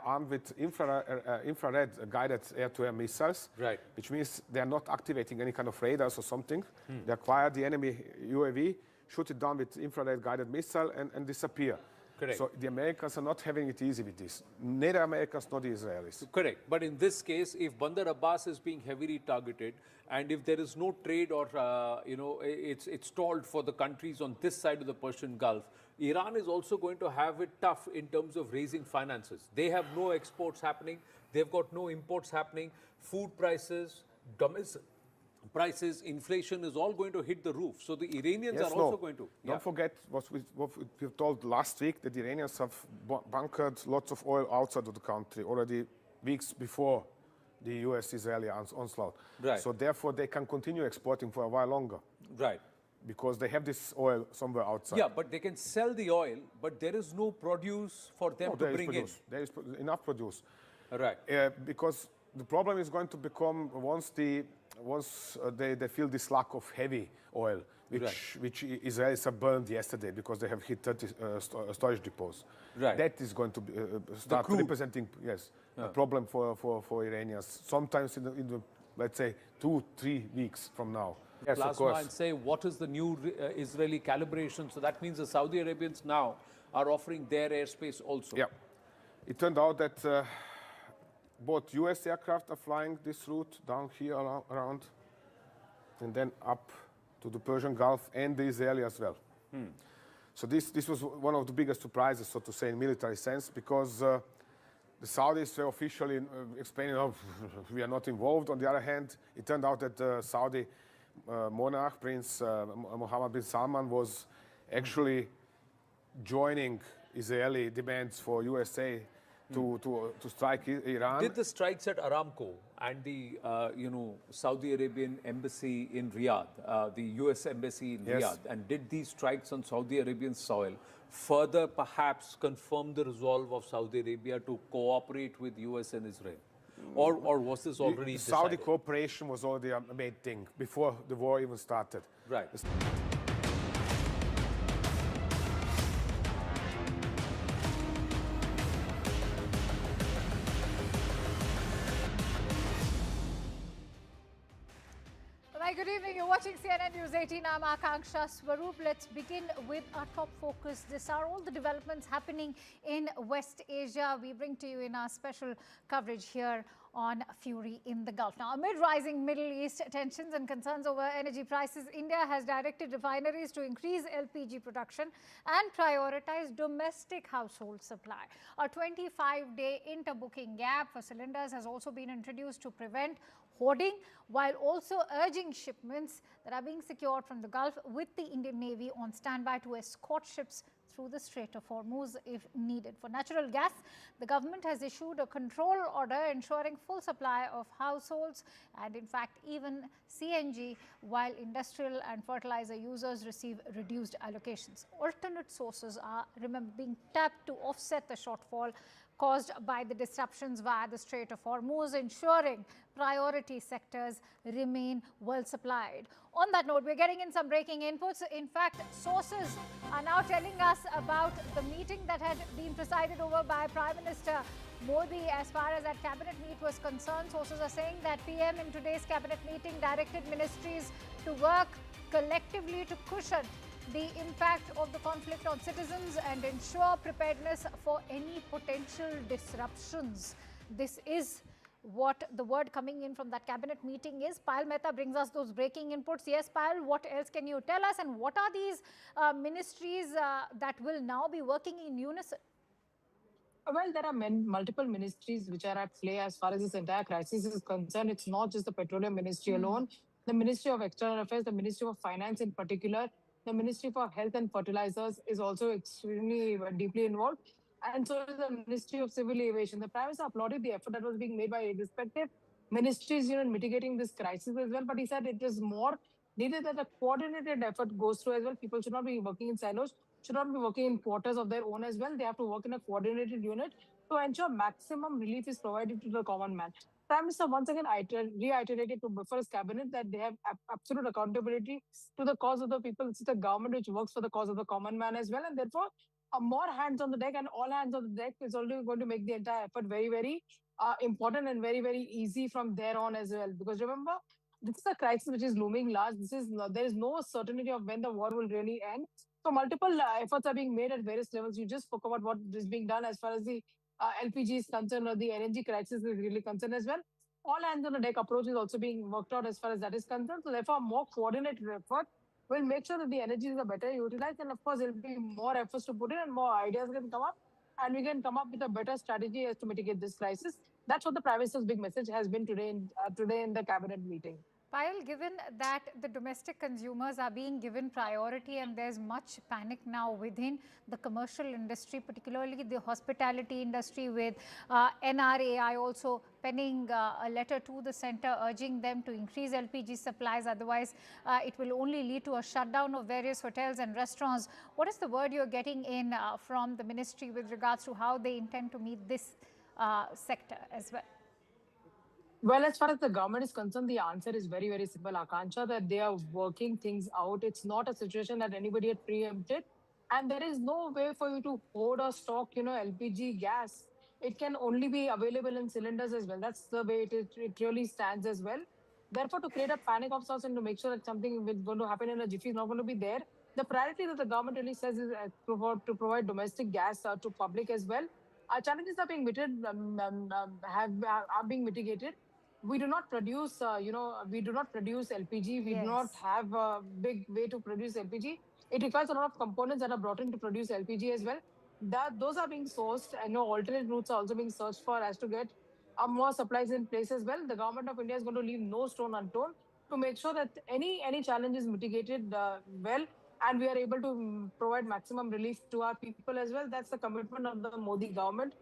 armed with infrared guided air-to-air missiles, which means they are not activating any kind of radars or something. They acquire the enemy UAV, shoot it down with infrared guided missile, and disappear. Correct. So the Americans are not having it easy with this. Neither Americans nor the Israelis. Correct. But in this case, if Bandar Abbas is being heavily targeted, and if there is no trade or it's stalled for the countries on this side of the Persian Gulf, Iran is also going to have it tough in terms of raising finances. They have no exports happening. They've got no imports happening. Food prices, domestic prices, inflation is all going to hit the roof. So the Iranians are also going to. Don't forget what we were told last week, that the Iranians have bunkered lots of oil outside of the country already weeks before the US-Israeli onslaught. Right. So therefore they can continue exporting for a while longer. Right. because they have this oil somewhere outside. Yeah, but they can sell the oil, but there is no produce for them to bring in. There is enough produce. Right. Because the problem is going to become once they feel this lack of heavy oil, which Israelis have burned yesterday because they have hit 30 storage depots. Right. That is going to start representing a problem for Iranians. Sometimes in the let's say 2-3 weeks from now. Yes, Plasma of course. and say what is the new Israeli calibration. So that means the Saudi Arabians now are offering their airspace also. Yeah. It turned out that both US aircraft are flying this route down here around and then up to the Persian Gulf and the Israeli as well. So this was one of the biggest surprises, so to say, in military sense, because the Saudis were officially explaining, oh, we are not involved. On the other hand, it turned out that the Saudi monarch, Prince Mohammed bin Salman, was actually joining Israeli demands for USA to strike Iran. Did the strikes at Aramco and the Saudi Arabian embassy in Riyadh, the US embassy in Riyadh, and did these strikes on Saudi Arabian soil further perhaps confirm the resolve of Saudi Arabia to cooperate with US and Israel? Or was this already decided? Saudi cooperation was already a main thing before the war even started. Right. Good evening. You're watching CNN News 18. I'm Akanksha Swaroop. Let's begin with our top focus. These are all the developments happening in West Asia. We bring to you in our special coverage here on Fury in the Gulf. Now, amid rising Middle East tensions and concerns over energy prices, India has directed refineries to increase LPG production and prioritize domestic household supply. A 25-day interbooking gap for cylinders has also been introduced to prevent hoarding, while also urging shipments that are being secured from the Gulf with the Indian Navy on standby to escort ships through the Strait of Hormuz if needed. For natural gas, the government has issued a control order ensuring full supply of households and in fact even CNG, while industrial and fertilizer users receive reduced allocations. Alternate sources are, remember, being tapped to offset the shortfall caused by the disruptions via the Strait of Hormuz, ensuring priority sectors remain well supplied. On that note, we're getting in some breaking inputs. In fact, sources are now telling us about the meeting that had been presided over by Prime Minister Modi as far as that cabinet meet was concerned. Sources are saying that PM in today's cabinet meeting directed ministries to work collectively to cushion the impact of the conflict on citizens and ensure preparedness for any potential disruptions. This is what the word coming in from that cabinet meeting is. Payal Mehta brings us those breaking inputs. Yes, Payal, what else can you tell us, and what are these ministries that will now be working in unison? Well, there are multiple ministries which are at play as far as this entire crisis is concerned. It's not just the Petroleum Ministry alone. The Ministry of External Affairs, the Ministry of Finance in particular, the Ministry for Health and Fertilizers is also extremely deeply involved. And so is the Ministry of Civil Aviation. The Prime Minister applauded the effort that was being made by respective ministries in mitigating this crisis as well. But he said it is more needed that a coordinated effort goes through as well. People should not be working in silos, should not be working in quarters of their own as well. They have to work in a coordinated unit to ensure maximum relief is provided to the common man. Prime Minister once again reiterated before his cabinet that they have absolute accountability to the cause of the people. It's the government which works for the cause of the common man as well. And therefore, more hands on the deck and all hands on the deck is only going to make the entire effort very, very important and very, very easy from there on as well. Because remember, this is a crisis which is looming large. There is no certainty of when the war will really end. So multiple efforts are being made at various levels. You just spoke about what is being done as far as the LPG is concerned, or the energy crisis is really concerned as well. All hands on the deck approach is also being worked out as far as that is concerned. So therefore, more coordinated effort will make sure that the energies are better utilized. And of course, there will be more efforts to put in and more ideas can come up. And we can come up with a better strategy as to mitigate this crisis. That's what the Prime Minister's big message has been today in the cabinet meeting. Payal, given that the domestic consumers are being given priority and there's much panic now within the commercial industry, particularly the hospitality industry, with NRAI also penning a letter to the centre urging them to increase LPG supplies, otherwise it will only lead to a shutdown of various hotels and restaurants. What is the word you're getting in from the ministry with regards to how they intend to meet this sector as well? Well, as far as the government is concerned, the answer is very, very simple, Akansha, that they are working things out. It's not a situation that anybody had preempted. And there is no way for you to hoard or stock, LPG gas. It can only be available in cylinders as well. That's the way it really stands as well. Therefore, to create a panic of sorts and to make sure that something is going to happen in a jiffy is not going to be there, the priority that the government really says is to provide domestic gas to public as well. Our challenges are being are being mitigated. We do not produce, we do not produce LPG. We do not have a big way to produce LPG. It requires a lot of components that are brought in to produce LPG as well. Those are being sourced. I know alternate routes are also being searched for as to get more supplies in place as well. The government of India is going to leave no stone unturned to make sure that any challenge is mitigated well, and we are able to provide maximum relief to our people as well. That's the commitment of the Modi government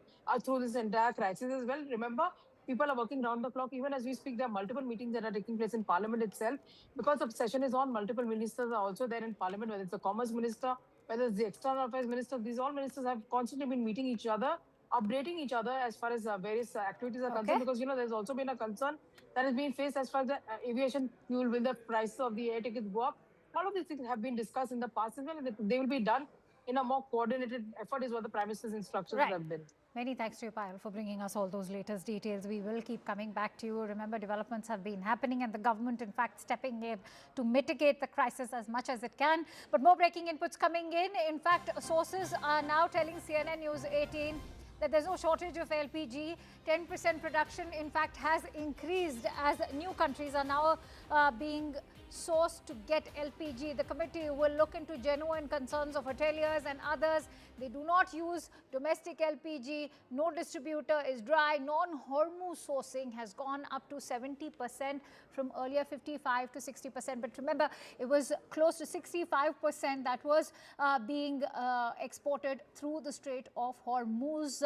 through this entire crisis as well. Remember, people are working round the clock. Even as we speak, there are multiple meetings that are taking place in Parliament itself. Because the session is on, multiple ministers are also there in Parliament, whether it's the Commerce Minister, whether it's the External Affairs Minister. These all ministers have constantly been meeting each other, updating each other as far as various activities are concerned. Because, there's also been a concern that is being faced as far as the aviation fuel. Will the price of the air tickets go up? All of these things have been discussed in the past as well. They will be done in a more coordinated effort is what the Prime Minister's instructions have been. Many thanks to you, Payal, for bringing us all those latest details. We will keep coming back to you. Remember, developments have been happening and the government, in fact, stepping in to mitigate the crisis as much as it can. But more breaking inputs coming in. In fact, sources are now telling CNN News 18 that there's no shortage of LPG. 10% production, in fact, has increased as new countries are now being sourced to get LPG. The committee will look into genuine concerns of hoteliers and others. They do not use domestic LPG. No distributor is dry. Non-Hormuz sourcing has gone up to 70% from earlier 55 to 60%. But remember, it was close to 65% that was being exported through the Strait of Hormuz.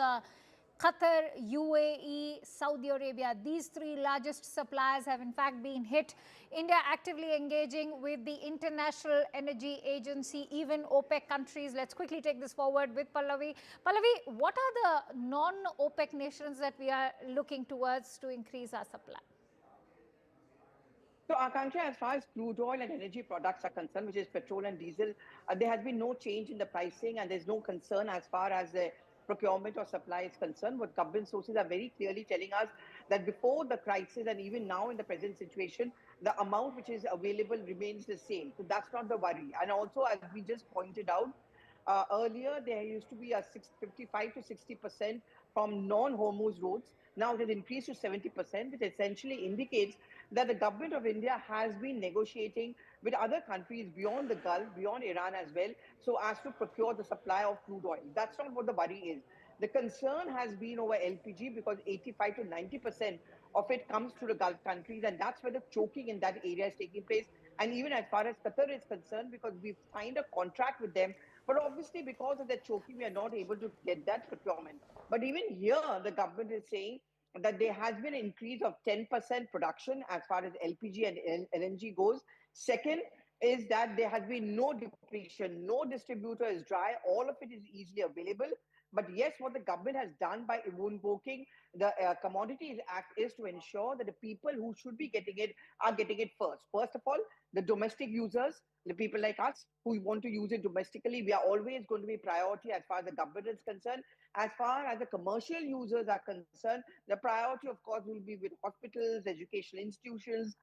Qatar, UAE, Saudi Arabia, these three largest suppliers have in fact been hit. India actively engaging with the International Energy Agency, even OPEC countries. Let's quickly take this forward with Pallavi. Pallavi, what are the non-OPEC nations that we are looking towards to increase our supply? So, Akansha, as far as crude oil and energy products are concerned, which is petrol and diesel, there has been no change in the pricing, and there's no concern as far as the procurement or supply is concerned. What government sources are very clearly telling us that before the crisis and even now in the present situation, the amount which is available remains the same. So that's not the worry. And also, as we just pointed out, earlier there used to be a 55 to 60% from non-Hormuz roads. Now it has increased to 70%, which essentially indicates that the government of India has been negotiating with other countries beyond the Gulf, beyond Iran as well, so as to procure the supply of crude oil. That's not what the worry is. The concern has been over LPG because 85 to 90% of it comes through the Gulf countries, and that's where the choking in that area is taking place. And even as far as Qatar is concerned, because we've signed a contract with them, but obviously because of that choking, we are not able to get that procurement. But even here, the government is saying that there has been an increase of 10% production as far as LPG and LNG goes. Second is that there has been no depletion, no distributor is dry, all of it is easily available. But yes, what the government has done by invoking the Commodities Act is to ensure that the people who should be getting it are getting it first. First of all, the domestic users, the people like us who want to use it domestically, we are always going to be priority as far as the government is concerned. As far as the commercial users are concerned, the priority, of course, will be with hospitals, educational institutions,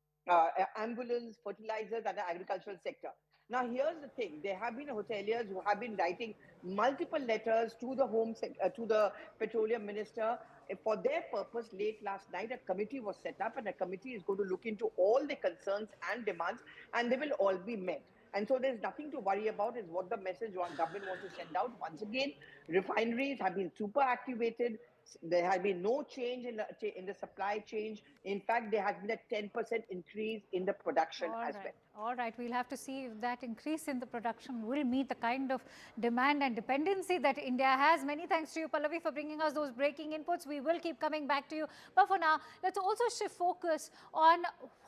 ambulance, fertilizers, and the agricultural sector. Now, here's the thing. There have been hoteliers who have been writing multiple letters to the petroleum minister. For their purpose, late last night, a committee was set up, and a committee is going to look into all the concerns and demands, and they will all be met. And so there's nothing to worry about, is what the message government wants to send out. Once again, refineries have been super activated. There has been no change in the supply chain. In fact, there has been a 10% increase in the production as well. All right, we'll have to see if that increase in the production will meet the kind of demand and dependency that India has. Many thanks to you, Pallavi, for bringing us those breaking inputs. We will keep coming back to you. But for now, let's also shift focus on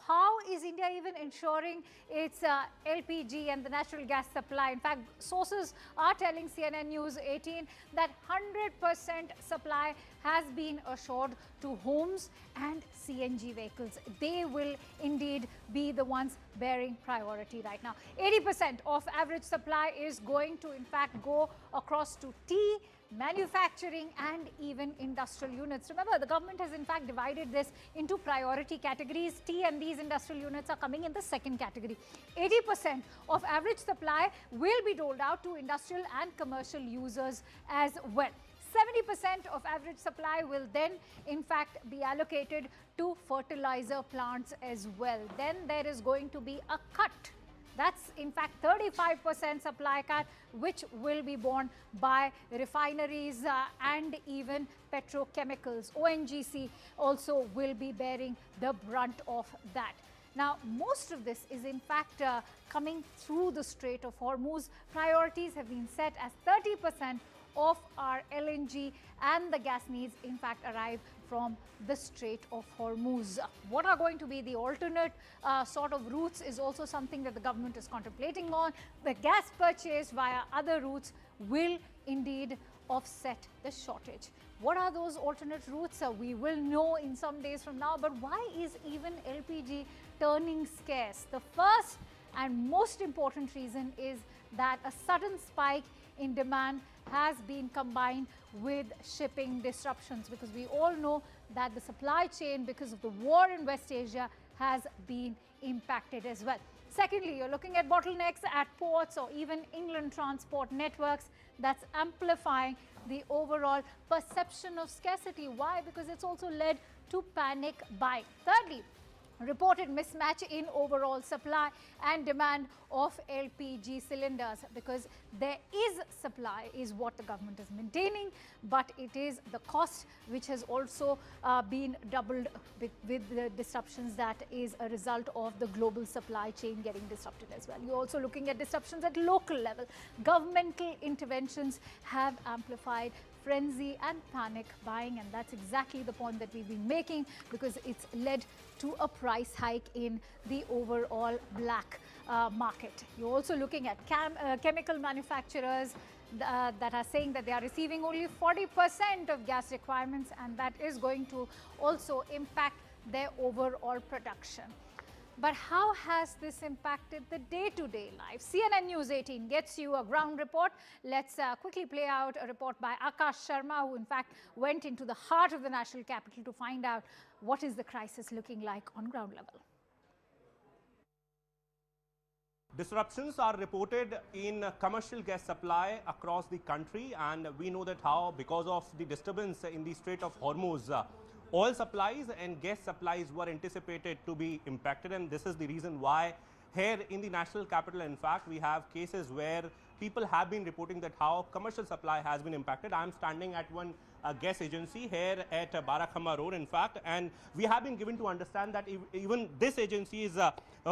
how is India even ensuring its LPG and the natural gas supply. In fact, sources are telling CNN News 18 that 100% supply has been assured to homes and CNG vehicles. They will indeed be the ones bearing priority right now. 80% of average supply is going to in fact go across to tea, manufacturing and even industrial units. Remember, the government has in fact divided this into priority categories. Tea and these industrial units are coming in the second category. 80% of average supply will be doled out to industrial and commercial users as well. 70% of average supply will then in fact be allocated to fertilizer plants as well. Then there is going to be a cut. That's in fact 35% supply cut, which will be borne by refineries and even petrochemicals. ONGC also will be bearing the brunt of that. Now, most of this is in fact coming through the Strait of Hormuz. Priorities have been set as 30% of our LNG and the gas needs in fact arrive from the Strait of Hormuz. What are going to be the alternate sort of routes is also something that the government is contemplating on. The gas purchase via other routes will indeed offset the shortage. What are those alternate routes? We will know in some days from now, but why is even LPG turning scarce? The first and most important reason is that a sudden spike in demand has been combined with shipping disruptions, because we all know that the supply chain, because of the war in West Asia, has been impacted as well. Secondly, you're looking at bottlenecks at ports or even inland transport networks. That's amplifying the overall perception of scarcity. Why? Because it's also led to panic buying. Thirdly, reported mismatch in overall supply and demand of LPG cylinders, because there is supply is what the government is maintaining, but it is the cost which has also been doubled with the disruptions that is a result of the global supply chain getting disrupted as well. You're also looking at disruptions at local level. Governmental interventions have amplified frenzy and panic buying, and that's exactly the point that we've been making, because it's led to a price hike in the overall black market. You're also looking at chemical manufacturers that are saying that they are receiving only 40% of gas requirements, and that is going to also impact their overall production. But how has this impacted the day-to-day life? CNN News 18 gets you a ground report. Let's quickly play out a report by Akash Sharma, who in fact went into the heart of the national capital to find out what is the crisis looking like on ground level. Disruptions are reported in commercial gas supply across the country, and we know that how, because of the disturbance in the Strait of Hormuz, oil supplies and gas supplies were anticipated to be impacted, and this is the reason why here in the national capital, in fact, we have cases where people have been reporting that how commercial supply has been impacted. I am standing at one gas agency here at Barakhamma Road, in fact, and we have been given to understand that even this agency is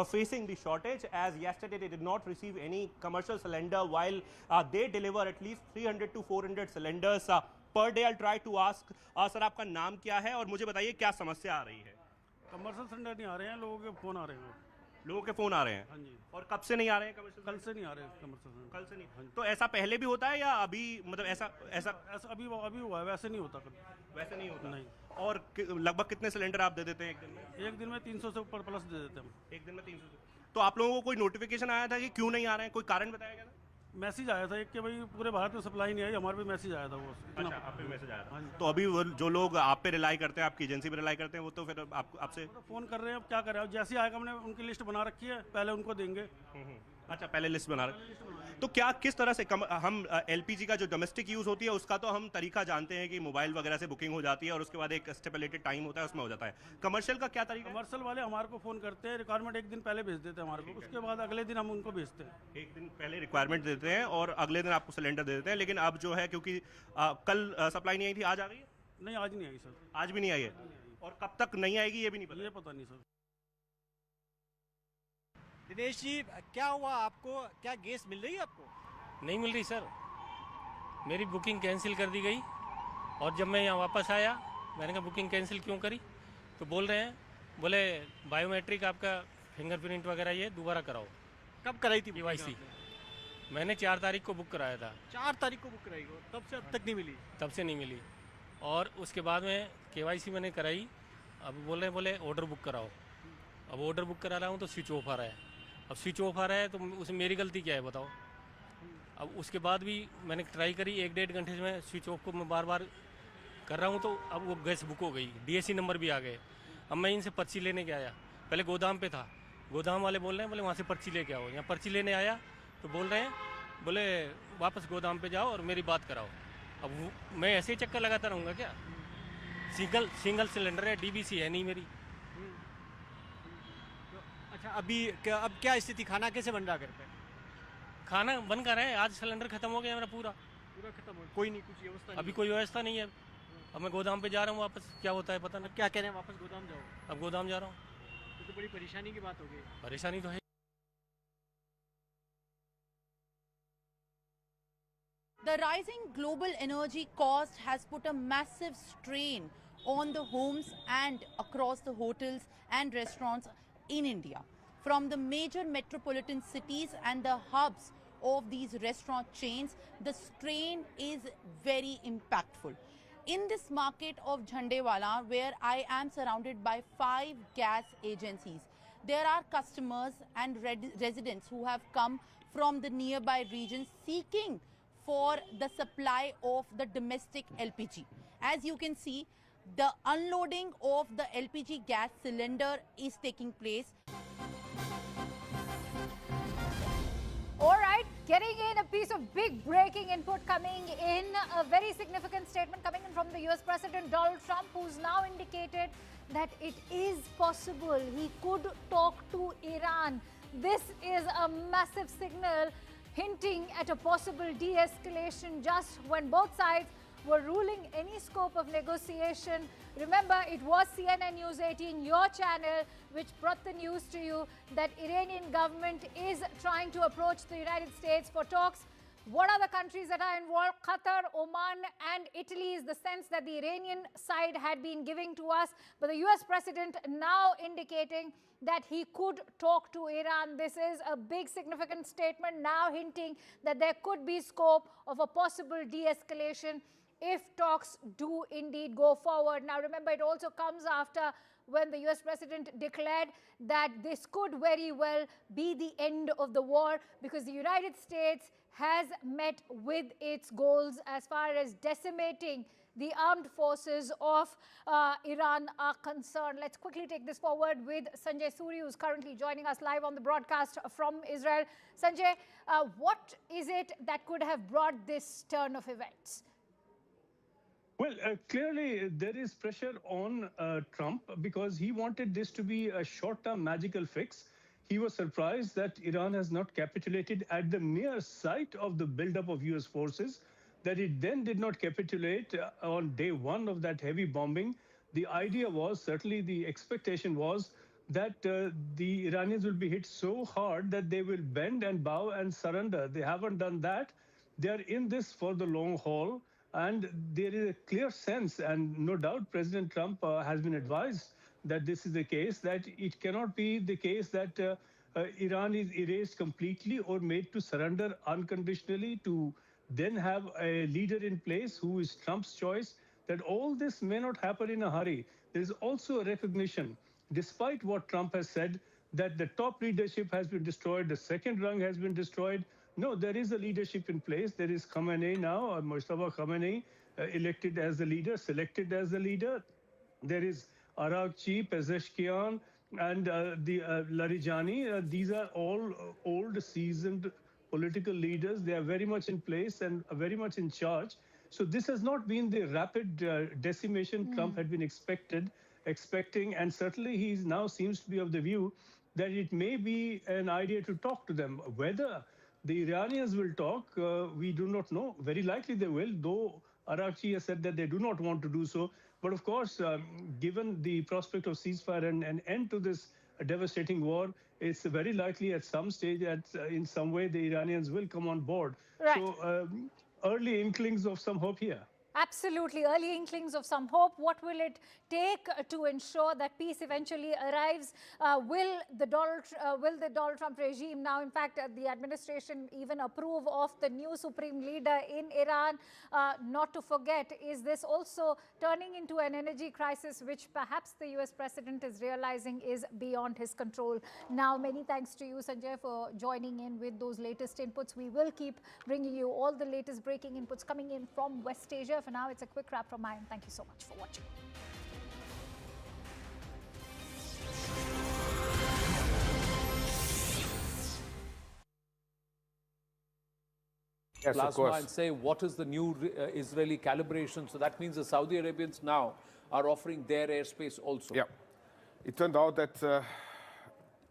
facing the shortage, as yesterday they did not receive any commercial cylinder, while they deliver at least 300 to 400 cylinders per day. I'll try to ask, sir, आपका नाम क्या है और मुझे बताइए क्या समस्या आ रही है? कमर्शियल सिलेंडर नहीं आ रहे हैं, लोगों के फ़ोन आ रहे हैं। लोगों के फ़ोन आ रहे हैं? हाँ जी। और कब से नहीं आ रहे हैं कमर्शियल? कल से नहीं आ रहे हैं कमर्शियल सिलेंडर। कल से नहीं। तो ऐसा पहले भी होता है या अभी, मतलब ऐसा अभी हुआ है, वैसे नहीं होता कभी। वैसे नहीं होता? नहीं। और लगभग कितने सिलेंडर आप दे देते हैं एक दिन में? एक दिन में 300 से ऊपर प्लस दे देते हैं हम। एक दिन में 300। तो आप लोगों को कोई नोटिफिकेशन आया था कि क्यों नहीं आ रहे हैं? कोई कारण बताया गया था? मैसेज आया था एक कि भाई पूरे भारत में सप्लाई नहीं आई, हमारे भी मैसेज आया था वो। अच्छा, आप पे मैसेज आया था। तो अभी जो लोग आप पे रिलाई करते हैं, आपकी एजेंसी पे रिलाई करते हैं, वो तो फिर आपसे फ़ोन कर रहे हैं, अब क्या कर रहे हैं? जैसे आएगा हमने उनकी लिस्ट बना रखी है, पहले उनको देंगे। अच्छा, पहले लिस्ट बना रहे। तो क्या किस तरह से हम एलपीजी का जो डोमेस्टिक यूज़ होती है उसका तो हम तरीका जानते हैं कि मोबाइल वगैरह से बुकिंग हो जाती है और उसके बाद एक स्टिपुलेटेड टाइम होता है, उसमें हो जाता है। कमर्शियल का क्या तरीका? कमर्शियल वाले हमारे को फ़ोन करते हैं, रिक्वायरमेंट एक दिन पहले भेज देते हैं हमारे को, उसके बाद अगले दिन हम उनको भेजते हैं। एक दिन पहले रिक्वायरमेंट देते हैं और अगले दिन आपको सिलेंडर दे देते हैं। लेकिन अब जो है, क्योंकि कल सप्लाई नहीं आई थी, आज आ गई है? नहीं, आज नहीं आई सर। आज भी नहीं आई है, और कब तक नहीं आएगी ये भी नहीं पता। ये पता नहीं सर। दिनेश जी, क्या हुआ आपको? क्या गैस मिल रही है आपको? नहीं मिल रही सर, मेरी बुकिंग कैंसिल कर दी गई, और जब मैं यहाँ वापस आया मैंने कहा बुकिंग कैंसिल क्यों करी, तो बोल रहे हैं, बोले बायोमेट्रिक आपका फिंगरप्रिंट वगैरह ये दोबारा कराओ। कब कराई थी KYC? मैंने 4 तारीख को बुक कराया था। 4 तारीख को बुक कराई हो, तब से अब तक नहीं मिली? तब से नहीं मिली, और उसके बाद में KYC मैंने कराई, अब बोल रहे हैं बोले ऑर्डर बुक कराओ। अब ऑर्डर बुक करा रहा हूँ तो स्विच ऑफ आ रहा है। अब स्विच ऑफ आ रहा है तो उसमें मेरी गलती क्या है बताओ। अब उसके बाद भी मैंने ट्राई करी, 1-1.5 घंटे से मैं स्विच ऑफ को मैं बार बार कर रहा हूँ, तो अब वो गैस बुक हो गई, DAC नंबर भी आ गए। अब मैं इनसे पर्ची लेने के आया, पहले गोदाम पे था, गोदाम वाले बोल रहे हैं बोले वहाँ से पर्ची लेके आओ। यहाँ पर्ची लेने आया तो बोल रहे हैं बोले वापस गोदाम पे जाओ और मेरी बात कराओ। अब मैं ऐसे ही चक्कर लगाता रहूँगा क्या? सिंगल सिलेंडर है, DBC है नहीं मेरी। अच्छा, अब क्या स्थिति, खाना कैसे बन रहा घर पे? खाना बन कर है, आज सिलेंडर खत्म हो गया मेरा पूरा खत्म हो, कोई नहीं, कुछ व्यवस्था नहीं? अभी कोई व्यवस्था नहीं है। अब मैं गोदाम पे जा रहा हूँ वापस, क्या होता है पता नहीं। क्या कह रहे हैं, वापस गोदाम जाओ? अब गोदाम जा रहा हूँ। तो बड़ी परेशानी की बात हो गई। परेशानी तो है। The rising global energy cost has put a massive strain on the homes and across the hotels and restaurants in India. From the major metropolitan cities and the hubs of these restaurant chains, the strain is very impactful. In this market of Jhandewala, where I am surrounded by 5 gas agencies, there are customers and residents who have come from the nearby regions seeking for the supply of the domestic LPG. As you can see, the unloading of the LPG gas cylinder is taking place. All right, getting in a piece of big breaking input coming in, a very significant statement coming in from the US President Donald Trump, who's now indicated that it is possible he could talk to Iran. This is a massive signal hinting at a possible de-escalation just when both sides were ruling any scope of negotiation. Remember, it was CNN News 18, your channel, which brought the news to you that Iranian government is trying to approach the United States for talks. What are the countries that are involved? Qatar, Oman and Italy is the sense that the Iranian side had been giving to us. But the US president now indicating that he could talk to Iran. This is a big significant statement now hinting that there could be scope of a possible de-escalation if talks do indeed go forward. Now remember, it also comes after when the US president declared that this could very well be the end of the war because the United States has met with its goals as far as decimating the armed forces of Iran are concerned. Let's quickly take this forward with Sanjay Suri, who's currently joining us live on the broadcast from Israel. Sanjay, what is it that could have brought this turn of events? Well, clearly there is pressure on Trump because he wanted this to be a short-term magical fix. He was surprised that Iran has not capitulated at the mere sight of the buildup of US forces, that it then did not capitulate on day one of that heavy bombing. The idea was, certainly the expectation was, that the Iranians will be hit so hard that they will bend and bow and surrender. They haven't done that. They are in this for the long haul. And there is a clear sense, and no doubt President Trump has been advised that this is the case, that it cannot be the case that Iran is erased completely or made to surrender unconditionally to then have a leader in place who is Trump's choice, that all this may not happen in a hurry. There is also a recognition, despite what Trump has said, that the top leadership has been destroyed, the second rung has been destroyed. No, there is a leadership in place. There is Khamenei now, Mustafa Khamenei, elected as the leader, selected as the leader. There is Arakchi, Pezeshkian, and the Larijani. These are all old, seasoned political leaders. They are very much in place and very much in charge. So this has not been the rapid decimation Trump had been expecting, and certainly he now seems to be of the view that it may be an idea to talk to them. Whether the Iranians will talk, we do not know. Very likely they will, though Araghchi has said that they do not want to do so. But of course, given the prospect of ceasefire and an end to this devastating war, it's very likely at some stage, in some way, the Iranians will come on board. Right. So early inklings of some hope here. Absolutely. Early inklings of some hope. What will it take to ensure that peace eventually arrives? Will the Donald Trump regime now, in fact, the administration even approve of the new supreme leader in Iran? Not to forget, is this also turning into an energy crisis, which perhaps the US president is realizing is beyond his control? Now, many thanks to you, Sanjay, for joining in with those latest inputs. We will keep bringing you all the latest breaking inputs coming in from West Asia. For now, it's a quick wrap from my end. Thank you so much for watching. Yes, of Plasma course. and say what is the new Israeli calibration. So that means the Saudi Arabians now are offering their airspace also. Yeah. It turned out that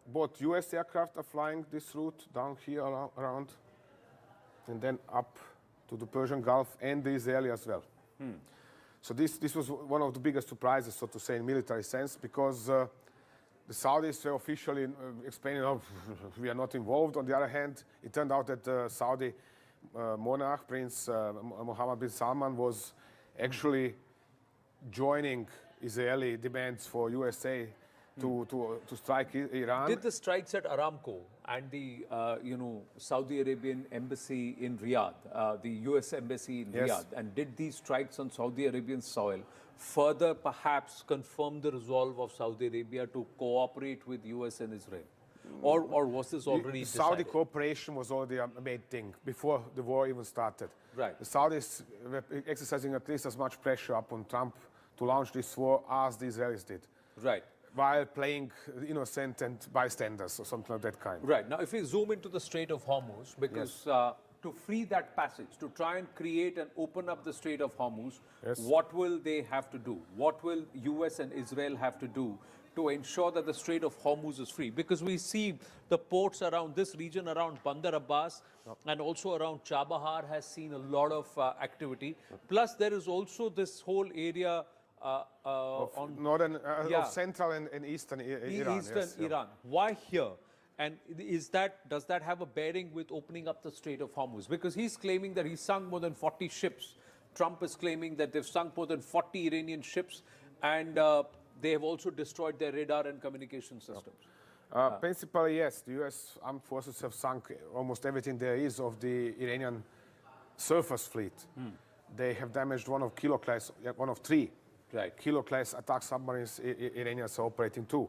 both US aircraft are flying this route down here around and then up to the Persian Gulf and the Israeli as well. So this was one of the biggest surprises, so to say, in military sense, because the Saudis were officially explaining, oh, we are not involved. On the other hand, it turned out that the Saudi monarch, Prince Mohammed bin Salman, was actually joining Israeli demands for USA to strike Iran. Did the strikes at Aramco and the Saudi Arabian embassy in Riyadh, the US embassy in Yes. Riyadh, and did these strikes on Saudi Arabian soil further perhaps confirm the resolve of Saudi Arabia to cooperate with US and Israel? Or was this already The Saudi decided? cooperation was already a made thing before the war even started. Right. The Saudis were exercising at least as much pressure upon Trump to launch this war as the Israelis did. Right. While playing innocent and bystanders or something of that kind. Right. Now, if we zoom into the Strait of Hormuz, because to free that passage, to try and create and open up the Strait of Hormuz, what will they have to do? What will US and Israel have to do to ensure that the Strait of Hormuz is free? Because we see the ports around this region, around Bandar Abbas, and also around Chabahar has seen a lot of activity. Plus, there is also this whole area on northern, of central and eastern Iran. Iran. Why here? And does that have a bearing with opening up the Strait of Hormuz? Because he's claiming that he sunk more than 40 ships. Trump is claiming that they've sunk more than 40 Iranian ships, and they have also destroyed their radar and communication systems. Principally, yes. The US armed forces have sunk almost everything there is of the Iranian surface fleet. They have damaged one of three. Right. Kilo-class attack submarines Iranians are operating too.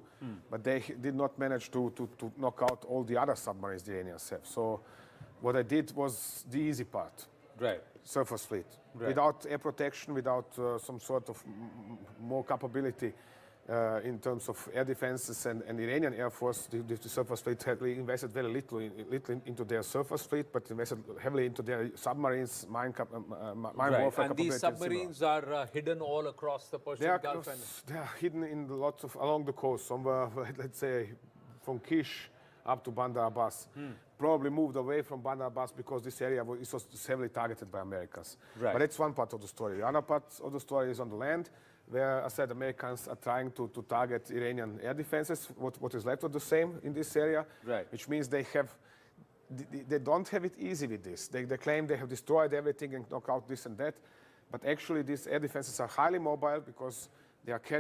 But they did not manage to knock out all the other submarines the Iranians have. So what I did was the easy part. Right. Surface fleet. Right. Without air protection, without some sort of more capability in terms of air defenses and Iranian Air Force, the surface fleet had invested very little into their surface fleet, but invested heavily into their submarines, mine warfare and capabilities. these submarines are hidden all across the Persian Gulf. They are hidden in lots of along the coast, somewhere, let's say, from Kish up to Bandar Abbas. Probably moved away from Bandar Abbas because this area was heavily targeted by Americans. Right. But that's one part of the story. The other part of the story is on the land, where I said Americans are trying to target Iranian air defenses, what is left of the same in this area, which means they don't have it easy with this. They claim they have destroyed everything and knock out this and that, but actually these air defenses are highly mobile because they are carrying